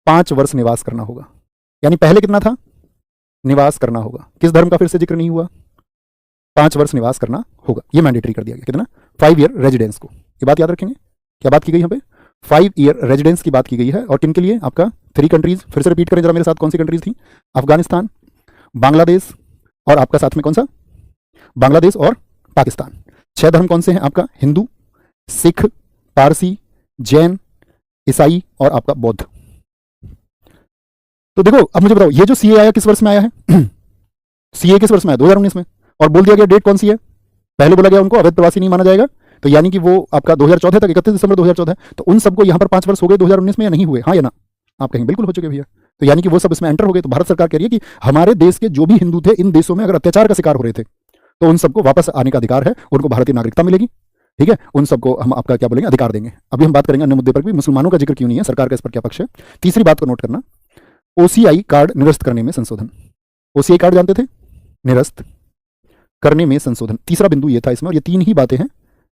5 वर्ष निवास करना होगा। यानी पहले कितना था? निवास करना होगा। किस धर्म का फिर से जिक्र नहीं हुआ? 5 वर्ष निवास करना होगा, ये मैंडेटरी कर दिया गया। कितना? 5 ईयर रेजिडेंस को। ये बात याद रखेंगे। क्या बात की गई यहाँ पे? 5 ईयर रेजिडेंस की बात की गई है। और किन के लिए? आपका 3 कंट्रीज, फिर से रिपीट करें जरा मेरे साथ, कौन सी कंट्रीज थी? अफगानिस्तान, बांग्लादेश और आपका साथ में कौन सा? बांग्लादेश और पाकिस्तान। 6 धर्म कौन से हैं? आपका हिंदू, सिख, पारसी, जैन, ईसाई और आपका बौद्ध। तो देखो अब मुझे बताओ, ये जो सीए आया किस वर्ष में आया है? सीए किस वर्ष में आया? 2019 में। और बोल दिया गया डेट कौन सी है? पहले बोला गया उनको अवैध प्रवासी नहीं माना जाएगा, तो यानी कि वो आपका 2014 तक, 31 दिसंबर 2014। तो उन सबको यहां पर 5 वर्ष हो गए 2019 में या नहीं हुए? हाँ या ना? आप कहेंगे बिल्कुल हो चुके भैया। तो यानी कि वो सब इसमें एंटर हो गए। तो भारत सरकार कह रही है कि हमारे देश के जो भी हिंदू थे इन देशों में अगर अत्याचार का शिकार हो रहे थे तो उन सबको वापस आने का अधिकार है, उनको भारतीय नागरिकता मिलेगी। ठीक है, उन सबको हम आपका क्या बोलेंगे? अधिकार देंगे। अभी हम बात करेंगे अन्य मुद्दे पर भी, मुसलमानों का जिक्र क्यों नहीं है, सरकार का इस पर क्या पक्ष है। तीसरी बात को नोट करना, ओसीआई कार्ड निरस्त करने में संशोधन। ओसीआई कार्ड जानते थे? निरस्त करने में संशोधन। तीसरा बिंदु ये था इसमें, और ये 3 ही बातें हैं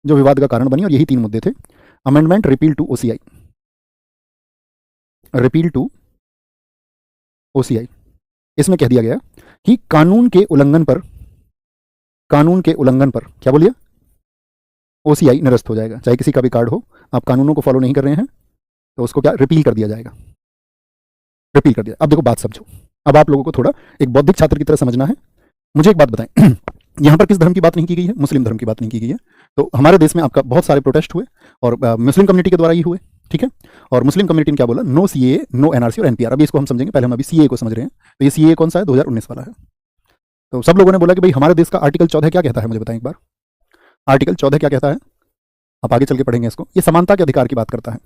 जो विवाद का कारण बनी, और यही 3 मुद्दे थे। Amendment repeal to OCI, repeal to OCI. इसमें कह दिया गया कि कानून के उल्लंघन पर क्या बोलिए? ओसीआई निरस्त हो जाएगा। चाहे किसी का भी कार्ड हो, आप कानूनों को फॉलो नहीं कर रहे हैं तो उसको क्या रिपील कर दिया जाएगा। रिपील कर दिया। अब देखो बात समझो, अब आप लोगों को थोड़ा एक बौद्धिक छात्र की तरह समझना है। मुझे एक बात बताएं, यहां पर किस धर्म की बात नहीं की गई है? मुस्लिम धर्म की बात नहीं की गई है। तो हमारे देश में आपका बहुत सारे प्रोटेस्ट हुए और मुस्लिम कम्युनिटी के द्वारा ही हुए। ठीक है, और मुस्लिम कम्युनिटी ने क्या बोला? नो सीए, नो एनआरसी और एनपीआर। अभी इसको हम समझेंगे, पहले हम अभी सीए को समझ रहे हैं। तो ये सीए कौन सा है? 2019 वाला है। तो सब लोगों ने बोला कि भाई हमारे देश का आर्टिकल 14 क्या कहता है? मुझे बताएं एक बार, आर्टिकल 14 क्या कहता है? आप आगे चल के पढ़ेंगे इसको। ये समानता के अधिकार की बात करता है।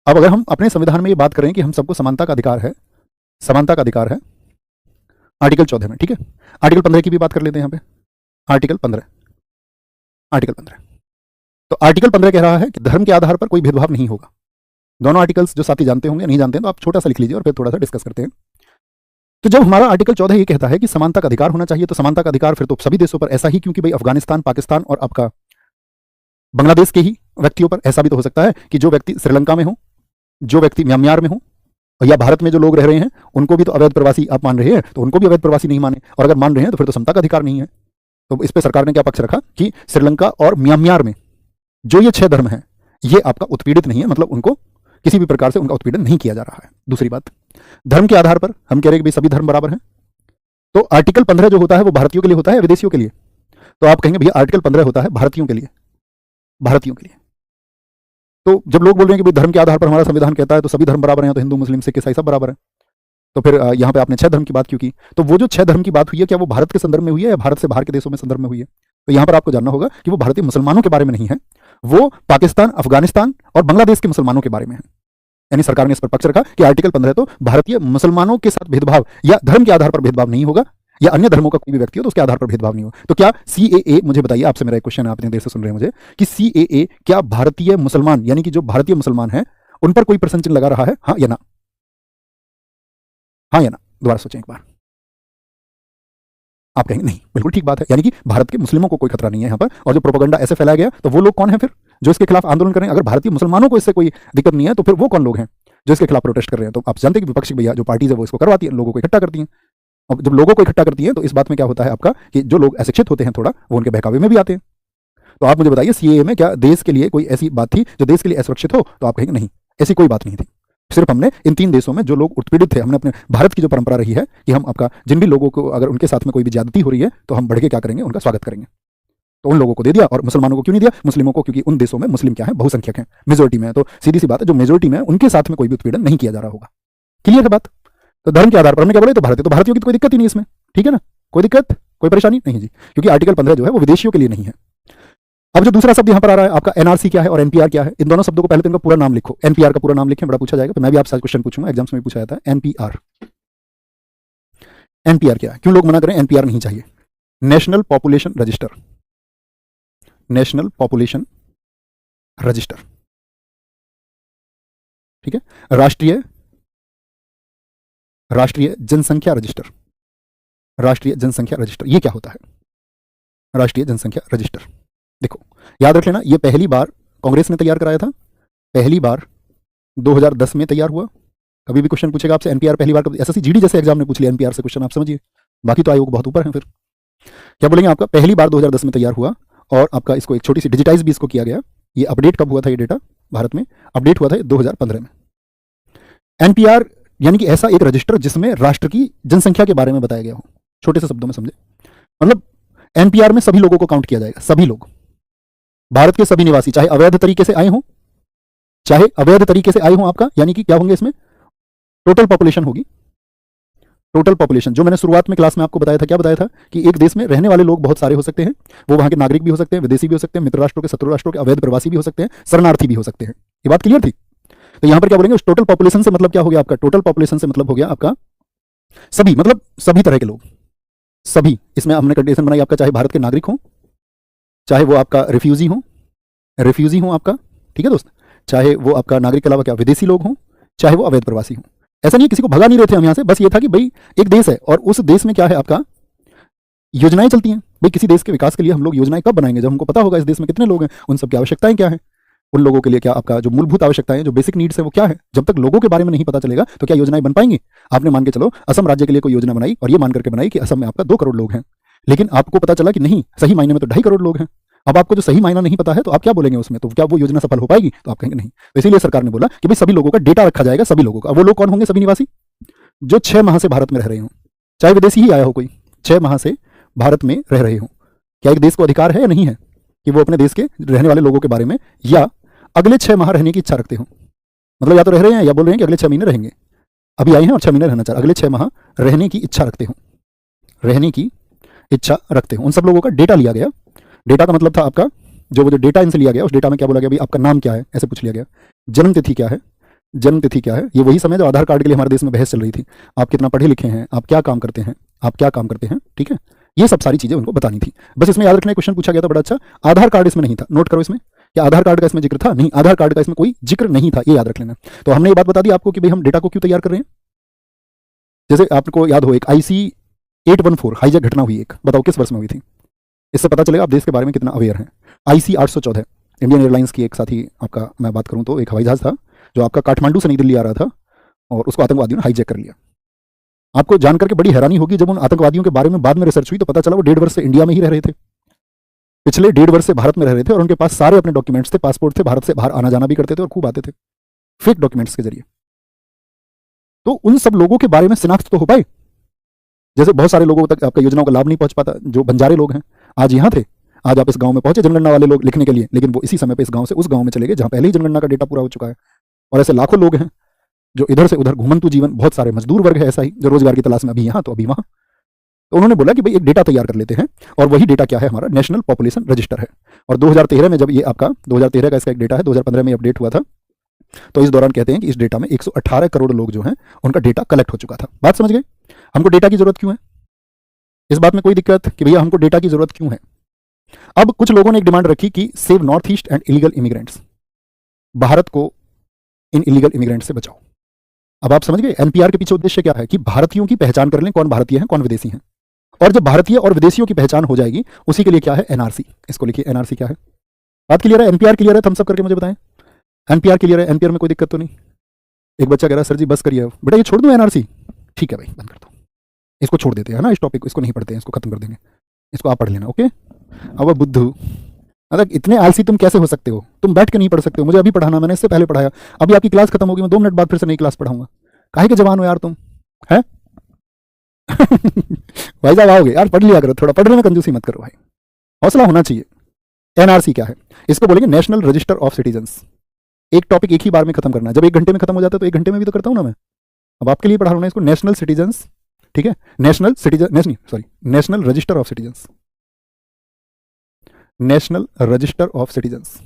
अब अगर हम अपने संविधान में ये बात करें कि हम सबको समानता का अधिकार है, समानता का अधिकार है, आर्टिकल 14 में, ठीक है। आर्टिकल 15 की भी बात कर लेते हैं यहाँ पे। आर्टिकल 15, आर्टिकल 15, तो आर्टिकल 15 कह रहा है कि धर्म के आधार पर कोई भेदभाव नहीं होगा। दोनों आर्टिकल्स जो साथी जानते होंगे, नहीं जानते हैं तो आप छोटा सा लिख लीजिए और फिर थोड़ा सा डिस्कस करते हैं। तो जब हमारा आर्टिकल 14 ये कहता है कि समानता का अधिकार होना चाहिए, तो समानता का अधिकार फिर तो सभी देशों पर ऐसा ही, क्योंकि भाई अफगानिस्तान, पाकिस्तान और आपका बांग्लादेश के ही व्यक्तियों पर ऐसा भी तो हो सकता है कि जो व्यक्ति श्रीलंका में हो, जो व्यक्ति म्यांमार में हो, या भारत में जो लोग रह रहे हैं उनको भी तो अवैध प्रवासी आप मान रहे हैं, तो उनको भी अवैध प्रवासी नहीं माने, और अगर मान रहे हैं तो फिर तो समता का अधिकार नहीं है। तो इस पर सरकार ने क्या पक्ष रखा कि श्रीलंका और म्यांमार में जो ये 6 धर्म हैं ये आपका उत्पीड़ित नहीं है, मतलब उनको किसी भी प्रकार से उनका उत्पीड़न नहीं किया जा रहा है। दूसरी बात, धर्म के आधार पर हम कह रहे हैं कि भाई सभी धर्म बराबर हैं। तो आर्टिकल 15 जो होता है वो भारतीयों के लिए होता है या विदेशियों के लिए? तो आप कहेंगे भैया आर्टिकल 15 होता है भारतीयों के लिए, भारतीयों के लिए। तो जब लोग बोल रहे हैं कि भाई धर्म के आधार पर हमारा संविधान कहता है तो सभी धर्म बराबर हैं, तो हिंदू, मुस्लिम, सिख, ईसाई सब बराबर है, तो फिर यहाँ पे आपने 6 धर्म की बात क्यों की? तो वो जो 6 धर्म की बात हुई है, क्या वो भारत के संदर्भ में हुई है या भारत से बाहर के देशों में संदर्भ में हुई है? तो यहाँ पर आपको जानना होगा कि वो भारतीय मुसलमानों के बारे में नहीं है, वो पाकिस्तान, अफगानिस्तान और बांग्लादेश के मुसलमानों के बारे में है। यानी सरकार ने इस पर पक्ष रखा कि आर्टिकल 15 तो भारतीय मुसलमानों के साथ भेदभाव या धर्म के आधार पर भेदभाव नहीं होगा, या अन्य धर्मों का कोई भी व्यक्ति हो तो उसके आधार पर भेदभाव नहीं हो। तो क्या सीएए, मुझे बताइए, आपसे मेरा एक क्वेश्चन है, आप इतनी देर से सुन रहे हैं मुझे, कि सीएए क्या भारतीय मुसलमान यानी कि जो भारतीय मुसलमान हैं उन पर कोई प्रश्न चिन्ह लगा रहा है? हाँ या ना? हाँ या ना? दोबारा सोचें एक बार। आप कहेंगे नहीं, बिल्कुल ठीक बात है, यानी कि भारत के मुस्लिमों को कोई खतरा नहीं है यहाँ पर। और जो प्रोपेगेंडा ऐसे फैलाया गया, तो वो लोग कौन है फिर जो इसके खिलाफ आंदोलन करें? अगर भारतीय मुसलमानों को इससे कोई दिक्कत नहीं है तो फिर वो कौन लोग हैं जो इसके खिलाफ प्रोटेस्ट कर रहे हैं? तो आप जानते हैं कि विपक्षी भैया जो पार्टीज है वो इसको करवाती है, लोगों को इकट्ठा करती हैं। और जब लोगों को इकट्ठा करती हैं तो इस बात में क्या होता है आपका कि जो लोग अशिक्षित होते हैं थोड़ा, वो उनके बहकावे में भी आते हैं। तो आप मुझे बताइए सीएए में क्या देश के लिए कोई ऐसी बात थी जो देश के लिए असुरक्षित हो? तो आप कहेंगे नहीं, ऐसी कोई बात नहीं थी। सिर्फ हमने इन 3 देशों में जो लोग उत्पीड़ित थे, हमने अपने भारत की जो परंपरा रही है कि हम आपका जिन भी लोगों को अगर उनके साथ में कोई भी ज्यादती हो रही है तो हम बढ़ के क्या करेंगे, उनका स्वागत करेंगे। तो उन लोगों को दे दिया, और मुसलमानों को क्यों नहीं दिया? मुस्लिमों को, क्योंकि उन देशों में मुस्लिम क्या है, बहुसंख्यक हैं, मेजोरिटी में है। तो सीधी सी बात है, जो मेजोरिटी में है उनके साथ में कोई भी उत्पीड़न नहीं किया जा रहा होगा। क्लियर है बात? तो धर्म के आधार पर हमने क्या बोले, तो भारतीयों की तो कोई दिक्कत ही नहीं इसमें, ठीक है ना? कोई दिक्कत, कोई परेशानी नहीं जी, क्योंकि आर्टिकल 15 जो है वो विदेशियों के लिए नहीं है। अब जो दूसरा शब्द यहाँ पर आ रहा है आपका एनआरसी क्या है और एनपीआर क्या है, इन दोनों शब्दों को पहले तो इनका पूरा नाम लिखो। एनपीआर का पूरा नाम लिखें, बड़ा पूछा जाएगा, तो मैं भी आपसे क्वेश्चन पूछूंगा, एग्जाम्स में भी पूछा जाता है। एनपीआर, एनपीआर क्या है? क्यों लोग मना करें एनपीआर नहीं चाहिए? National population register, national population register, ठीक है। राष्ट्रीय जनसंख्या रजिस्टर, राष्ट्रीय जनसंख्या रजिस्टर, ये क्या होता है राष्ट्रीय जनसंख्या रजिस्टर? देखो याद रख लेना, ये पहली बार कांग्रेस ने तैयार कराया था, पहली बार 2010 में तैयार हुआ। कभी भी क्वेश्चन पूछेगा आपसे एनपीआर पहली बार, एसएससी जीडी जैसे एग्जाम ने पूछ लिया एनपीआर से क्वेश्चन, आप समझिए, बाकी तो आयोग बहुत ऊपर है। फिर क्या बोलेंगे आपका, पहली बार 2010 में तैयार हुआ, और आपका इसको एक छोटी सी डिजिटाइज भी इसको किया गया। ये अपडेट कब हुआ था? ये डेटा भारत में अपडेट हुआ था 2015 में। एनपीआर यानी कि ऐसा एक रजिस्टर जिसमें राष्ट्र की जनसंख्या के बारे में बताया गया हो। छोटे से शब्दों में समझे, मतलब एनपीआर में सभी लोगों को काउंट किया जाएगा, सभी लोग, भारत के सभी निवासी, चाहे अवैध तरीके से आए हों, चाहे अवैध तरीके से आए हों आपका, यानी कि क्या होंगे इसमें, टोटल पॉपुलेशन होगी। टोटल पॉपुलेशन जो मैंने शुरुआत में क्लास में आपको बताया था, क्या बताया था कि एक देश में रहने वाले लोग बहुत सारे हो सकते हैं, वो वहां के नागरिक भी हो सकते हैं, विदेशी भी हो सकते हैं, मित्र राष्ट्रों के, शत्रु राष्ट्रों के, अवैध प्रवासी भी हो सकते हैं, शरणार्थी भी हो सकते हैं। ये बात क्लियर थी? तो यहां पर क्या बोलेंगे, टोटल पॉपुलेशन से मतलब क्या हो गया आपका, टोटल पॉपुलेशन से मतलब हो गया आपका सभी, मतलब सभी तरह के लोग, सभी। इसमें हमने कंडीशन बनाई आपका, चाहे भारत के नागरिक हो, चाहे वो आपका रिफ्यूजी हो आपका, ठीक है दोस्त, चाहे वो आपका नागरिक के अलावा क्या विदेशी लोग हों, चाहे वो अवैध प्रवासी हों। ऐसा नहीं, किसी को भगा नहीं रहे थे हम यहाँ से, बस ये था कि भाई एक देश है और उस देश में क्या है आपका योजनाएं चलती हैं। भाई किसी देश के विकास के लिए हम लोग योजनाएं कब बनाएंगे, जब हमको पता होगा इस देश में कितने लोग हैं, उन सब की आवश्यकताएं क्या है, उन लोगों के लिए क्या आपका जो मूलभूत आवश्यकताएं, जो बेसिक नीड्स है वो क्या है। जब तक लोगों के बारे में नहीं पता चलेगा तो क्या योजनाएं बन पाएंगी? आपने मान के चलो असम राज्य के लिए कोई योजना बनाई, और ये मान करके बनाई कि असम में आपका 2 करोड़ लोग हैं, लेकिन आपको पता चला कि नहीं, सही मायने में तो 2.5 करोड़ लोग हैं। अब आपको जो सही मायना नहीं पता है तो आप क्या बोलेंगे उसमें, तो क्या वो योजना सफल हो पाएगी? तो आप कहेंगे नहीं। तो इसीलिए सरकार ने बोला कि भाई सभी लोगों का डेटा रखा जाएगा, सभी लोगों का। वो लोग कौन होंगे? सभी निवासी जो 6 माह से भारत में रह रहे हो, चाहे विदेशी ही आया हो कोई, 6 माह से भारत में रह रहे हो। क्या एक देश को अधिकार है या नहीं है कि वो अपने देश के रहने वाले लोगों के बारे में, या अगले 6 माह रहने की इच्छा रखते हो? मतलब या तो रह रहे हैं या बोल रहे हैं कि अगले 6 महीने रहेंगे, अभी आए हैं और 6 महीने रहना चाह, अगले 6 माह रहने की इच्छा रखते हो, रहने की इच्छा रखते हो। उन सब लोगों का डेटा लिया गया। डेटा का मतलब था आपका जो डेटा इनसे लिया गया, उस डेटा में क्या बोला गया, भाई आपका नाम क्या है, ऐसे पूछ लिया गया। जन्म तिथि क्या है, जन्म तिथि क्या है। ये वही समय जो आधार कार्ड के लिए हमारे देश में बहस चल रही थी, आप कितना पढ़े लिखे हैं, आप क्या काम करते हैं, आप क्या काम करते हैं, ठीक है, ये सब सारी चीजें उनको बतानी थी। बस इसमें याद रखना, क्वेश्चन पूछा गया था बड़ा अच्छा, आधार कार्ड इसमें नहीं था, नोट करो इसमें, क्या आधार कार्ड का इसमें जिक्र था? नहीं, आधार कार्ड का इसमें कोई जिक्र नहीं था, ये याद रख लेना। तो हमने ये बात बता दी आपको कि भाई हम डेटा को क्यों तैयार कर रहे हैं। जैसे आपको याद हो एक IC 814 हाईजैक घटना हुई, एक बताओ किस वर्ष में हुई थी? इससे पता चलेगा आप देश के बारे में कितना अवेयर हैं। IC 814 इंडियन एयरलाइंस की एक साथी, आपका मैं बात करूं तो एक हवाई जहाज था जो आपका काठमांडू से नई दिल्ली आ रहा था और उसको आतंकवादियों ने हाईजैक कर लिया। आपको जानकर के बड़ी हैरानी होगी, जब उन आतंकवादियों के बारे में बाद में रिसर्च हुई तो पता चला वो 1.5 वर्ष से इंडिया में ही रह रहे थे, पिछले 1.5 वर्ष से भारत में रह रहे थे और उनके पास सारे अपने डॉक्यूमेंट्स थे, पासपोर्ट थे, भारत से बाहर आना जाना भी करते थे और खूब आते थे फेक डॉक्यूमेंट्स के जरिए। तो उन सब लोगों के बारे में शिनाख्त तो हो पाए। जैसे बहुत सारे लोगों तक आपका योजनाओं का लाभ नहीं पहुंच पाता, जो बंजारे लोग हैं आज यहाँ थे, आज आप इस गांव में पहुंचे जनगणना वाले लोग लिखने के लिए, लेकिन वो इसी समय पे इस गांव से उस गांव में चले गए जहां पहले ही जनगणना का डेटा पूरा हो चुका है। और ऐसे लाखों लोग हैं जो इधर से उधर घूमंतु जीवन, बहुत सारे मजदूर वर्ग है ऐसा ही जो रोजगार की तलाश में अभी यहाँ तो अभी वहां। तो उन्होंने बोला कि भाई एक डेटा तैयार कर लेते हैं, और वही डेटा क्या है, हमारा नेशनल पॉपुलेशन रजिस्टर है। और 2013 में जब ये आपका 2013 का इसका एक डेटा है, 2015 में अपडेट हुआ था, तो इस दौरान कहते हैं कि इस डेटा में 118 करोड़ लोग जो हैं उनका डेटा कलेक्ट हो चुका था। बात समझ गए? हमको डेटा की जरूरत क्यों है, इस बात में कोई दिक्कत कि भैया हमको डेटा की जरूरत क्यों है? अब कुछ लोगों ने एक डिमांड रखी कि save north east and illegal immigrants, Bharat को इन इलीगल इमिग्रेंट से बचाओ। अब आप समझ गए एनपीआर के पीछे उद्देश्य क्या है, कि भारतीयों की पहचान कर लें, कौन भारतीय है कौन विदेशी है। और जब भारतीय और विदेशियों की पहचान हो जाएगी, उसी के लिए क्या है, एनआरसी। इसको लिखिए, एनआरसी क्या है। बात क्लियर है? एनपीआर क्लियर है? थम्स अप करके मुझे बताएं। एनपीआर क्लियर है? एनपीआर में कोई दिक्कत तो नहीं? एक बच्चा कह रहा है सर जी बस करिए बेटा, ये छोड़ दूं एनआरसी? ठीक है भाई, बंद कर दो, इसको छोड़ देते हैं ना, इस टॉपिक को इसको नहीं पढ़ते हैं, इसको खत्म कर देंगे, इसको आप पढ़ लेना, ओके। अब बुद्धू, मतलब इतने आलसी तुम कैसे हो सकते हो, तुम बैठ के नहीं पढ़ सकते हो, मुझे अभी पढ़ाना, मैंने इससे पहले पढ़ाया, अभी आपकी क्लास खत्म होगी, मैं 2 मिनट बाद फिर से नई क्लास पढ़ाऊंगा। काहे के जवान हो यार तुम, है? भाई साहब आओगे यार, पढ़ लिया करो, थोड़ा पढ़ने में कंजूसी मत करो भाई, हौसला होना चाहिए। एनआरसी क्या है? इसको बोलेंगे नेशनल रजिस्टर ऑफ सिटीजन्स। एक टॉपिक एक ही बार में खत्म करना है, जब 1 घंटे में खत्म हो जाता है तो 1 घंटे में भी तो करता हूं ना मैं, अब आपके लिए पढ़ा रहा हूं इसको, नेशनल सिटीजन्स, ठीक है, national register of citizens, national register of citizens.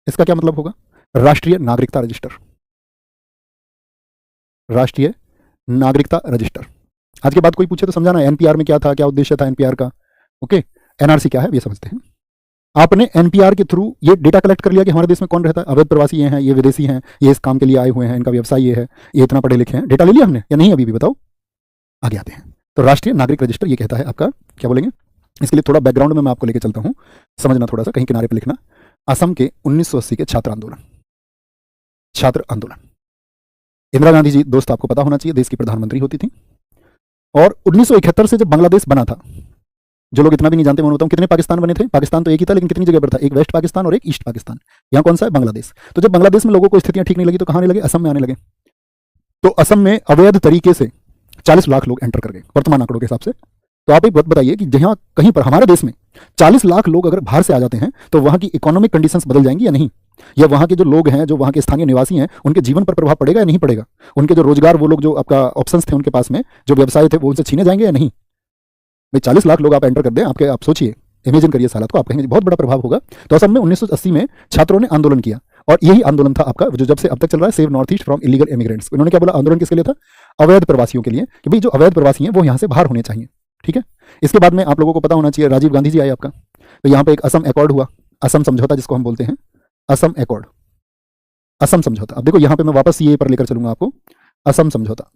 इसका क्या मतलब होगा? राष्ट्रीय नागरिकता रजिस्टर, राष्ट्रीय नागरिकता रजिस्टर। आज के बाद कोई पूछे तो समझाना एनपीआर में क्या था, क्या उद्देश्य था एनपीआर का, ओके। एनआरसी क्या है ये समझते हैं। आपने एनपीआर के थ्रू ये डेटा कलेक्ट कर लिया कि हमारे देश में कौन रहता है, अवैध प्रवासी ये हैं, ये विदेशी हैं, ये इस काम के लिए आए हुए हैं, इनका व्यवसाय ये है, ये इतना पढ़े लिखे हैं। डेटा ले लिया हमने या नहीं, अभी भी बताओ, आगे आते हैं। तो राष्ट्रीय नागरिक रजिस्टर ये कहता है आपका, क्या बोलेंगे, इसके लिए थोड़ा बैकग्राउंड में मैं आपको लेके चलता हूं, समझना थोड़ा सा, कहीं किनारे पर लिखना। असम के 1980 के छात्र आंदोलन, इंदिरा गांधी जी दोस्त आपको पता होना चाहिए, देश की प्रधानमंत्री होती थी। और 1971 से जब बांग्लादेश बना था, जो लोग इतना भी नहीं जानते मैं बताऊं कितने पाकिस्तान बने थे। पाकिस्तान तो एक ही था, लेकिन कितनी जगह पर था, एक वेस्ट पाकिस्तान और एक ईस्ट पाकिस्तान। यहाँ कौन सा है? बांग्लादेश। तो जब बांग्लादेश में लोगों को स्थितियां ठीक नहीं लगी तो कहां आने लगे? असम में आने लगे। तो असम में अवैध तरीके से 40 लाख लोग एंटर कर गए वर्तमान आंकड़ों के हिसाब से। तो आप एक बात बताइए कि जहां कहीं पर हमारे देश में 40 लाख लोग अगर बाहर से आ जाते हैं तो वहां की इकोनॉमिक कंडीशंस बदल जाएंगी या नहीं? या वहां के जो लोग हैं, जो वहां के स्थानीय निवासी हैं, उनके जीवन पर प्रभाव पड़ेगा या नहीं पड़ेगा? उनके जो रोजगार, वो लोग जो आपका ऑप्शंस थे उनके पास में, जो व्यवसाय थे, वो उनसे छीने जाएंगे या नहीं? भाई 40 लाख लोग आप एंटर कर दें, आपके, आप सोचिए, इमेजिन करिए इस हालत को, आप कहेंगे बहुत बड़ा प्रभाव होगा। तो असम में 1980 में छात्रों ने आंदोलन किया, और यही आंदोलन था आपका जो जब से अब तक चल रहा है, save north east from illegal immigrants. उन्होंने क्या बोला? आंदोलन किसके लिए था? अवैध प्रवासियों के लिए, कि भाई जो अवैध प्रवासी हैं वो यहाँ से बाहर होने चाहिए, ठीक है। इसके बाद में आप लोगों को पता होना चाहिए, राजीव गांधी जी आए आपका, तो यहाँ पे एक असम एकॉर्ड हुआ, असम समझौता जिसको हम बोलते हैं, असम एकॉर्ड, असम समझौता। अब देखो यहाँ पे मैं वापस सीए पर लेकर चलूंगा आपको। असम समझौता,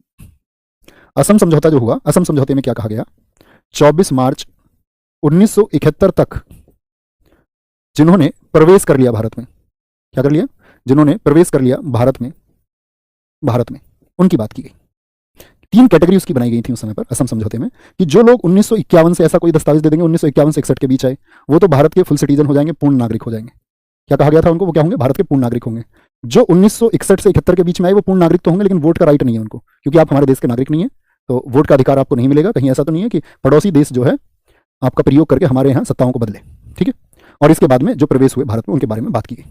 असम समझौता जो हुआ, असम समझौते में क्या कहा गया? 24 मार्च 1971 तक जिन्होंने प्रवेश कर लिया भारत में, क्या कर लिया? जिन्होंने प्रवेश कर लिया भारत में, उनकी बात की गई। 3 कैटेगरी उसकी बनाई गई थी उस समय पर असम समझौते में, कि जो लोग 1951 से, ऐसा कोई दस्तावेज दे देंगे 1951 से 61 के बीच आए, वो तो भारत के फुल सिटीजन हो जाएंगे, पूर्ण नागरिक हो जाएंगे। क्या कहा गया था उनको? वो क्या होंगे? भारत के पूर्ण नागरिक होंगे। जो 1961 से 71 के बीच में आए वो पूर्ण नागरिक तो होंगे, लेकिन वोट का राइट नहीं है उनको, क्योंकि आप हमारे देश के नागरिक नहीं है, तो वोट का अधिकार आपको नहीं मिलेगा। कहीं ऐसा तो नहीं है कि पड़ोसी देश जो है आपका प्रयोग करके हमारे यहाँ सत्ताओं को बदले, ठीक है। और इसके बाद में जो प्रवेश हुए भारत में, उनके बारे में बात की गई,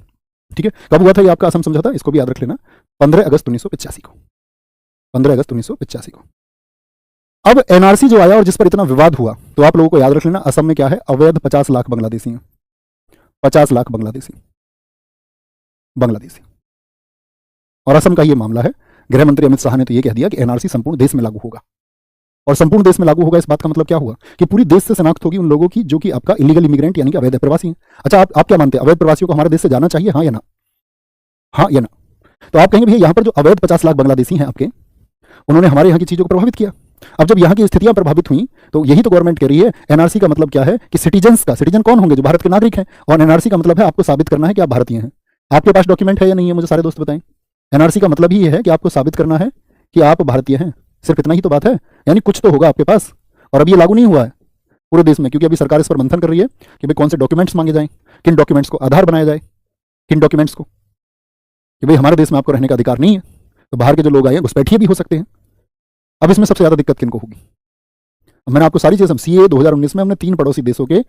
ठीक है। कब हुआ था ये आपका असम समझौता? इसको भी याद रख लेना, 15 अगस्त 1985 को, 15 अगस्त 1985 को। अब एनआरसी जो आया और जिस पर इतना विवाद हुआ, तो आप लोगों को याद रख लेना, असम में क्या है? अवैध 50 लाख बांग्लादेशी हैं, 50 लाख बांग्लादेशी। और असम का ये मामला है। गृह मंत्री अमित शाह ने तो ये कह दिया कि एनआरसी संपूर्ण देश में लागू होगा। और संपूर्ण देश में लागू होगा। इस बात का मतलब क्या हुआ कि पूरी देश से शनाख्त होगी उन लोगों की जो कि आपका इलीगल इमिग्रेंट यानी कि अवैध प्रवासी हैं। अच्छा, आप क्या मानते हैं, अवैध प्रवासियों को हमारे देश से जाना चाहिए, हाँ या ना? हाँ या ना? तो आप कहेंगे भैया यहाँ पर जो अवैध 50 लाख बांग्लादेशी हैं आपके, उन्होंने हमारे यहाँ की चीज़ों को प्रभावित किया। अब जब यहाँ की स्थितियां प्रभावित हुई तो यही तो गवर्नमेंट कह रही है एनआरसी का मतलब क्या है कि सिटीजन्स का, सिटीजन कौन होंगे, जो भारत के नागरिक हैं, और एनआरसी का मतलब है आपको साबित करना है कि आप भारतीय हैं। आपके पास डॉक्यूमेंट है या नहीं है, मुझे सारे दोस्त बताएं। एनआरसी का मतलब ही है कि आपको साबित करना है कि आप भारतीय हैं, सिर्फ इतना ही तो बात है। यानी कुछ तो होगा आपके पास, और अब ये लागू नहीं हुआ है पूरे देश में, क्योंकि अभी सरकार इस पर मंथन कर रही है कि भाई कौन से डॉक्यूमेंट्स मांगे जाएं, किन डॉक्यूमेंट्स को आधार बनाया जाए, किन डॉक्यूमेंट्स को, कि भाई हमारे देश में आपको रहने का अधिकार नहीं है, तो बाहर के जो लोग आए घुसपैठिए भी हो सकते हैं। अब इसमें सबसे ज़्यादा दिक्कत किनको होगी? मैंने आपको सारी चीज़, सीए 2019 में हमने तीन पड़ोसी देशों के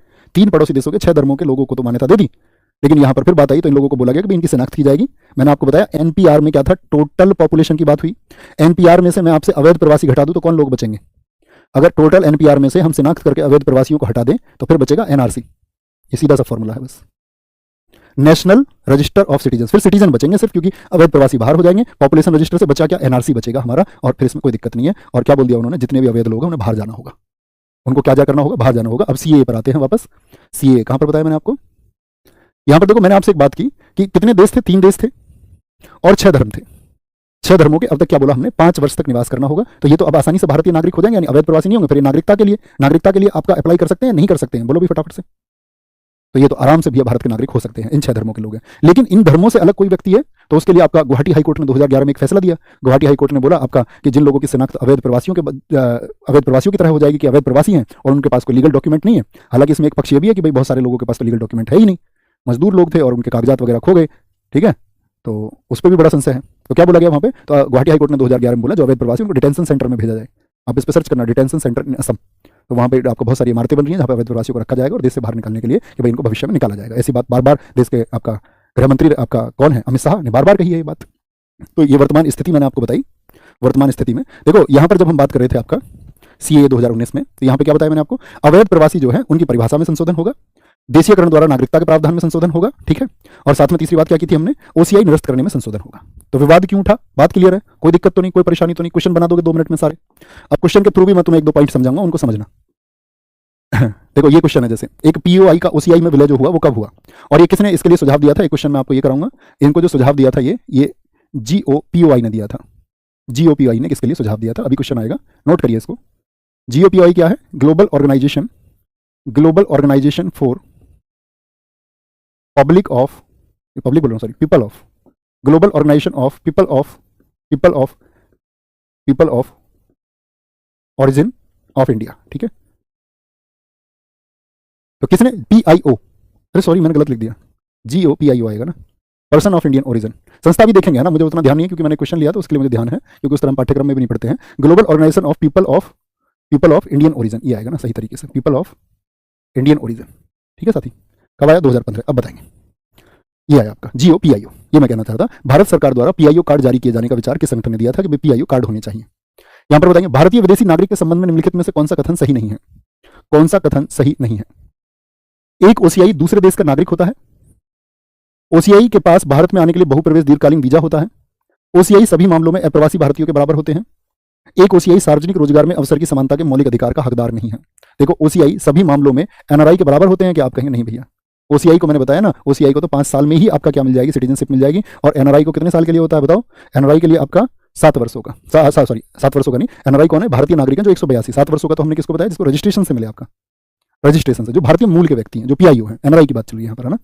6 धर्मों के लोगों को तो मान्यता दे दी, लेकिन यहाँ पर फिर बात आई तो इन लोगों को बोला गया कि इनकी शिनाख्त की जाएगी। मैंने आपको बताया एनपीआर में क्या था, टोटल पॉपुलेशन की बात हुई। एनपीआर में से मैं आपसे अवैध प्रवासी घटा दूं तो कौन लोग बचेंगे? अगर टोटल एनपीआर में से हम शिनाख्त करके अवैध प्रवासियों को हटा दें तो फिर बचेगा एनआरसी। ये सीधा सा फॉर्मूला है बस, नेशनल रजिस्टर ऑफ सिटीजन। फिर सिटीजन बचेंगे सिर्फ, क्योंकि अवैध प्रवासी बाहर हो जाएंगे, पॉपुलेशन रजिस्टर से बचा क्या, एनआरसी बचेगा हमारा, और फिर इसमें कोई दिक्कत नहीं है। और क्या बोल दिया उन्होंने, जितने भी अवैध लोग हैं उन्हें बाहर जाना होगा। उनको क्या करना होगा, बाहर जाना होगा। अब सीए पर आते हैं वापस। सीए कहां पर बताया मैंने आपको, यहां पर देखो, मैंने आपसे एक बात की कि कितने देश थे, 3 देश थे और 6 धर्म थे। 6 धर्मों के अब तक क्या बोला हमने, 5 वर्ष तक निवास करना होगा। तो ये तो अब आसानी से भारतीय नागरिक हो जाएंगे, यानी अवैध प्रवासी नहीं होंगे। फिर ये नागरिकता के लिए आपका अप्लाई कर सकते हैं, नहीं कर सकते हैं, बोलो भी फटाफट से। तो ये तो आराम से भी भारत के नागरिक हो सकते हैं, इन 6 धर्मों के लोग हैं। लेकिन इन धर्मों से अलग कोई व्यक्ति है तो उसके लिए आपका गुवाहाटी हाईकोर्ट ने 2011 में एक फैसला दिया। गुवाहाटी हाईकोर्ट ने बोला आपका कि जिन लोगों की शिनाख्त अवैध प्रवासियों की तरह हो जाएगी कि अवैध प्रवासी हैं और उनके पास कोई लीगल डॉक्यूमेंट नहीं है। हालांकि इसमें एक पक्ष ये भी है कि भाई बहुत सारे लोगों के पास तो लीगल डॉक्यूमेंट है ही नहीं, मजदूर लोग थे और उनके कागजात वगैरह खो गए, ठीक है, तो उस पर भी बड़ा संशय है। तो क्या बोला गया वहाँ पे, तो गुवाहाटी हाईकोर्ट ने 2011 में बोला जो अवैध प्रवासी उनको डिटेंशन सेंटर में भेजा जाए। आप इस पर सर्च करना, डिटेंशन सेंटर इन असम। तो वहाँ पे आपको बहुत सारी इमारतें बन रही हैं जहाँ पे अवैध प्रवासियों को रखा जाएगा और देश से बाहर निकालने के लिए कि भाई इनको भविष्य में निकाला जाएगा। ऐसी बात बार बार देश के आपका गृह मंत्री आपका कौन है, अमित शाह ने बार बार कही है ये बात। तो ये वर्तमान स्थिति मैंने आपको बताई। वर्तमान स्थिति में देखो, यहाँ पर जब हम बात कर रहे थे आपका सीए 2019 में, तो यहाँ पे क्या बताया मैंने आपको, अवैध प्रवासी जो है उनकी परिभाषा में संशोधन होगा, देशीयकरण द्वारा नागरिकता के प्रावधान में संशोधन होगा, ठीक है, और साथ में तीसरी बात क्या की थी हमने, ओसीआई निरस्त करने में संशोधन होगा। तो विवाद क्यों उठा, बात क्लियर है, कोई दिक्कत तो नहीं, कोई परेशानी तो नहीं। क्वेश्चन बना दोगे 2 मिनट में सारे। अब क्वेश्चन के थ्रू भी मैं तुम्हें 1-2 पॉइंट समझाऊंगा, उनको समझना। देखो ये क्वेश्चन है, जैसे एक पीओआई का ओसीआई में विलय जो हुआ वो कब हुआ, और ये किसने इसके लिए सुझाव दिया था, एक क्वेश्चन मैं आपको ये कराऊंगा। इनको जो सुझाव दिया था ये जीओपीओआई ने दिया था। जीओपीओआई ने किसके लिए सुझाव दिया था, अभी क्वेश्चन आएगा, नोट करिए इसको। जीओपीओआई क्या है, global organisation for people of global organisation of people of origin of India, ठीक है। तो किसने, पीआईओ, अरे सॉरी मैंने गलत लिख दिया, जीओपीआईओ आएगा ना, पर्सन ऑफ इंडियन ओरिजिन। संस्था भी देखेंगे है ना, मुझे उतना ध्यान नहीं है क्योंकि मैंने क्वेश्चन लिया तो उसके लिए मुझे ध्यान है, क्योंकि उस तरह हम पाठ्यक्रम में भी नहीं पढ़ते हैं। Global organisation of people of Indian origin, ये आएगा ना सही तरीके से, पीपल ऑफ इंडियन ओरिजिन, ठीक है साथी। कब आया, 2015। अब बताएंगे, ये आया आपका जीओपीआईओ। ये मैं कहना चाहता, भारत सरकार द्वारा पीआईओ कार्ड जारी किए जाने का विचार किस संगठन ने दिया था कि पीआईओ कार्ड होने चाहिए। यहां पर बताएंगे, भारतीय विदेशी नागरिक के संबंध में निम्नलिखित में से कौन सा कथन सही नहीं है, कौन सा कथन सही नहीं है। एक ओसीआई दूसरे देश का नागरिक होता है, ओसीआई के पास भारत में आने के लिए बहुप्रवेश दीर्घकालीन वीजा होता है, ओसीआई सभी मामलों में अप्रवासी भारतीयों के बराबर होते हैं, एक ओसीआई सार्वजनिक रोजगार में अवसर की समानता के मौलिक अधिकार का हकदार नहीं है। देखो ओसीआई सभी मामलों में एनआरआई के बराबर होते हैं, क्या आप कहेंगे नहीं भैया, ओसीआई को मैंने बताया ना, ओसीआई को तो 5 साल में ही आपका क्या मिल जाएगी, सिटीजनशिप मिल जाएगी। और एनआरआई को कितने साल के लिए होता है बताओ, एनआरआई के लिए आपका 7 वर्षों का, सॉरी 7 वर्षों का नहीं, एनआरआई कौन है, भारतीय नागरिक है जो 182, 7 वर्षों का तो हमने किसको बताया, जिसको रजिस्ट्रेशन से मिले, आपका रजिस्ट्रेशन से, जो भारतीय मूल के व्यक्ति हैं, जो पीआईओ है, एनआरआई की बात चल रही है यहाँ पर, है ना।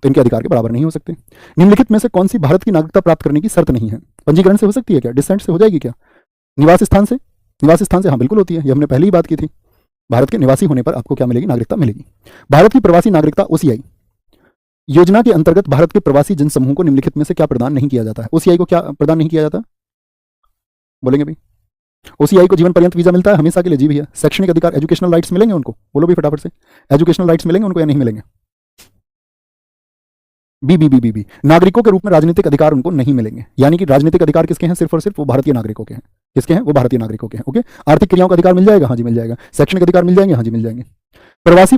तो इनके अधिकार के बराबर नहीं हो सकते। निम्नलिखित में से कौन सी भारत की नागरिकता प्राप्त करने की शर्त नहीं है, पंजीकरण से हो सकती है क्या, डिसेंट से हो जाएगी क्या, निवास स्थान से, हाँ बिल्कुल होती है, ये हमने पहले ही बात की थी। भारत के निवासी होने पर आपको क्या मिलेगी, नागरिकता मिलेगी। भारत की प्रवासी नागरिकता ओसीआई योजना के अंतर्गत भारत के प्रवासी जनसमूह को निम्नलिखित में से क्या प्रदान नहीं किया जाता है, ओसीआई को क्या प्रदान नहीं किया जाता, बोलेंगे भाई। ओसीआई को जीवन पर्यंत वीजा मिलता है हमेशा के लिए, जी भैया। शैक्षणिक अधिकार, एजुकेशनल राइट्स मिलेंगे उनको, बोलो भी फटाफट से, एजुकेशनल राइट्स मिलेंगे उनको या नहीं मिलेंगे। बी नागरिकों के रूप में राजनीतिक अधिकार उनको नहीं मिलेंगे, यानी कि राजनीतिक अधिकार किसके हैं, सिर्फ और सिर्फ वो भारतीय नागरिकों के हैं। किसके हैं, वो भारतीय नागरिकों के हैं, ओके। आर्थिक क्रियाओं का अधिकार मिल जाएगा, हाँ जी मिल जाएगा। शैक्षणिक अधिकार मिल जाएंगे, हाँ जी मिल जाएंगे। प्रवासी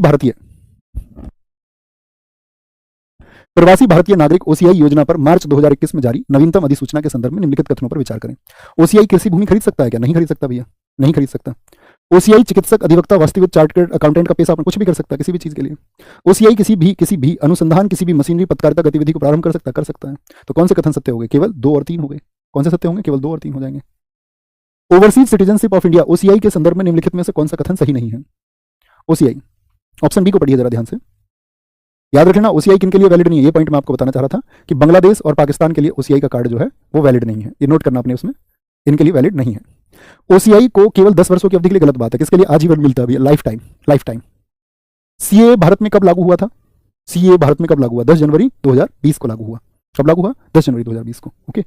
भारतीय नागरिक ओसीआई योजना पर मार्च 2021 में जारी नवीनतम अधिसूचना के संदर्भ में निम्नलिखित कथनों पर विचार करें। ओसीआई कृषि भूमि खरीद सकता है क्या, नहीं खरीद सकता भैया। नहीं खरीद सकता। ओसीआई चिकित्सक, अधिवक्ता, वास्तविक चार्टर्ड अकाउंटेंट का पेशा अपना कुछ भी कर सकता है किसी भी चीज़ के लिए। ओसीआई किसी भी अनुसंधान, किसी भी मशीनरी पत्रकारिता गतिविधि को प्रारंभ कर सकता है। तो कौन से कथन सत्य हो गए? केवल 2 और 3 हो गए। कौन से सत्य होंगे? केवल 2 और 3 हो जाएंगे। Overseas citizenship of India, OCI के संदर्भ में निम्नलिखित में से कौन सा कथन सही नहीं है? ओसीआई, ऑप्शन बी को पढ़िए जरा ध्यान से। याद रखना ओसीआई किन के लिए वैलिड नहीं है, ये पॉइंट मैं आपको बताना चाह रहा था कि बांग्लादेश और पाकिस्तान के लिए ओसीआई का कार्ड जो है वो वैलिड नहीं है। ये नोट करना अपने उसमें, इनके लिए वैलिड नहीं है। ओसीआई को केवल 10 वर्षों की अवधि के लिए गलत बात है, किसके लिए? आजीवन मिलता है भैया, लाइफ टाइम। सीए भारत में कब लागू हुआ था? सीए भारत में कब लागू हुआ? 10 जनवरी 2020 को लागू हुआ। कब लागू हुआ? 10 जनवरी 2020 को। ओके।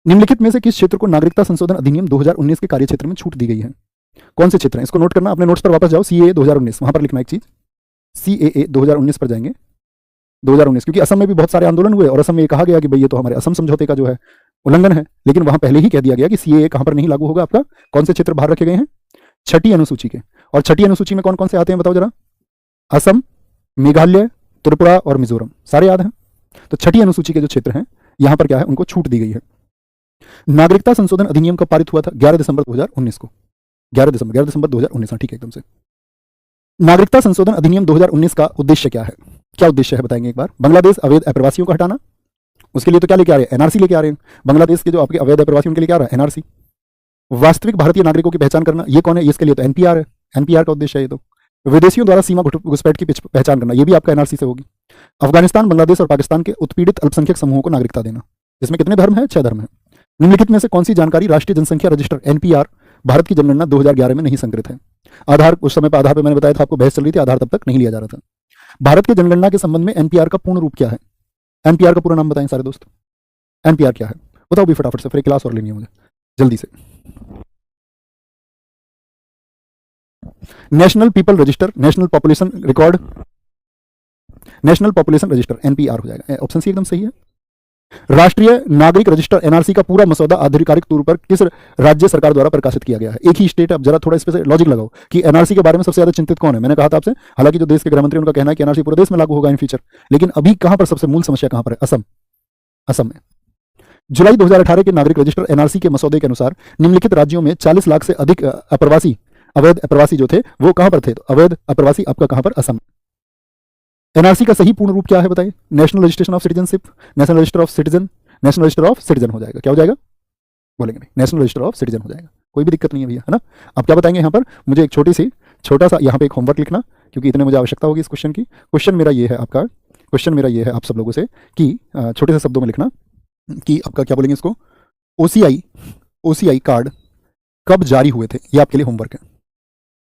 निम्नलिखित में से किस क्षेत्र को नागरिकता संशोधन अधिनियम 2019 के कार्यक्षेत्र में छूट दी गई है? कौन से क्षेत्र हैं? इसको नोट करना, अपने नोट्स पर वापस जाओ। सीएए 2019, वहां पर लिखना एक चीज, सीएए 2019 पर जाएंगे। 2019, क्योंकि असम में भी बहुत सारे आंदोलन हुए और असम में ये कहा गया कि भाई ये तो हमारे असम समझौते का जो है उल्लंघन है, लेकिन वहां पहले ही कह दिया गया कि सीएए कहां पर नहीं लागू होगा आपका। कौन से क्षेत्र बाहर रखे गए हैं? छठी अनुसूची के। और छठी अनुसूची में कौन कौन से आते हैं बताओ जरा? असम, मेघालय, त्रिपुरा और मिजोरम, सारे याद हैं। तो छठी अनुसूची के जो क्षेत्र हैं यहां पर क्या है, उनको छूट दी गई है। नागरिकता संशोधन अधिनियम कब पारित हुआ था? 11 दिसंबर 2019 को। 11 दिसंबर 2019, ठीक है एकदम से। नागरिकता संशोधन अधिनियम 2019 का उद्देश्य क्या है? क्या उद्देश्य है बताएंगे एक बार? बांग्लादेश अवैध अप्रवासियों को हटाना, उसके लिए तो क्या लेके आ रहे हैं? एनआरसी लेके आ रहे हैं। बांग्लादेश के जो आपके अवैध अप्रवासी उनके लिए क्या आ रहा है? एनआरसी। वास्तविक भारतीय नागरिकों की पहचान करना, ये कौन है? इसके लिए तो एनपीआर है, एनपीआर का उद्देश्य है ये तो। विदेशियों द्वारा सीमा घुसपैठ की पहचान करना, ये भी आपका एनआरसी से होगी। अफगानिस्तान, बांग्लादेश और पाकिस्तान के उत्पीड़ित अल्पसंख्यक समूहों को नागरिकता देना, जिसमें कितने धर्म है? 6 धर्म है। निम्नलिखित में से कौन सी जानकारी राष्ट्रीय जनसंख्या रजिस्टर एनपीआर भारत की जनगणना 2011 में नहीं संकलित है? आधार, उस समय पर आधार पे मैंने बताया था आपको, बहस चल रही थी, आधार तब तक नहीं लिया जा रहा था। भारत की जनगणना के संबंध में एनपीआर का पूर्ण रूप क्या है? एनपीआर का पूरा नाम बताएं सारे दोस्त। एनपीआर क्या है बताओ भी फटाफट से, फिर क्लास और लेनी है मुझे जल्दी से। National people register, national population record, national population register, NPR हो जाएगा। ऑप्शन सी एकदम सही है। राष्ट्रीय नागरिक रजिस्टर एनआरसी का पूरा मसौदा आधिकारिक तौर पर किस राज्य सरकार द्वारा प्रकाशित किया गया है? एक ही स्टेट। अब जरा थोड़ा इस पे लॉजिक लगाओ कि एनआरसी के बारे में सबसे ज्यादा चिंतित कौन है। मैंने कहा था आपसे, हालांकि जो देश के गृह मंत्री उनका कहना है कि एनआरसी पूरे देश में लागू होगा इन फ्यूचर, लेकिन अभी कहां पर सबसे मूल समस्या कहां पर है? असम में। जुलाई 2018 के नागरिक रजिस्टर एनआरसी के मसौदे के अनुसार निम्नलिखित राज्यों में 40 लाख से अधिक अप्रवासी, अवैध अप्रवासी जो थे वो कहां पर थे? तो अवैध अप्रवासी आपका कहां पर? असम। एनआरसी का सही पूर्ण रूप क्या है बताइए? National registration of citizenship, national register of citizen, national register of citizen हो जाएगा। क्या हो जाएगा? बोलेंगे नहीं, नेशनल रजिस्टर ऑफ सिटीजन हो जाएगा। कोई भी दिक्कत नहीं है भैया, है ना। अब क्या बताएंगे यहाँ पर? मुझे एक छोटा सा यहाँ पे एक होमवर्क लिखना, क्योंकि इतने मुझे आवश्यकता होगी इस क्वेश्चन की। क्वेश्चन मेरा ये है आपका, क्वेश्चन मेरा ये है आप सब लोगों से कि छोटे से शब्दों में लिखना कि आपका क्या बोलेंगे इसको, ओसीआई कार्ड कब जारी हुए थे? ये आपके लिए होमवर्क है।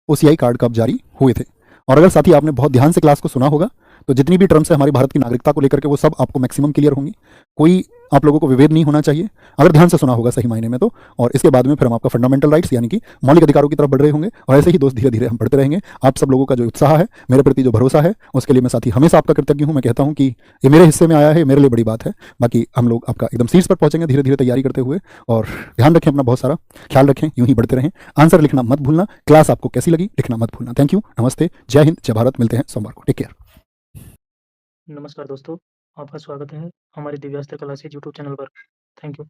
ओसीआई कार्ड कब जारी हुए थे? और अगर साथी आपने बहुत ध्यान से क्लास को सुना होगा तो जितनी भी टर्म्स है हमारी भारत की नागरिकता को लेकर के वो सब आपको मैक्सिमम क्लियर होंगी। कोई आप लोगों को विभेद नहीं होना चाहिए अगर ध्यान से सुना होगा सही मायने में तो। और इसके बाद में फिर हम आपका फंडामेंटल राइट्स यानी कि मौलिक अधिकारों की तरफ बढ़ रहे होंगे, और ऐसे ही दोस्त धीरे धीरे हम बढ़ते रहेंगे। आप सब लोगों का जो उत्साह है, मेरे प्रति जो भरोसा है, उसके लिए मैं साथी हमेशा आपका कृतज्ञ हूँ। मैं कहता हूँ कि ये मेरे हिस्से में आया है, मेरे लिए बड़ी बात है। बाकी हम लोग आपका एकदम शीर्ष पर पहुंचेंगे धीरे धीरे तैयारी करते हुए। और ध्यान रखें अपना, बहुत सारा ख्याल रखें, यूं ही बढ़ते रहें। आंसर लिखना मत भूलना। क्लास आपको कैसी लगी लिखना मत भूलना। थैंक यू, नमस्ते, जय हिंद, जय भारत। मिलते हैं सोमवार को। Take care. नमस्कार दोस्तों, आपका स्वागत है हमारे दिव्यास्त्र क्लासेज यूट्यूब चैनल पर। Thank you.